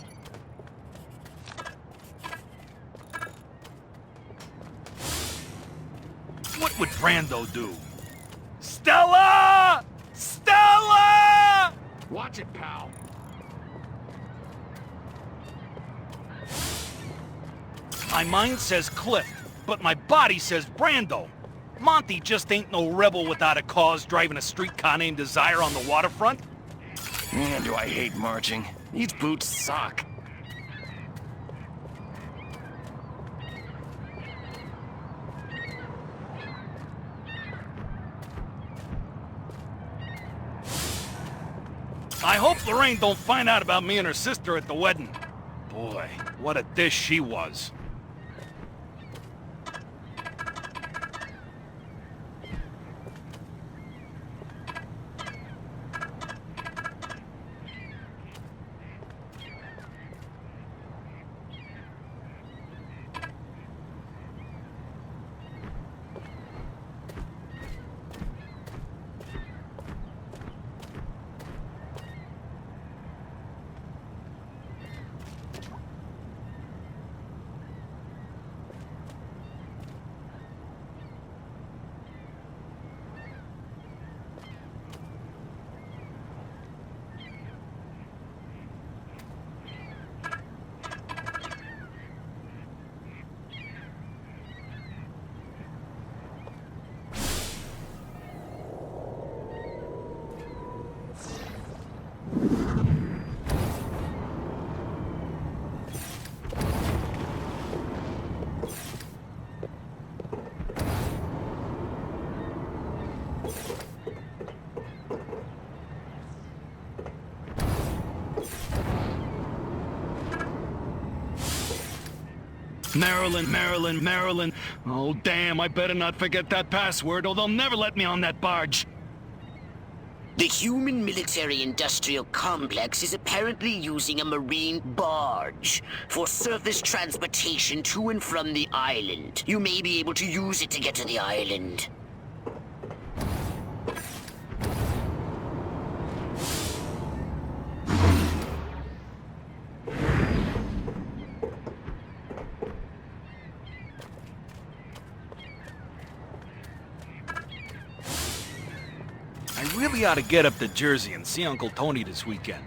What would Brando do? Stella! Stella! Watch it, pal. My mind says Cliff, but my body says Brando. Monty just ain't no rebel without a cause driving a streetcar named Desire on the waterfront. Man, do I hate marching. These boots suck. I hope Lorraine don't find out about me and her sister at the wedding. Boy, what a dish she was. Maryland. Oh, damn, I better not forget that password, or they'll never let me on that barge. The human military-industrial complex is apparently using a marine barge for surface transportation to and from the island. You may be able to use it to get to the island. I really ought to get up to Jersey and see Uncle Tony this weekend.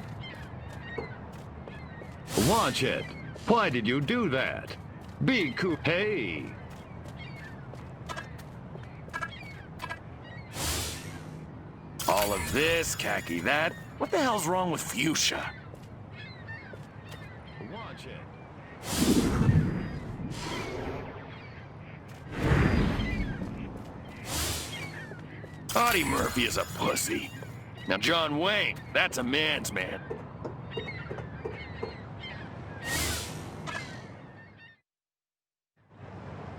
Watch it. Why did you do that? Be cool. Hey. All of this, khaki that. What the hell's wrong with fuchsia? Watch it. Audie Murphy is a pussy. Now John Wayne, that's a man's man.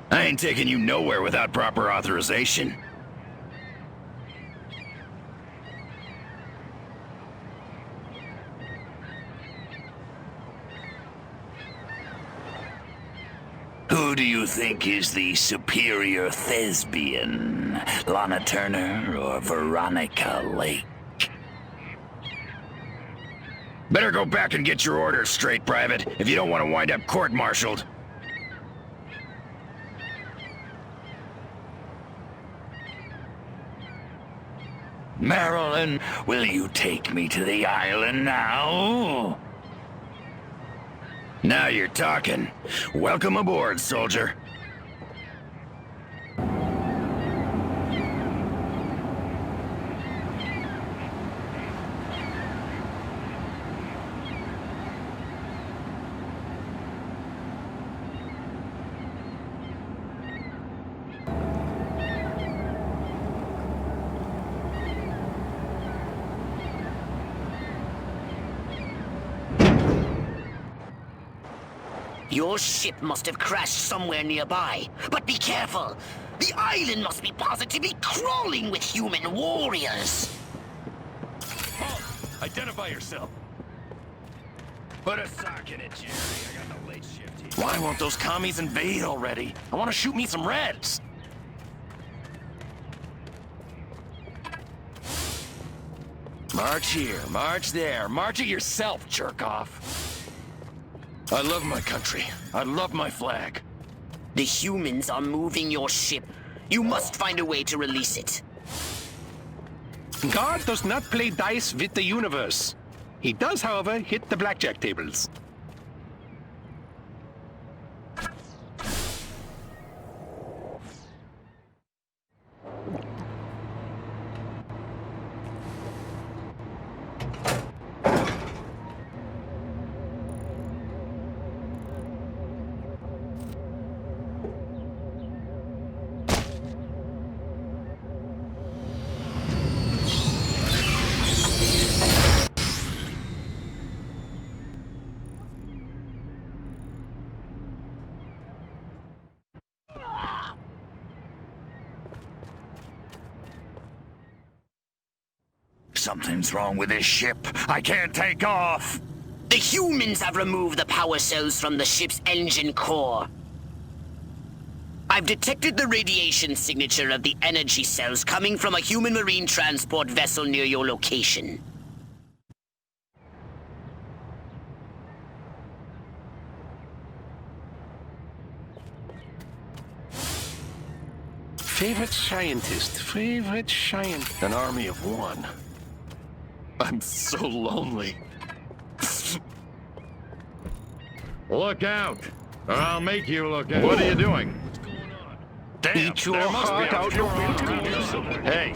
I ain't taking you nowhere without proper authorization. Who do you think is the superior thespian? Lana Turner or Veronica Lake? Better go back and get your orders straight, Private, if you don't want to wind up court-martialed. Marilyn, will you take me to the island now? Now you're talking. Welcome aboard, soldier. Your ship must have crashed somewhere nearby. But be careful. The island must be positively crawling with human warriors. Paul, identify yourself. Put a sock in it, Jerry. I got the late shift here. Why won't those commies invade already? I want to shoot me some Reds. March here, march there, march it yourself, jerk-off. I love my country. I love my flag. The humans are moving your ship. You must find a way to release it. God does not play dice with the universe. He does, however, hit the blackjack tables. Something's wrong with this ship. I can't take off. The humans have removed the power cells from the ship's engine core. I've detected the radiation signature of the energy cells coming from a human marine transport vessel near your location. Favorite scientist, favorite scientist. An army of one. I'm so lonely. Look out, or I'll make you look out. What are you doing? Damn, Eat your there must heart be a out, cure you for it. Hey,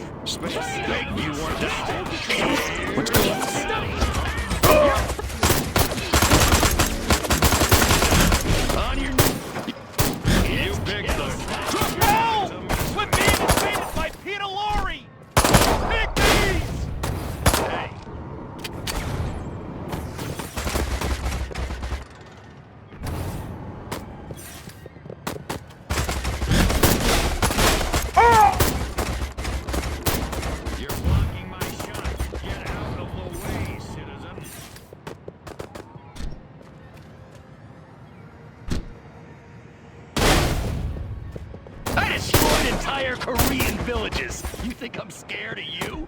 you weren't that. What's going on? On your... You picked the... No! We're being invaded by Peter Lorre! Pick these! Hey. You're blocking my shot. Get out of the way, citizen. I destroyed entire Korean villages. You think I'm scared of you?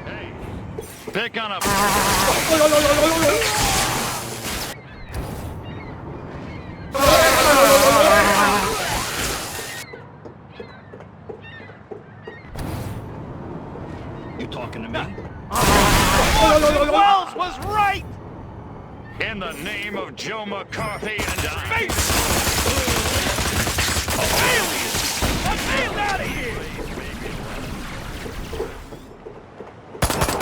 Hey, pick on a... You talking to me? Wells was right! In the name of Joe McCarthy and Space! Aliens! I'm out of here!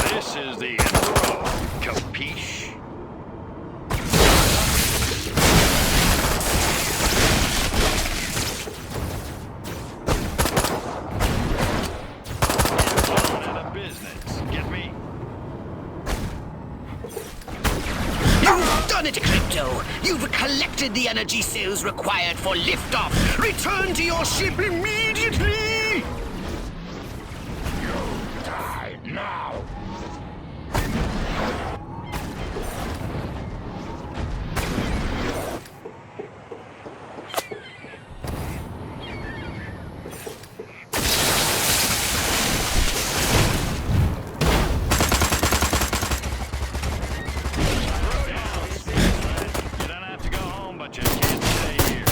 This is the intro. Capiche? Out of business. Get me? You've done it, Crypto! You've collected the energy cells required for liftoff! Return to your ship immediately! You die now. You don't have to go home, but you can't stay here.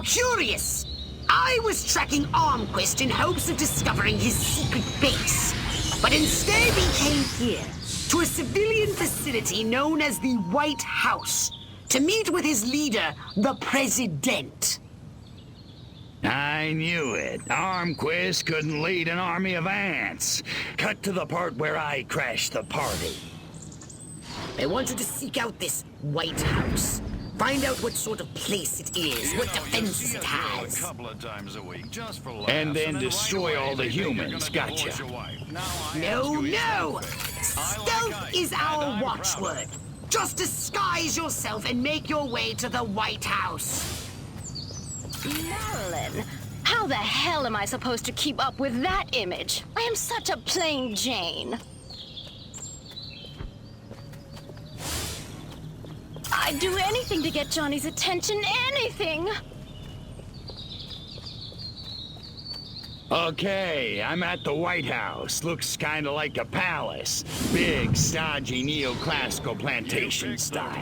How curious! I was tracking Armquist in hopes of discovering his secret base. But instead he came here, to a civilian facility known as the White House, to meet with his leader, the President. I knew it. Armquist couldn't lead an army of ants. Cut to the part where I crashed the party. I want you to seek out this White House. Find out what sort of place it is, what defenses it has. And then destroy all the humans. Gotcha. No! Stealth is our watchword. Just disguise yourself and make your way to the White House. Marilyn, how the hell am I supposed to keep up with that image? I am such a plain Jane. I'd do anything to get Johnny's attention, anything! Okay, I'm at the White House. Looks kinda like a palace. Big, stodgy, neoclassical plantation style.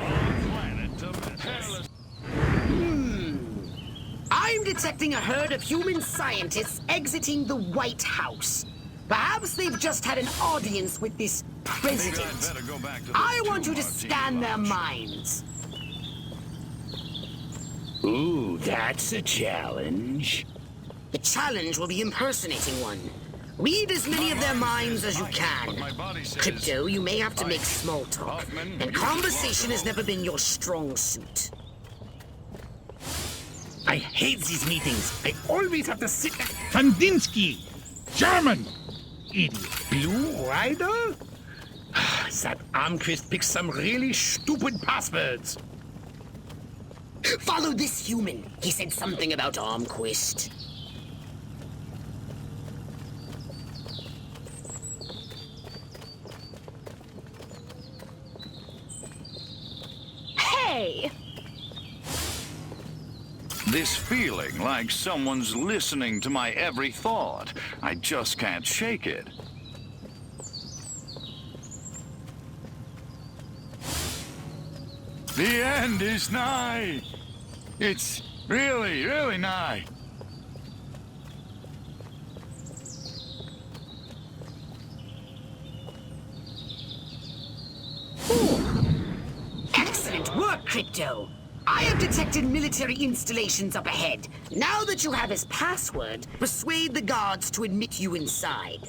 I'm detecting a herd of human scientists exiting the White House. Perhaps they've just had an audience with this president. I want you to scan their minds. Ooh, that's a challenge. The challenge will be impersonating one. Read as many of their minds as you can. Crypto, you may have to make small talk, and conversation has never been your strong suit. I hate these meetings. I always have to sit... Kandinsky! German! Idiot. Blue Rider? That Armquist picks some really stupid passwords. Follow this human. He said something about Armquist. Hey! This feeling like someone's listening to my every thought. I just can't shake it. The end is nigh. It's really, really nigh. Excellent work, Crypto. I have detected military installations up ahead. Now that you have his password, persuade the guards to admit you inside.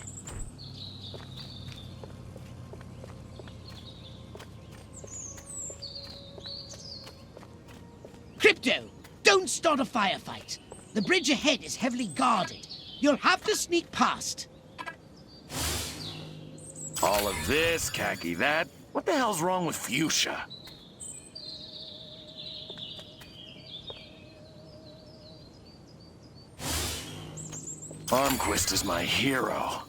Crypto, don't start a firefight. The bridge ahead is heavily guarded. You'll have to sneak past. All of this, khaki that. What the hell's wrong with fuchsia? Armquist is my hero.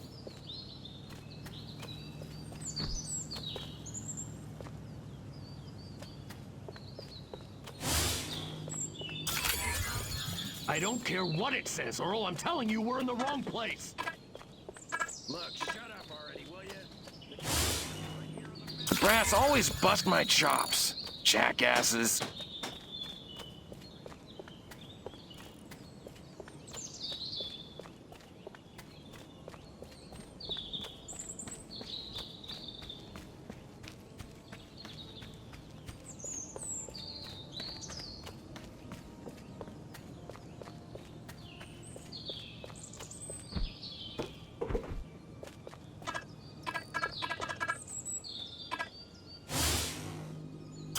I don't care what it says, Earl. I'm telling you, we're in the wrong place. Look, shut up already, will you? The brass always bust my chops. Jackasses.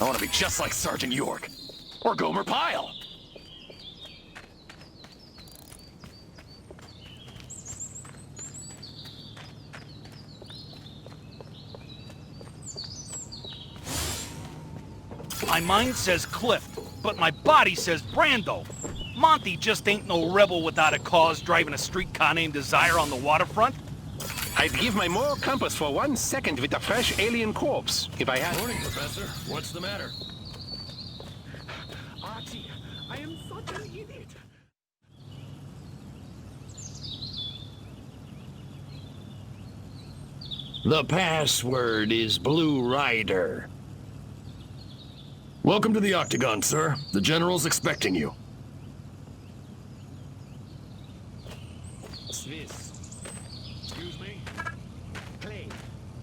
I want to be just like Sergeant York. Or Gomer Pyle. My mind says Cliff, but my body says Brando. Monty just ain't no rebel without a cause driving a streetcar named Desire on the waterfront. I'd give my moral compass for 1 second with a fresh alien corpse, if I had... Morning, Professor. What's the matter? Archie, I am such an idiot. The password is Blue Rider. Welcome to the Octagon, sir. The General's expecting you. What's this? Excuse me? Clay,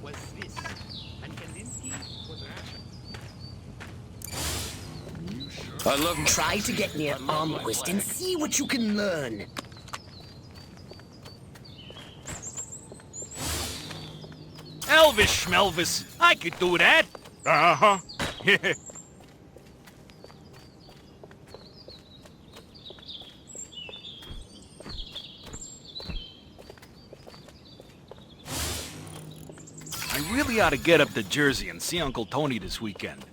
what's this? And Kandinsky, what's that? I love Try to get near Armquist and see what you can learn. Elvis Schmelvis, I could do that. Uh-huh. I really ought to get up to Jersey and see Uncle Tony this weekend.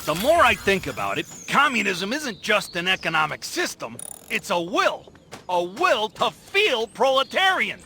The more I think about it, communism isn't just an economic system, it's a will to feel proletarian.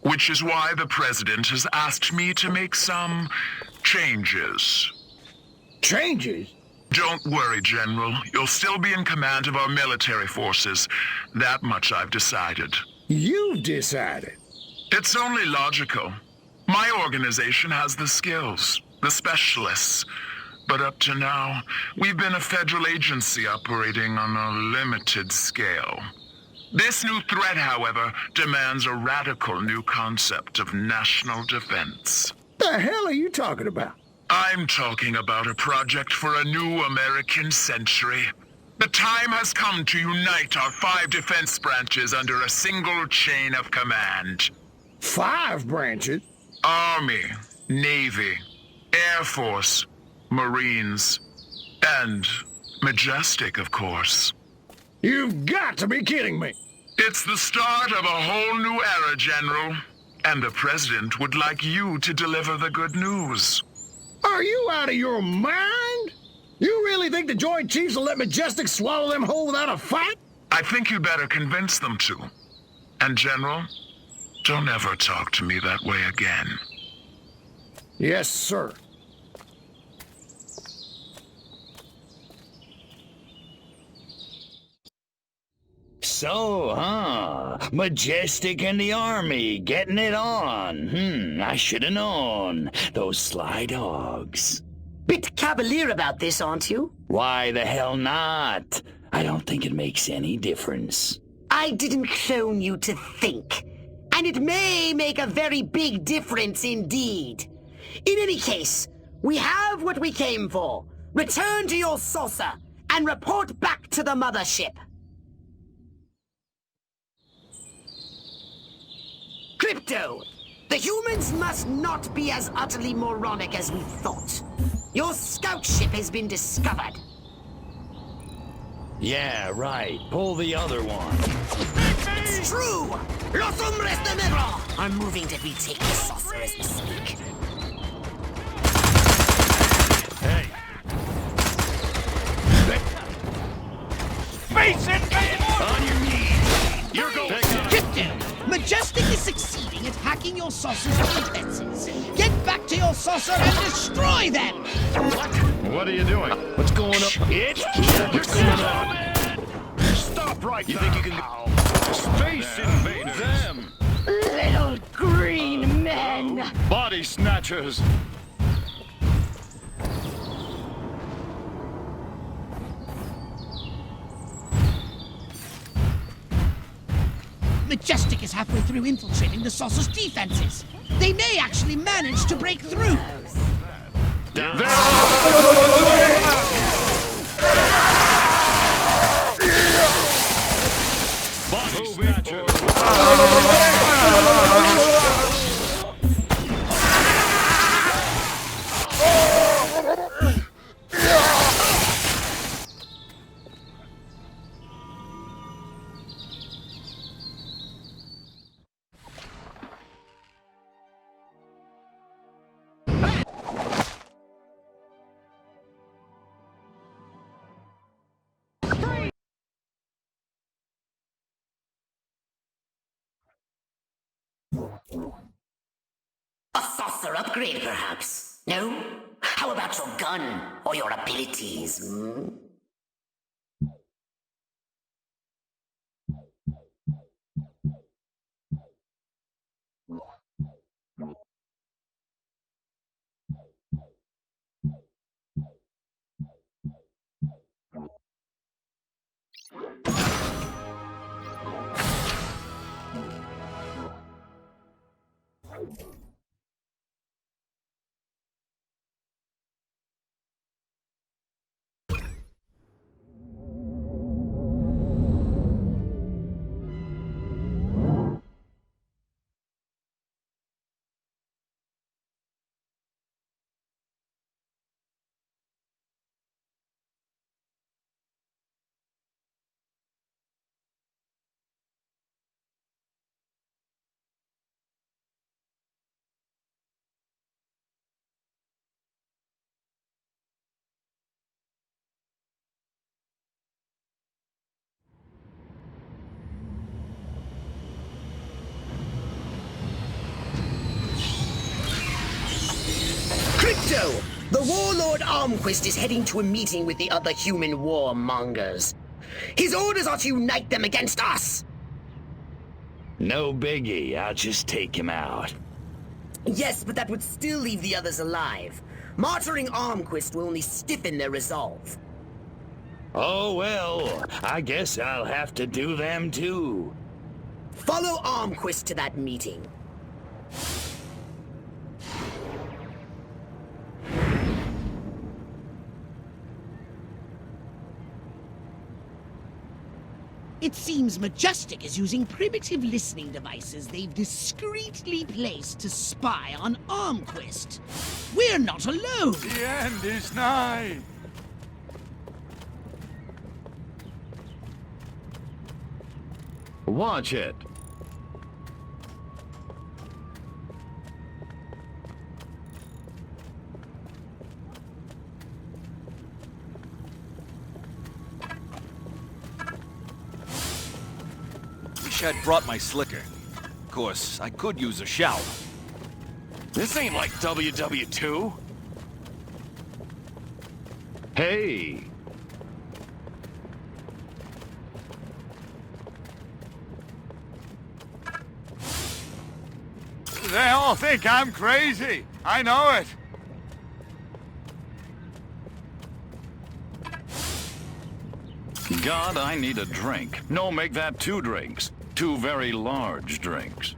Which is why the President has asked me to make some changes. Changes? Don't worry, General. You'll still be in command of our military forces. That much I've decided. You've decided? It's only logical. My organization has the skills, the specialists. But up to now, we've been a federal agency operating on a limited scale. This new threat, however, demands a radical new concept of national defense. The hell are you talking about? I'm talking about a project for a new American century. The time has come to unite our 5 defense branches under a single chain of command. 5 branches? Army, Navy, Air Force, Marines, and Majestic, of course. You've got to be kidding me! It's the start of a whole new era, General. And the President would like you to deliver the good news. Are you out of your mind? You really think the Joint Chiefs will let Majestic swallow them whole without a fight? I think you better convince them to. And General, don't ever talk to me that way again. Yes, sir. So, Majestic and the Army getting it on. I should have known. Those sly dogs. Bit cavalier about this, aren't you? Why the hell not? I don't think it makes any difference. I didn't clone you to think. And it may make a very big difference indeed. In any case, we have what we came for. Return to your saucer and report back to the mothership. Crypto, the humans must not be as utterly moronic as we thought. Your scout ship has been discovered. Yeah, right. Pull the other one. It's true! Los hombres de negro! I'm moving to retake the saucer as we speak. Hey! Face it! On your knees! You're going to Get down! Majestic is succeeding at hacking your saucer's defenses. Get back to your saucer and destroy them! What are you doing? What's going on? What's going on? Stop right there. You think you can... Space invaders! Them! Little green men! Body snatchers! Majestic is halfway through infiltrating the saucer's defenses. They may actually manage to break through. Body snatcher! A saucer upgrade, perhaps? No? How about your gun or your abilities? Hmm? Crypto! The warlord Armquist is heading to a meeting with the other human warmongers. His orders are to unite them against us! No biggie, I'll just take him out. Yes, but that would still leave the others alive. Martyring Armquist will only stiffen their resolve. Oh well, I guess I'll have to do them too. Follow Armquist to that meeting. It seems Majestic is using primitive listening devices they've discreetly placed to spy on Armquist. We're not alone! The end is nigh! Watch it. Wish I'd brought my slicker. Of course, I could use a shower. This ain't like WW2. Hey! They all think I'm crazy. I know it. God, I need a drink. No, make that 2 drinks. 2 very large drinks.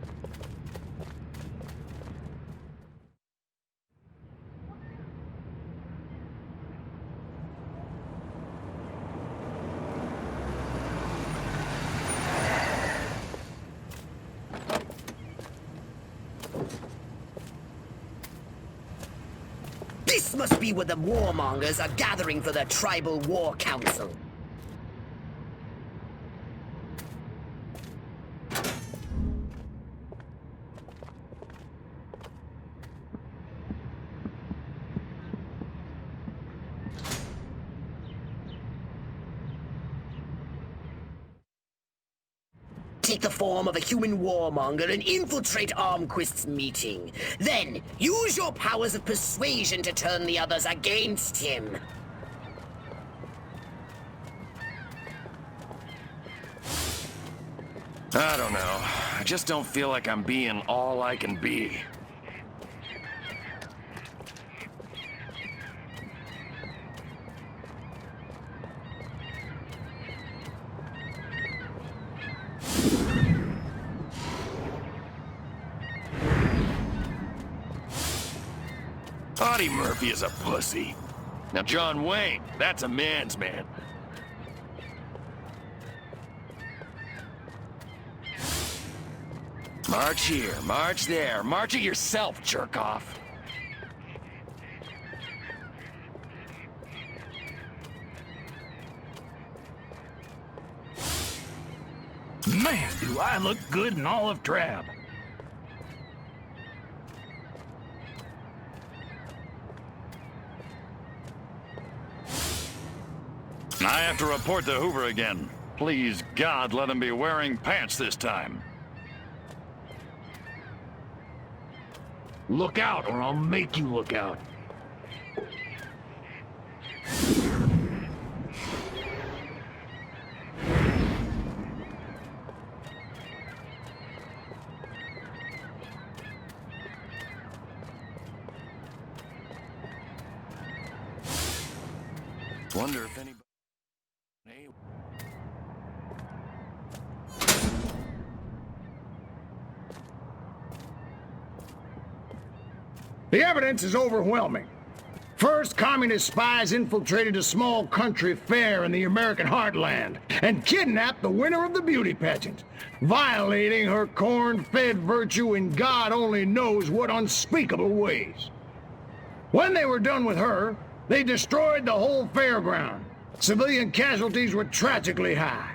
This must be where the warmongers are gathering for their tribal war council. Take the form of a human warmonger and infiltrate Armquist's meeting. Then, use your powers of persuasion to turn the others against him. I don't know. I just don't feel like I'm being all I can be. Audie Murphy is a pussy. Now John Wayne, that's a man's man. March here, march there, march it yourself, jerk-off. Man, do I look good in olive drab. I have to report to Hoover again. Please, God, let him be wearing pants this time. Look out, or I'll make you look out. Wonder if anybody... Hey. The evidence is overwhelming. First, communist spies infiltrated a small country fair in the American heartland and kidnapped the winner of the beauty pageant, violating her corn-fed virtue in God only knows what unspeakable ways. When they were done with her, they destroyed the whole fairground. Civilian casualties were tragically high.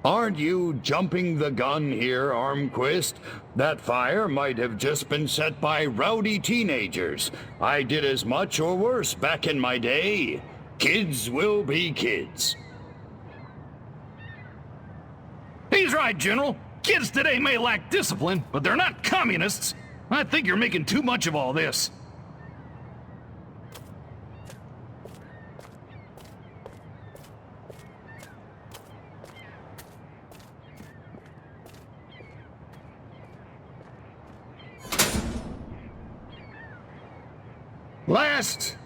Aren't you jumping the gun here, Armquist? That fire might have just been set by rowdy teenagers. I did as much or worse back in my day. Kids will be kids. He's right, General. Kids today may lack discipline, but they're not communists. I think you're making too much of all this. Last,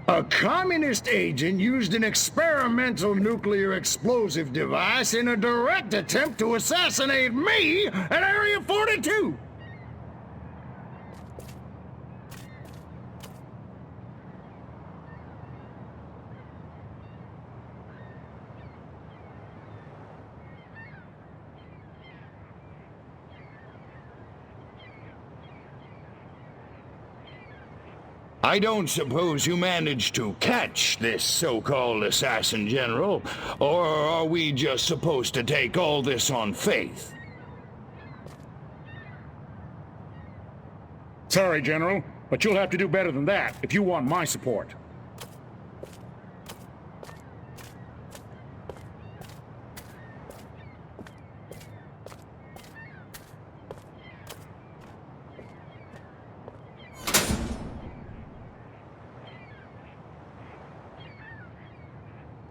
a communist agent used an experimental nuclear explosive device in a direct attempt to assassinate me at Area 42. I don't suppose you managed to catch this so-called assassin, General, or are we just supposed to take all this on faith? Sorry, General, but you'll have to do better than that if you want my support.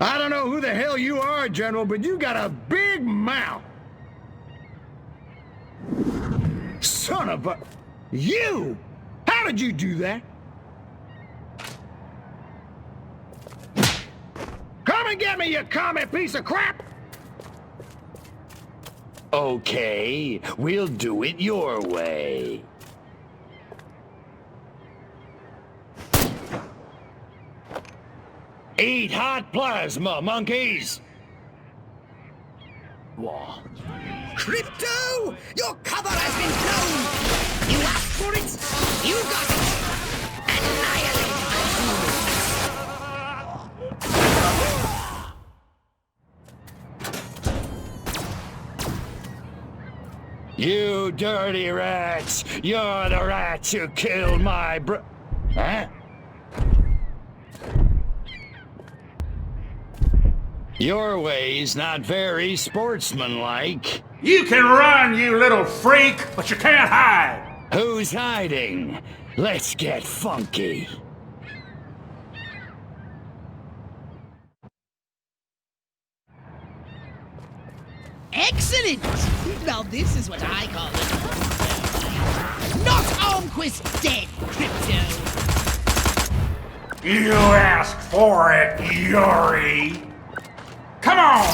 I don't know who the hell you are, General, but you got a big mouth. Son of a... You! How did you do that? Come and get me, you commie piece of crap! Okay, we'll do it your way. Eat hot plasma, monkeys! Whoa. Crypto! Your cover has been blown! You asked for it, you got Annihilate! You dirty rats! You're the rats who killed my Huh? Your way's not very sportsmanlike. You can run, you little freak, but you can't hide. Who's hiding? Let's get funky. Excellent! Now this is what I call it. Not Armquist dead, Crypto! You asked for it, Yuri! Come on!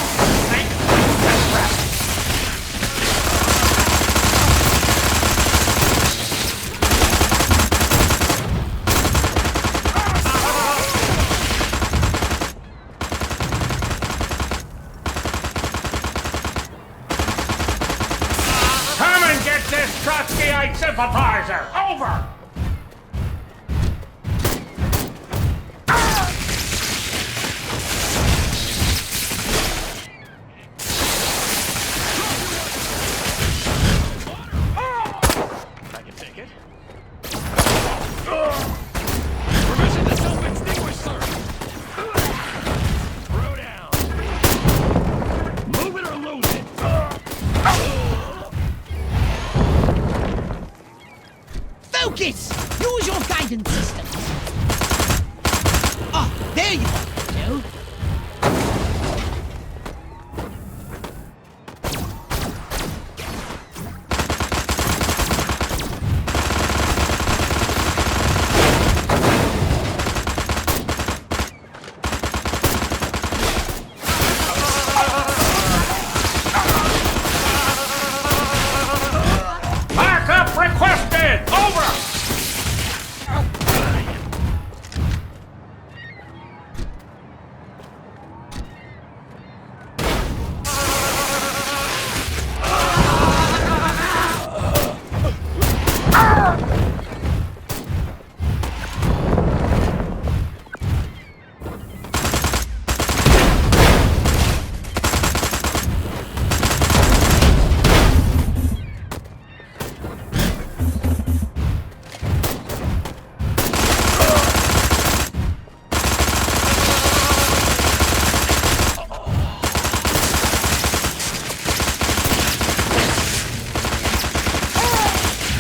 Come and get this Trotskyite sympathizer! Over! Focus! Use your guidance system! Ah, there you are, Joe. Backup requested! Over!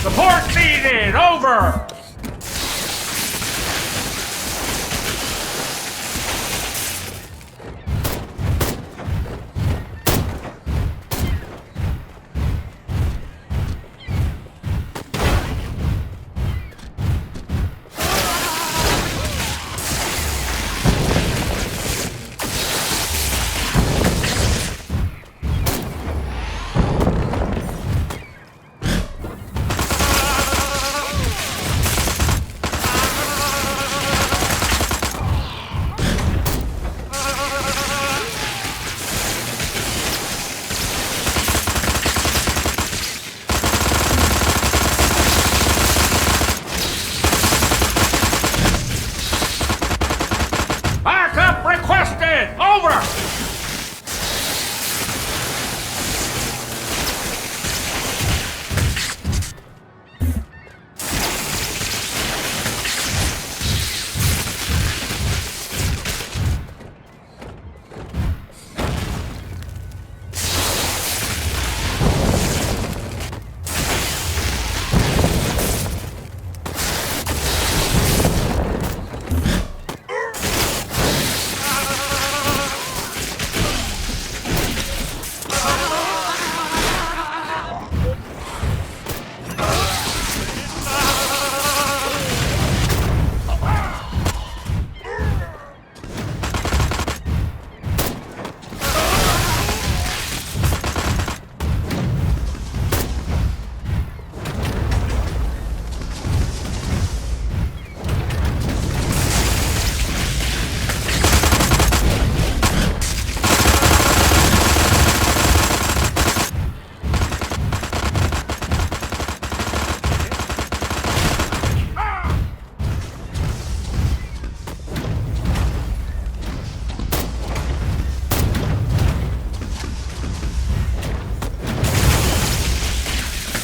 Support needed! Over! Backup requested! Over!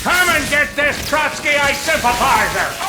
Come and get this Trotskyite sympathizer!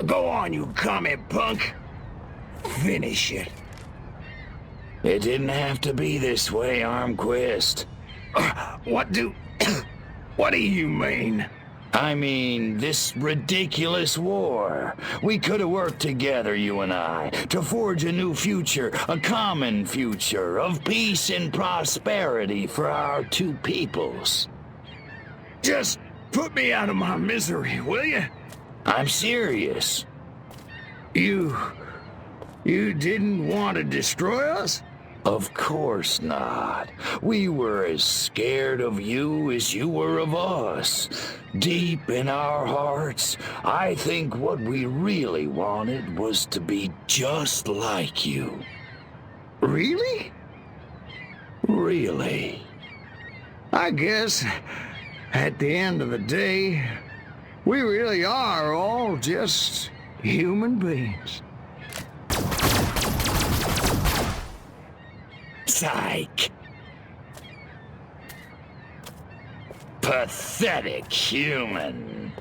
Go on, you commie punk. Finish it. It didn't have to be this way, Armquist. What do you mean? I mean, this ridiculous war. We could have worked together, you and I, to forge a new future, a common future of peace and prosperity for our two peoples. Just put me out of my misery, will you? I'm serious. You didn't want to destroy us? Of course not. We were as scared of you as you were of us. Deep in our hearts, I think what we really wanted was to be just like you. Really? Really. I guess, at the end of the day, we really are all just human beings. Psych. Pathetic human.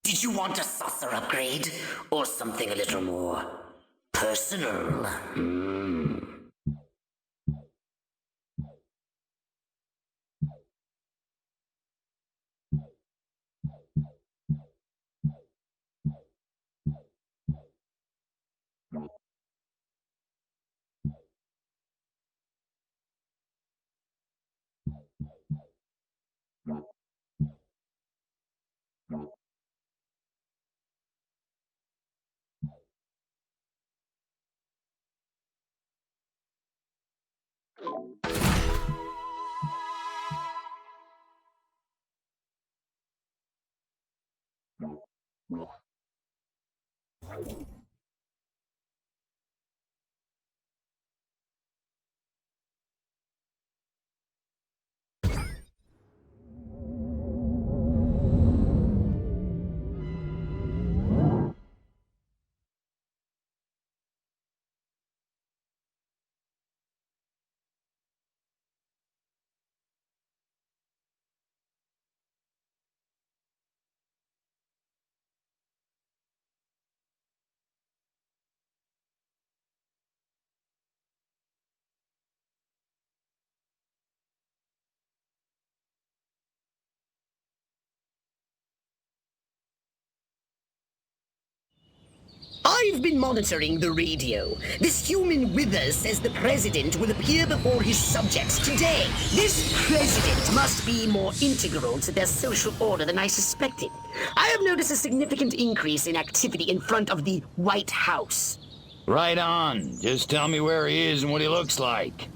Did you want a saucer upgrade? Or something a little more personal? I've been monitoring the radio. This human with us says the president will appear before his subjects today. This president must be more integral to their social order than I suspected. I have noticed a significant increase in activity in front of the White House. Right on. Just tell me where he is and what he looks like.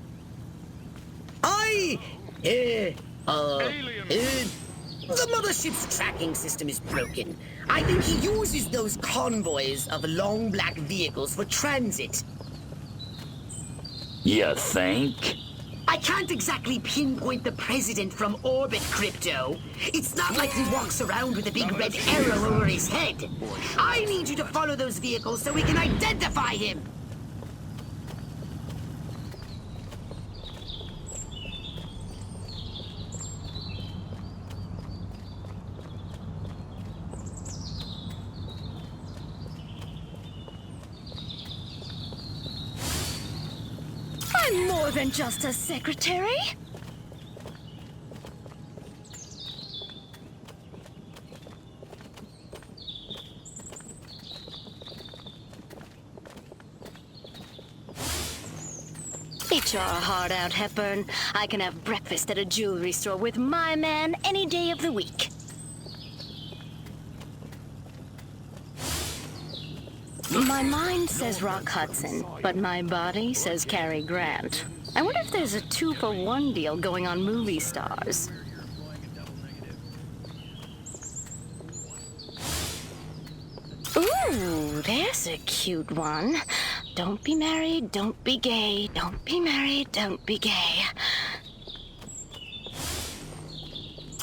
The mothership's tracking system is broken. I think he uses those convoys of long black vehicles for transit. You think? I can't exactly pinpoint the president from orbit, Crypto. It's not like he walks around with a big red arrow over his head. I need you to follow those vehicles so we can identify him. I'm more than just a secretary. Eat your heart out, Hepburn. I can have breakfast at a jewelry store with my man any day of the week. My mind says Rock Hudson, but my body says Cary Grant. I wonder if there's a 2-for-1 deal going on movie stars. Ooh, there's a cute one. Don't be married, don't be gay. Don't be married, don't be gay.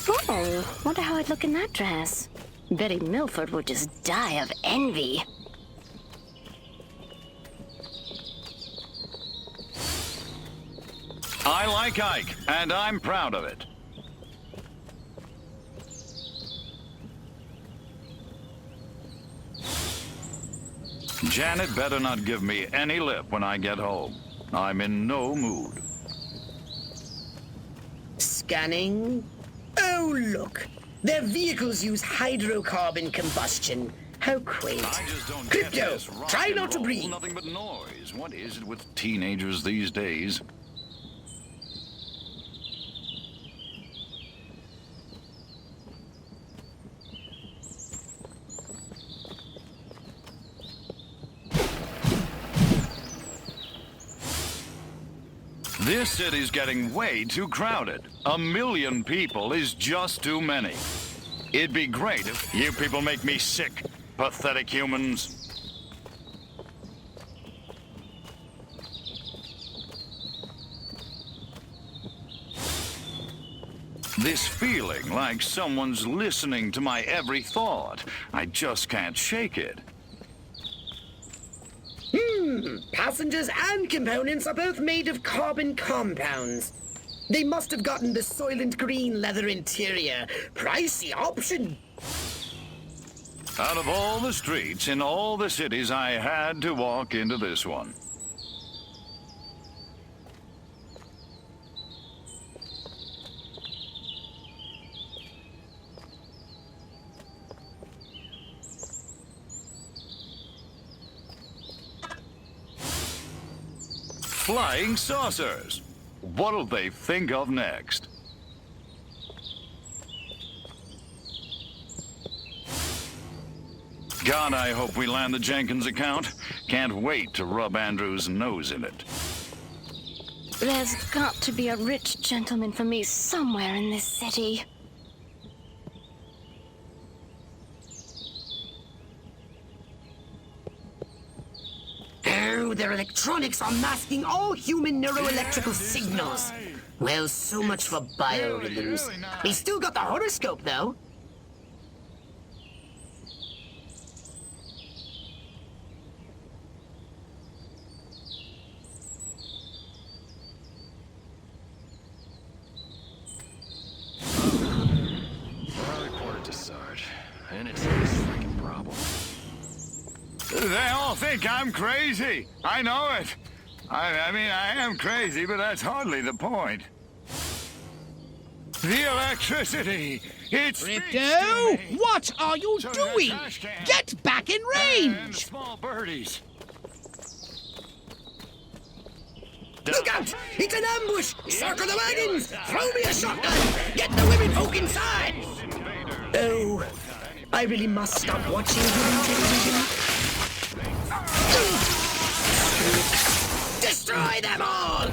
Oh, wonder how I'd look in that dress. Betty Milford would just die of envy. I like Ike, and I'm proud of it. Janet better not give me any lip when I get home. I'm in no mood. Scanning. Oh, look. Their vehicles use hydrocarbon combustion. How quaint. I just don't Crypto, get this rock try and not to roll, breathe. Nothing but noise. What is it with teenagers these days? This city's getting way too crowded. 1 million people is just too many. It'd be great if you people make me sick, pathetic humans. This feeling like someone's listening to my every thought. I just can't shake it. Passengers and components are both made of carbon compounds. They must have gotten the Soylent Green leather interior. Pricey option. Out of all the streets in all the cities, I had to walk into this one. Flying saucers. What'll they think of next? God, I hope we land the Jenkins account. Can't wait to rub Andrew's nose in it. There's got to be a rich gentleman for me somewhere in this city. Oh, their electronics are masking all human neuroelectrical signals. Well, so much for biorhythms. We still got the horoscope, though. I reported to Sarge, and it's his freaking problem. They all think I'm crazy. I know it. I mean, I am crazy, but that's hardly the point. The electricity! It's Crypto! What are you doing? Get back in range! Small birdies. Look out! It's an ambush! Circle the wagons! Throw me a shotgun! Get the women folk inside! Oh, I really must stop watching human television. Destroy them all!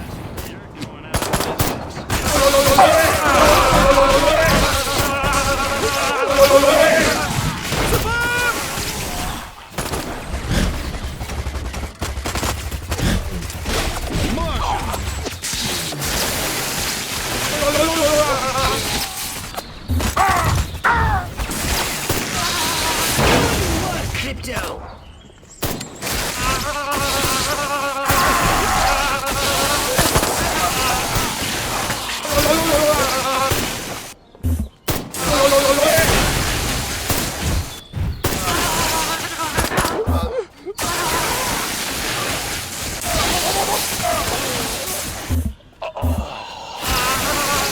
Crypto!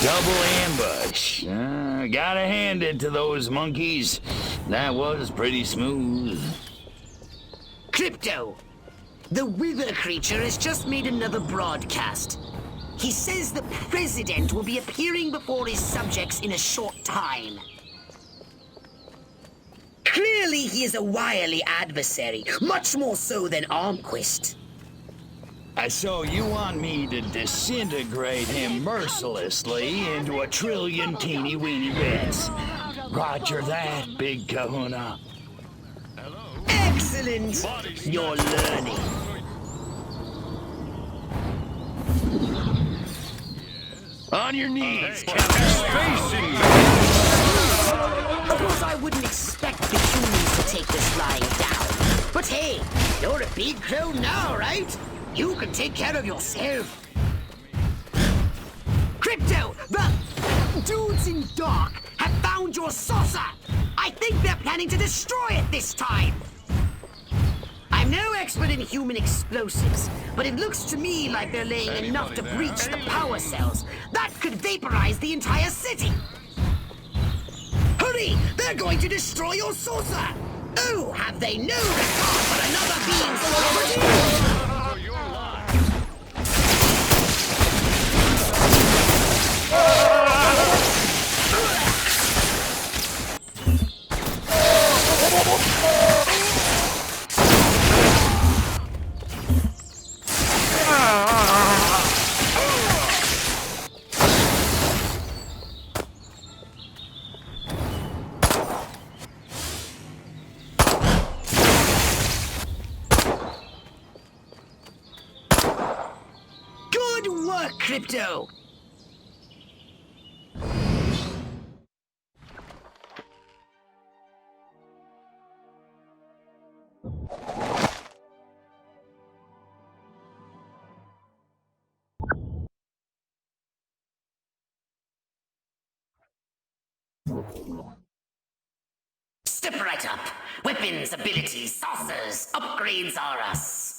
Double ambush. Gotta hand it to those monkeys. That was pretty smooth. Crypto! The Wither creature has just made another broadcast. He says the president will be appearing before his subjects in a short time. Clearly he is a wily adversary, much more so than Armquist. So you want me to disintegrate him mercilessly into a trillion teeny-weeny bits? Roger that, big kahuna. Excellent! You're learning. On your knees, Of course, I wouldn't expect the humans to take this lying down. But hey, you're a big crow now, right? You can take care of yourself. Crypto, the dudes in dark have found your saucer. I think they're planning to destroy it this time. I'm no expert in human explosives, but it looks to me like they're laying enough to breach the power cells. That could vaporize the entire city. Hurry! They're going to destroy your saucer! Oh, have they no regard for another being's property? Good work, Crypto! Step right up. Weapons, abilities, saucers, upgrades are us.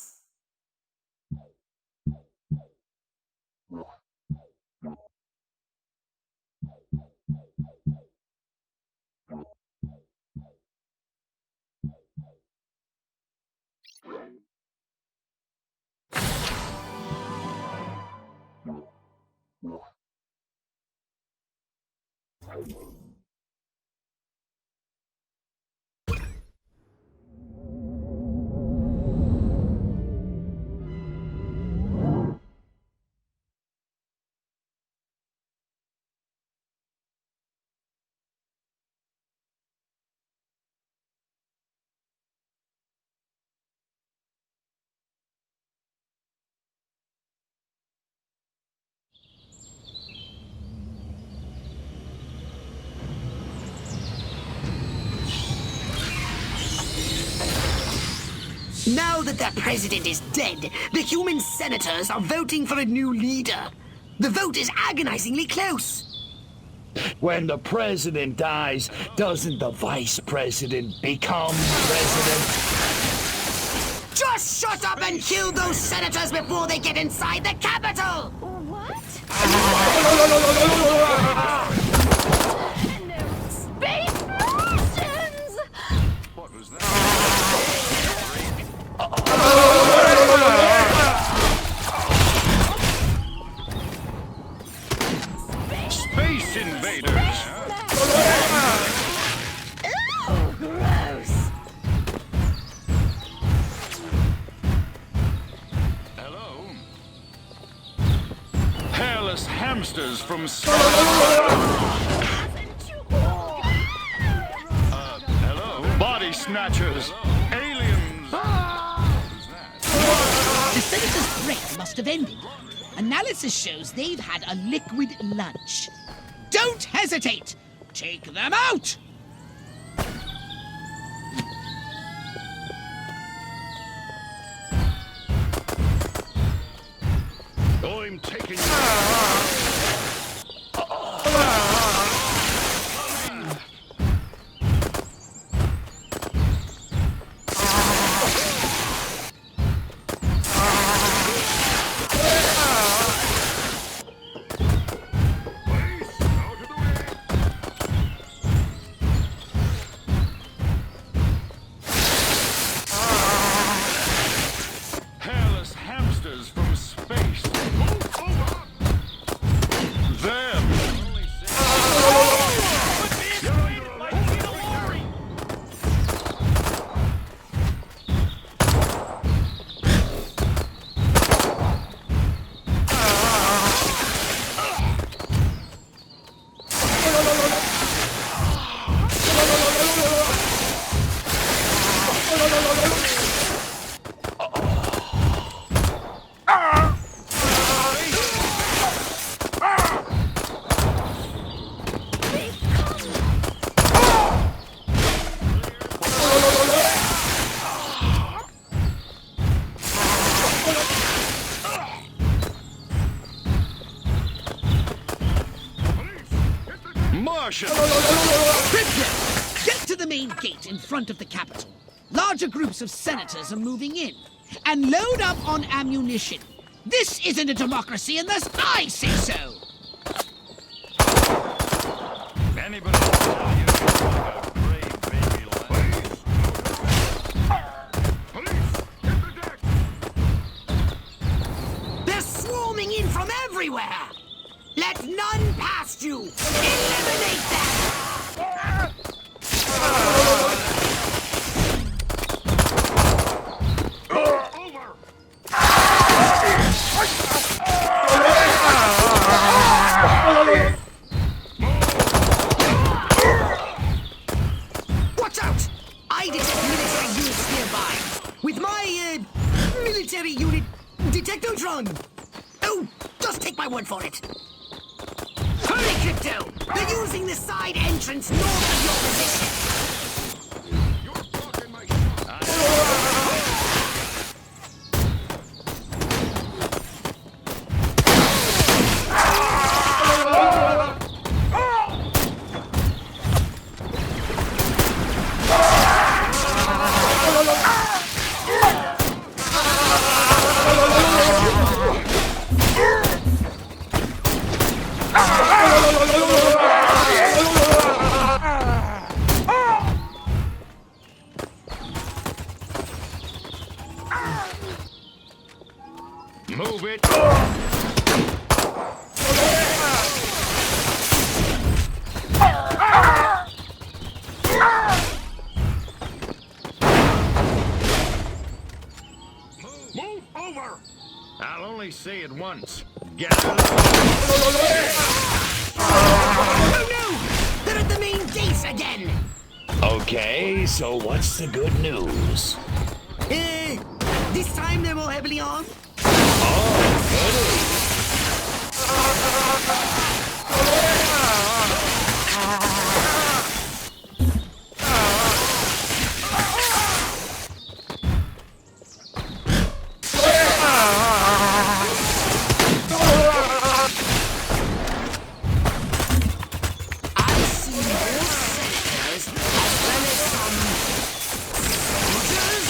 Now that their president is dead, the human senators are voting for a new leader. The vote is agonizingly close. When the president dies, doesn't the vice president become president? Just shut up and kill those senators before they get inside the Capitol! What? Space Martians! What was that? Space invaders! Ew, gross! Hello? Hairless hamsters from hello? Body snatchers! Aliens! The senator's break must have ended. Analysis shows they've had a liquid lunch. Don't hesitate! Take them out! I'm taking hairless hamsters from space. Them! Martian! Crypto! Get to the main gate in front of the Capitol. Larger groups of senators are moving in. And load up on ammunition. This isn't a democracy unless I say so! Anybody can tell you you're like a brave baby lamb. Police! Hit the deck! They're swarming in from everywhere! Let none past you! Eliminate them! Watch out! I detect military units nearby. With my, military unit detectotron. Oh, just take my word for it. Hurry, Crypto! They're using the side entrance north of your position. You're blocking my shot. Move it! Move over! I'll only say it once. Get out of the... Oh no! They're at the main gates again! Okay, so what's the good news? This time they're more heavily armed? I see more senators as well as some soldiers.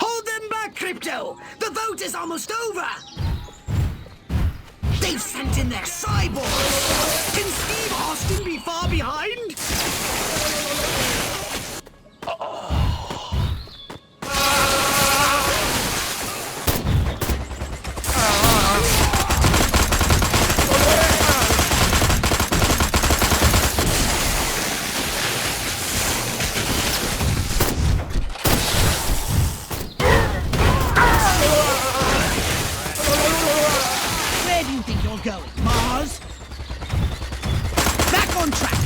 Hold them back, Crypto! The vote is almost over! They've sent in their cyborgs! Can Steve Austin be far behind? Where do you think you're going, Mars? Back on track!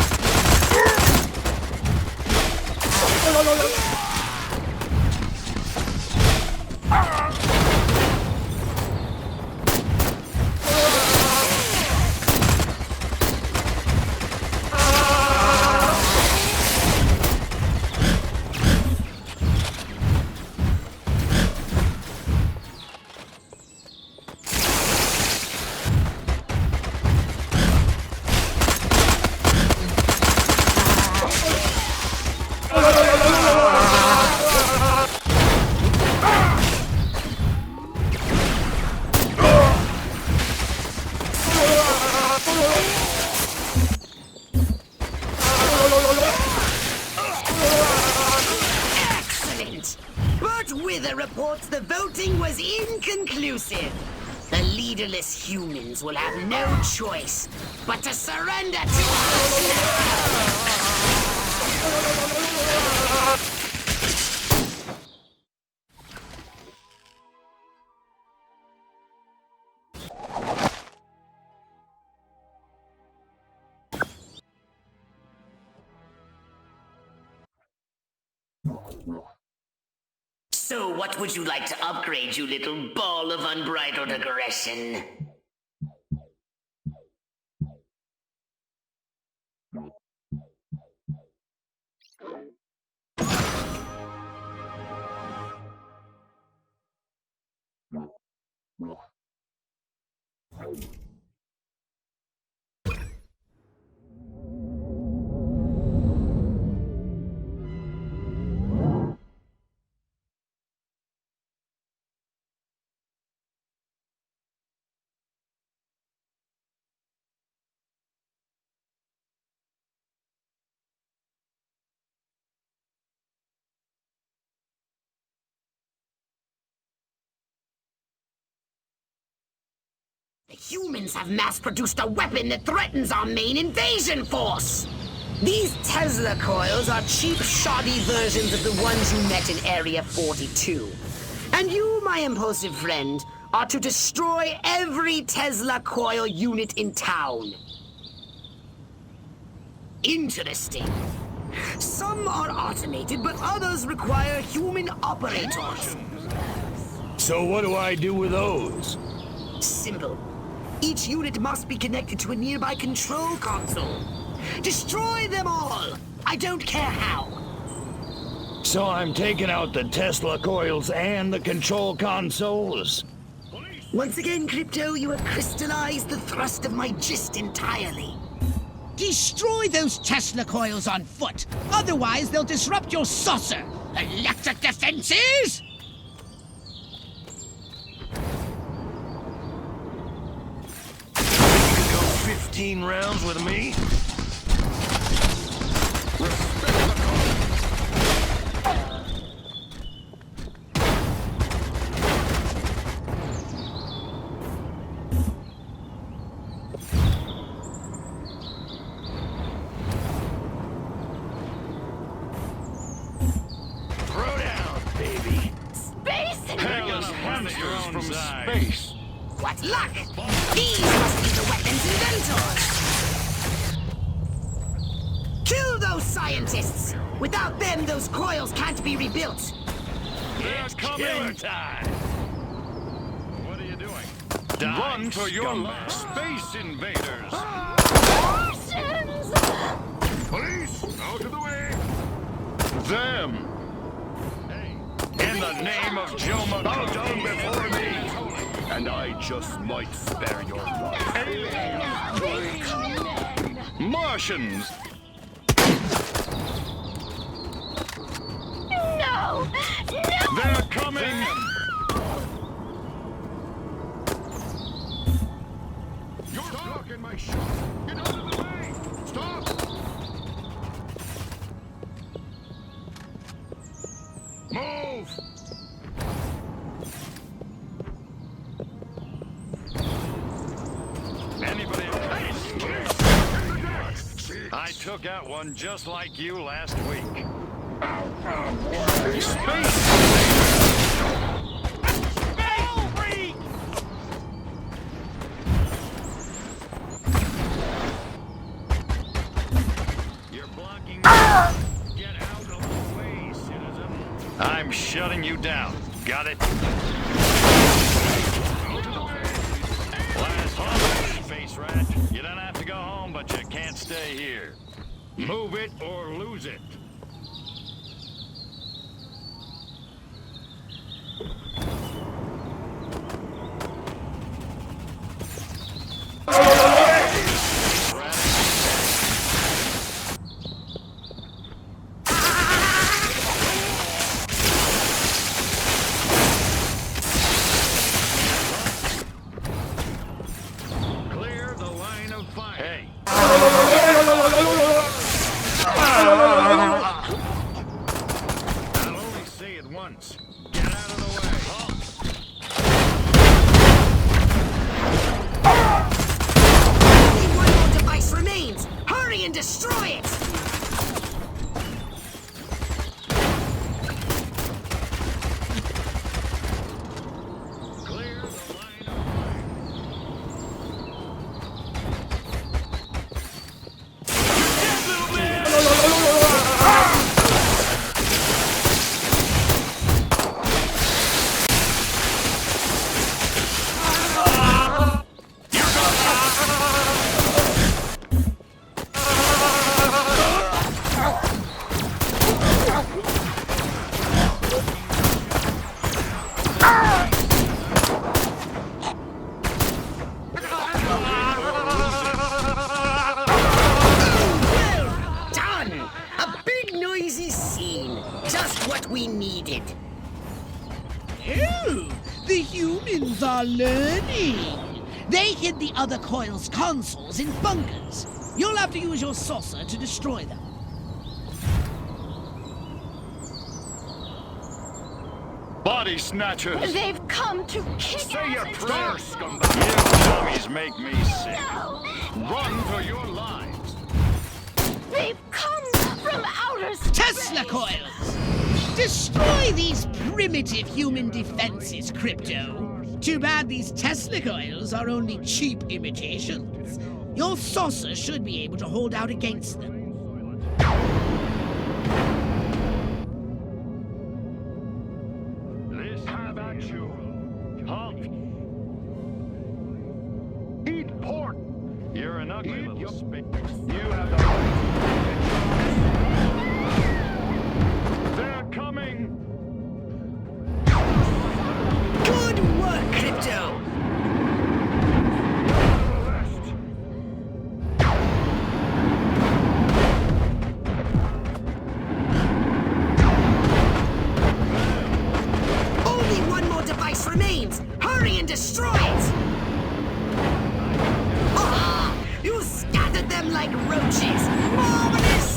Excellent! But Wither reports the voting was inconclusive. The leaderless humans will have no choice but to surrender to us! So what would you like to upgrade, you little ball of unbridled aggression? The humans have mass-produced a weapon that threatens our main invasion force! These Tesla coils are cheap, shoddy versions of the ones you met in Area 42. And you, my impulsive friend, are to destroy every Tesla coil unit in town. Interesting. Some are automated, but others require human operators. So what do I do with those? Simple. Each unit must be connected to a nearby control console. Destroy them all! I don't care how. So I'm taking out the Tesla coils and the control consoles? Once again, Crypto, you have crystallized the thrust of my gist entirely. Destroy those Tesla coils on foot. Otherwise, they'll disrupt your saucer. Electric defenses? 15 rounds with me? Throw down, baby. Space Hang hamsters from space. What luck! These must be the weapons inventors! Kill those scientists! Without them, those coils can't be rebuilt. It's killer time. What are you doing? Run for your space invaders! Police, out of the way! Them! In the name of Joe Bow down before me! And I just might spare your life. Martians! No! No! They're coming! You're blocking my shot! Get out of the way! Stop! Move! Anybody? I took out one just like you last week. Space! You're blocking me. Get out of the way, citizen. I'm shutting you down. Got it? Last home, space rat. You don't have to go home, but you can't stay here. Move it or lose it. Clear the line of fire. Hey. Oh, the humans are learning. They hid the other coil's consoles in bunkers. You'll have to use your saucer to destroy them. Body snatchers! They've come to kick Say your us. prayers, scumbag! You dummies make me sick. Run for your lives! They've come from outer space. Tesla coils! Destroy these primitive human defenses, Crypto. Too bad these Tesla coils are only cheap imitations. Your saucer should be able to hold out against them. How about you? Huh? Eat pork! You're an ugly little spit. You have the right. They're coming! Good work, Crypto! Only one more device remains! Hurry and destroy it! Ah! You scattered them like roaches! Marvelous!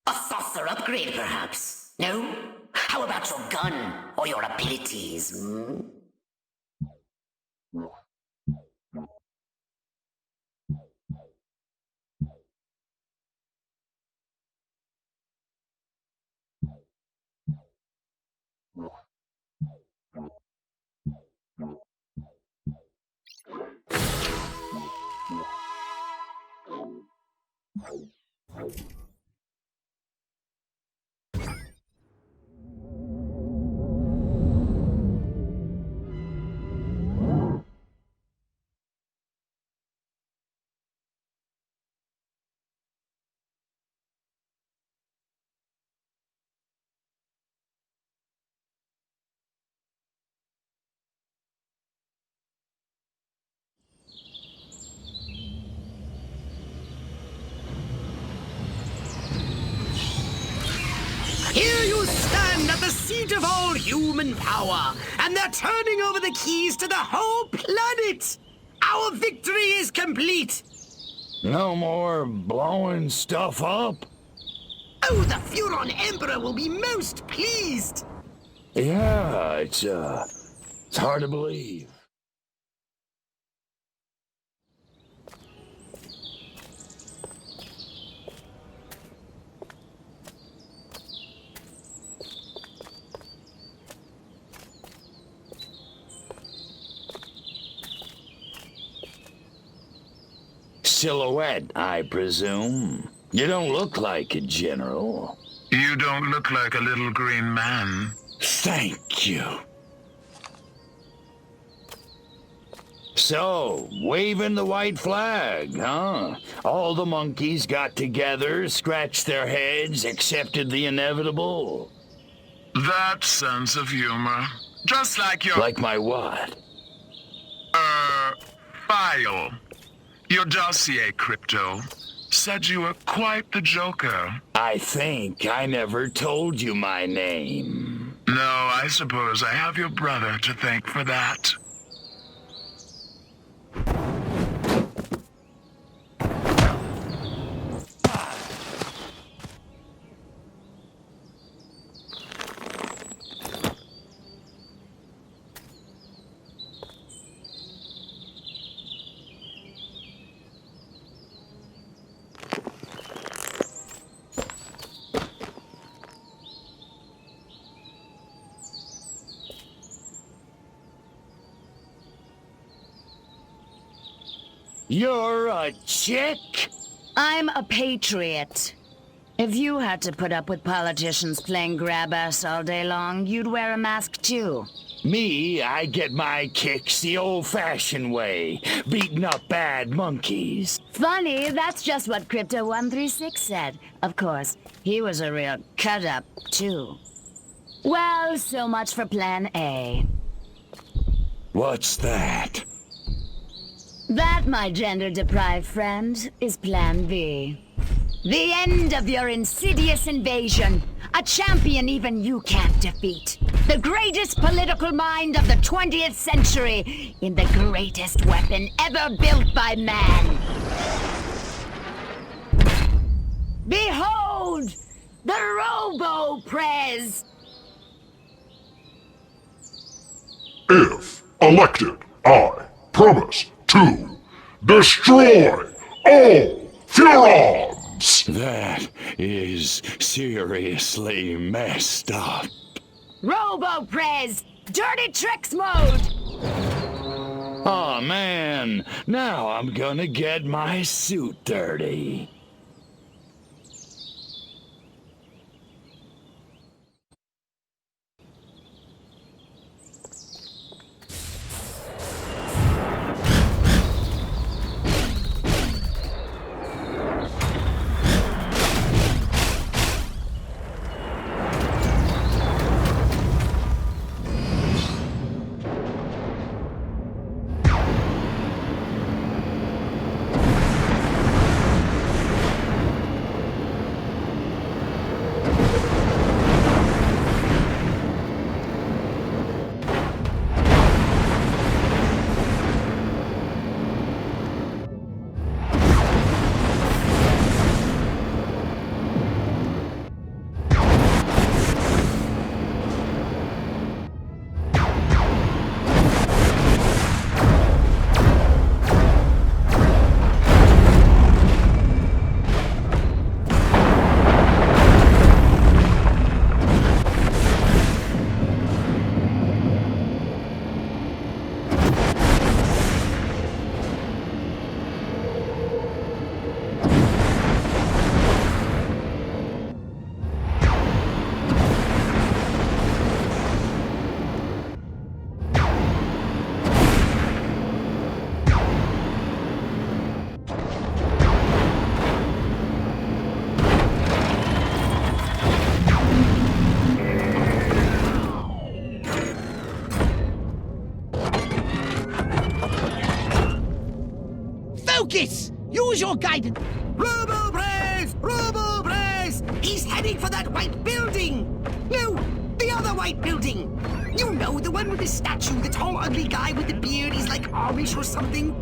A saucer upgrade, perhaps? No? How about your gun or your abilities? Hmm? Here you stand at the seat of all human power, and they're turning over the keys to the whole planet! Our victory is complete! No more blowing stuff up? Oh, the Furon Emperor will be most pleased! Yeah, it's hard to believe. Silhouette, I presume. You don't look like a general. You don't look like a little green man. Thank you. So, waving the white flag, huh? All the monkeys got together, scratched their heads, accepted the inevitable. That sense of humor. Just like your... Like my what? File. Your dossier, Crypto, said you were quite the joker. I think I never told you my name. No, I suppose I have your brother to thank for that. You're a chick? I'm a patriot. If you had to put up with politicians playing grab-ass all day long, you'd wear a mask too. Me, I get my kicks the old-fashioned way, beating up bad monkeys. Funny, that's just what Crypto136 said. Of course, he was a real cut-up, too. Well, so much for Plan A. What's that? That, my gender-deprived friend, is Plan B. The end of your insidious invasion. A champion even you can't defeat. The greatest political mind of the 20th century in the greatest weapon ever built by man. Behold, the Robo-Prez! If elected, I promise to destroy all Furons! That is seriously messed up. Robo-Prez! Dirty Tricks mode! Oh man, now I'm gonna get my suit dirty. Focus! Use your guidance! Robo-Prez! Robo-Prez! He's heading for that white building! No, the other white building! You know, the one with the statue, the tall, ugly guy with the beard, he's like Amish or something?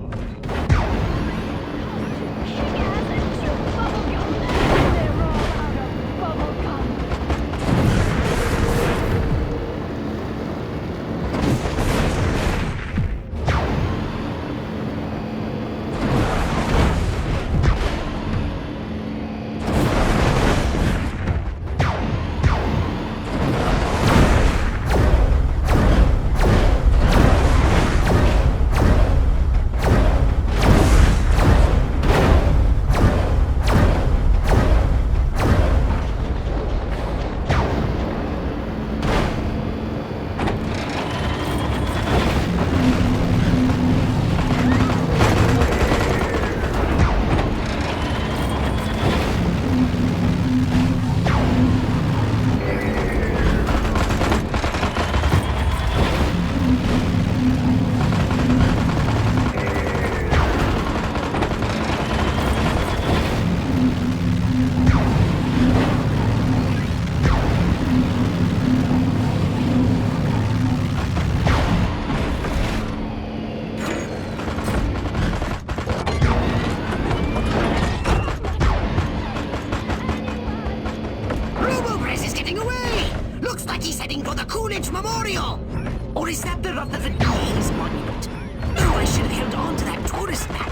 Memorial! Or is that the Rutherford Blaze monument? Oh, I should have held on to that tourist map.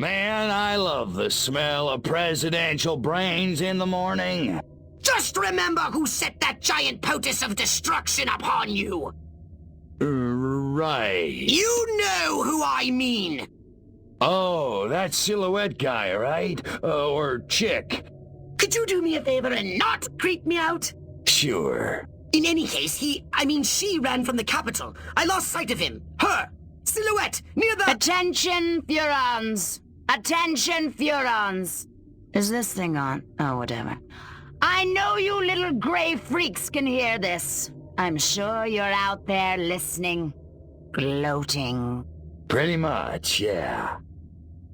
Man, I love the smell of presidential brains in the morning. Just remember who set that giant potus of destruction upon you! Right. You know who I mean! Oh, that silhouette guy, right? Or chick. Could you do me a favor and not creep me out? Sure. In any case, she ran from the capital. I lost sight of him. Her! Silhouette! Near the— Attention, Furons! Attention, Furons! Is this thing on? Oh, whatever. I know you little gray freaks can hear this. I'm sure you're out there listening. Gloating. Pretty much, yeah.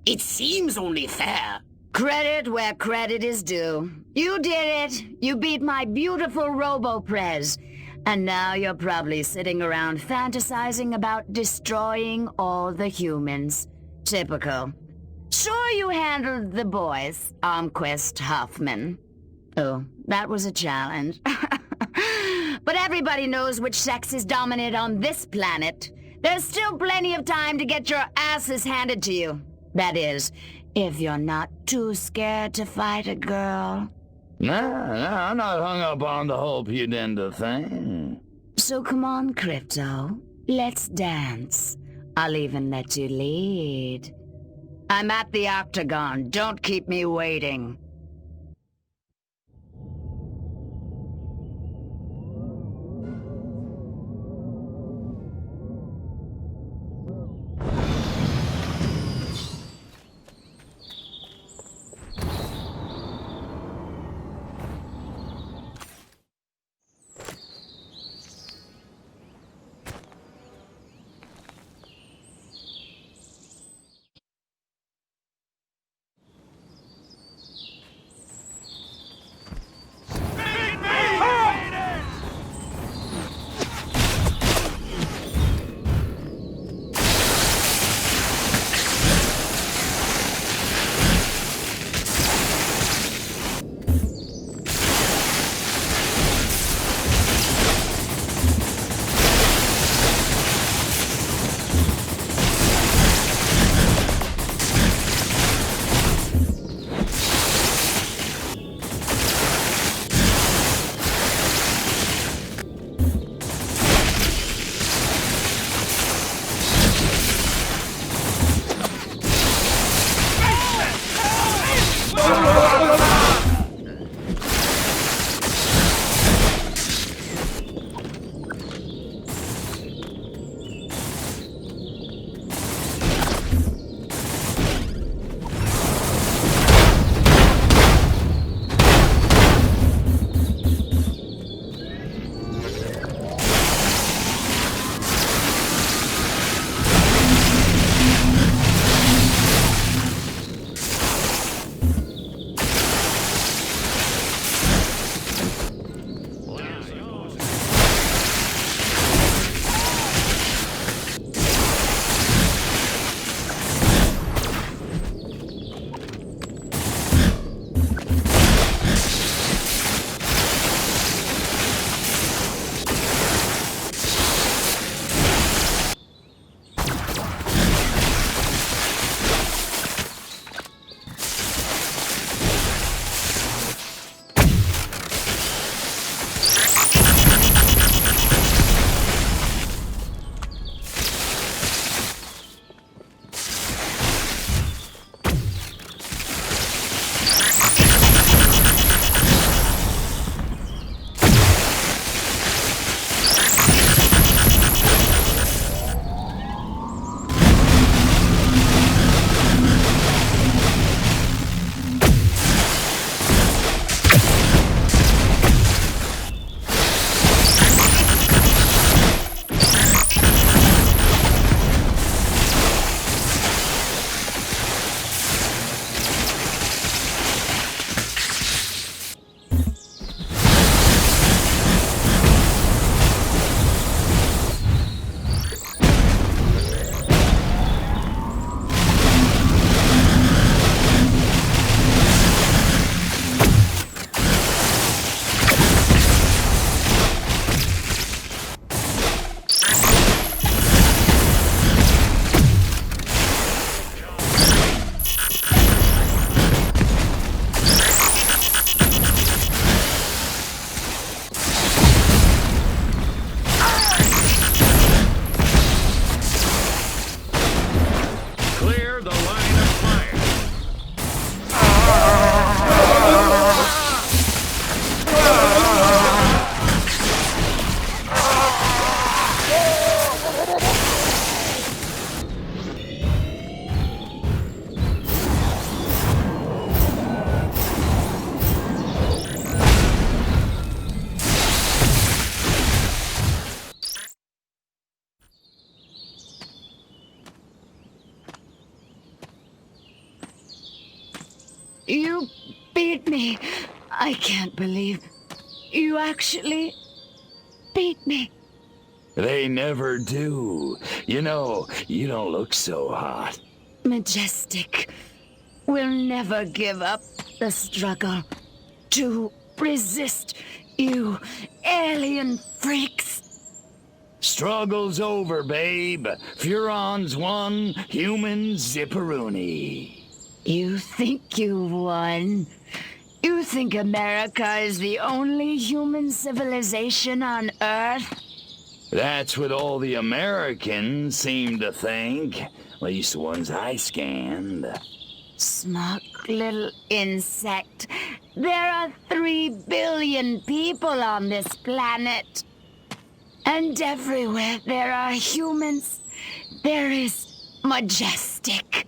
It seems only fair. Credit where credit is due. You did it. You beat my beautiful Robo-Prez. And now you're probably sitting around fantasizing about destroying all the humans. Typical. Sure you handled the boys, Armquist, Huffman. Oh, that was a challenge. But everybody knows which sex is dominant on this planet. There's still plenty of time to get your asses handed to you. That is, if you're not too scared to fight a girl. No, I'm not hung up on the whole pudenda thing. So come on, Crypto. Let's dance. I'll even let you lead. I'm at the Octagon. Don't keep me waiting. You beat me. I can't believe you actually beat me. They never do. You know, you don't look so hot. Majestic will never give up the struggle to resist you alien freaks. Struggle's over, babe. Furon's won, humans zipperoonie. You think you won? You think America is the only human civilization on Earth? That's what all the Americans seem to think. At least the ones I scanned. Smug little insect. There are 3 billion people on this planet. And everywhere there are humans, there is Majestic.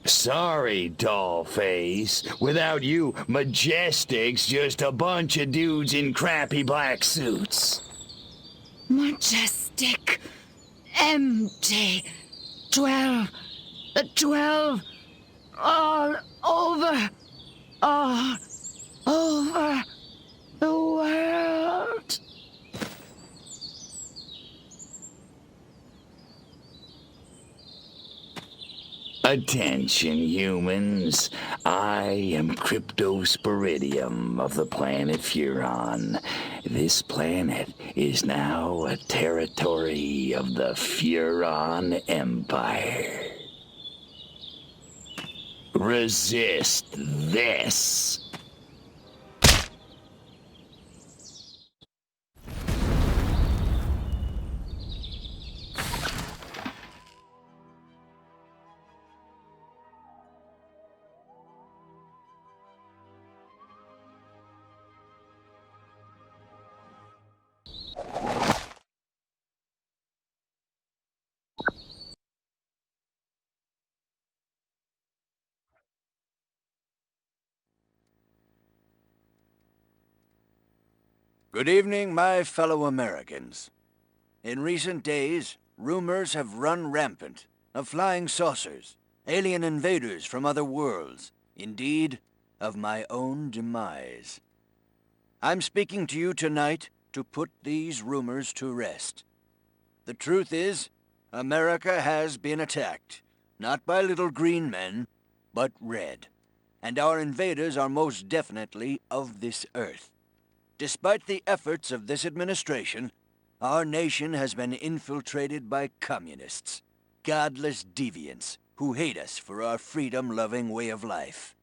Sorry, dollface. Without you, Majestic's just a bunch of dudes in crappy black suits. Majestic. Empty. 12. The 12. All over the world. Attention, humans. I am Cryptosporidium of the planet Furon. This planet is now a territory of the Furon Empire. Resist this. Good evening, my fellow Americans. In recent days, rumors have run rampant of flying saucers, alien invaders from other worlds, indeed, of my own demise. I'm speaking to you tonight to put these rumors to rest. The truth is, America has been attacked, not by little green men, but red. And our invaders are most definitely of this earth. Despite the efforts of this administration, our nation has been infiltrated by communists, godless deviants who hate us for our freedom-loving way of life.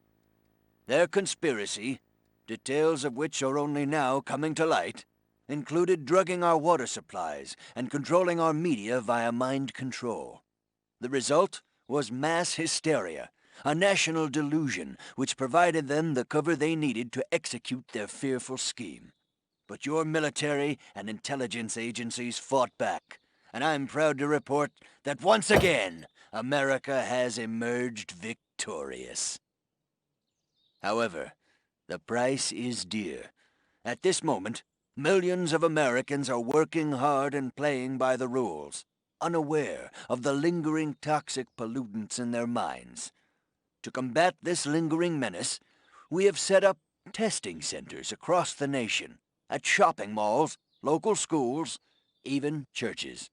Their conspiracy, details of which are only now coming to light, included drugging our water supplies and controlling our media via mind control. The result was mass hysteria, a national delusion which provided them the cover they needed to execute their fearful scheme. But your military and intelligence agencies fought back, and I'm proud to report that once again, America has emerged victorious. However, the price is dear. At this moment, millions of Americans are working hard and playing by the rules, unaware of the lingering toxic pollutants in their minds. To combat this lingering menace, we have set up testing centers across the nation, at shopping malls, local schools, even churches.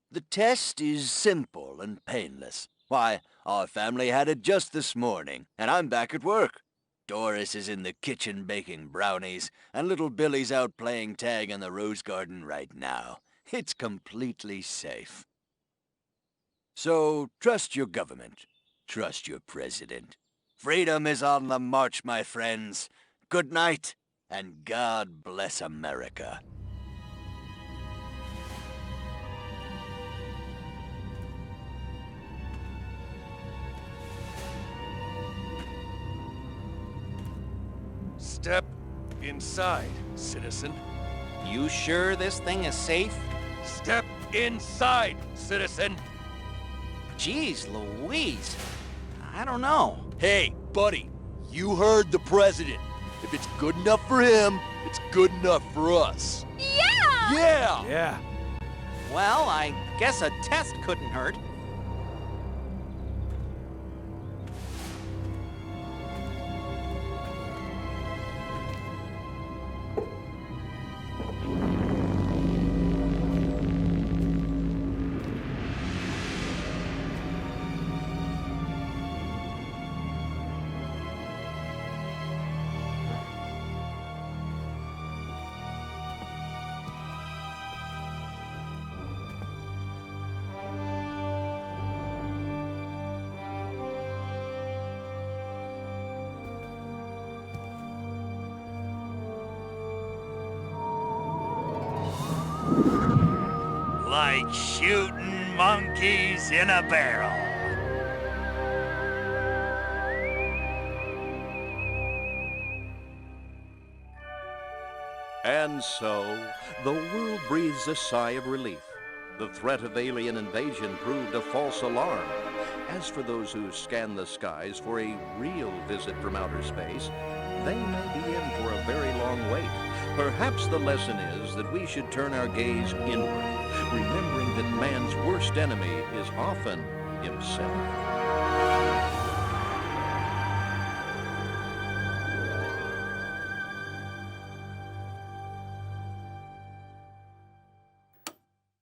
The test is simple and painless. Why, our family had it just this morning, and I'm back at work. Doris is in the kitchen baking brownies, and little Billy's out playing tag in the rose garden right now. It's completely safe. So, trust your government. Trust your president. Freedom is on the march, my friends. Good night, and God bless America. Step inside, citizen. You sure this thing is safe? Step inside, citizen. Jeez Louise. I don't know. Hey, buddy, you heard the president. If it's good enough for him, it's good enough for us. Yeah! Yeah! Yeah. Well, I guess a test couldn't hurt. Like shooting monkeys in a barrel. And so, the world breathes a sigh of relief. The threat of alien invasion proved a false alarm. As for those who scan the skies for a real visit from outer space, they may be in for a very long wait. Perhaps the lesson is that we should turn our gaze inward, remembering that man's worst enemy is often himself.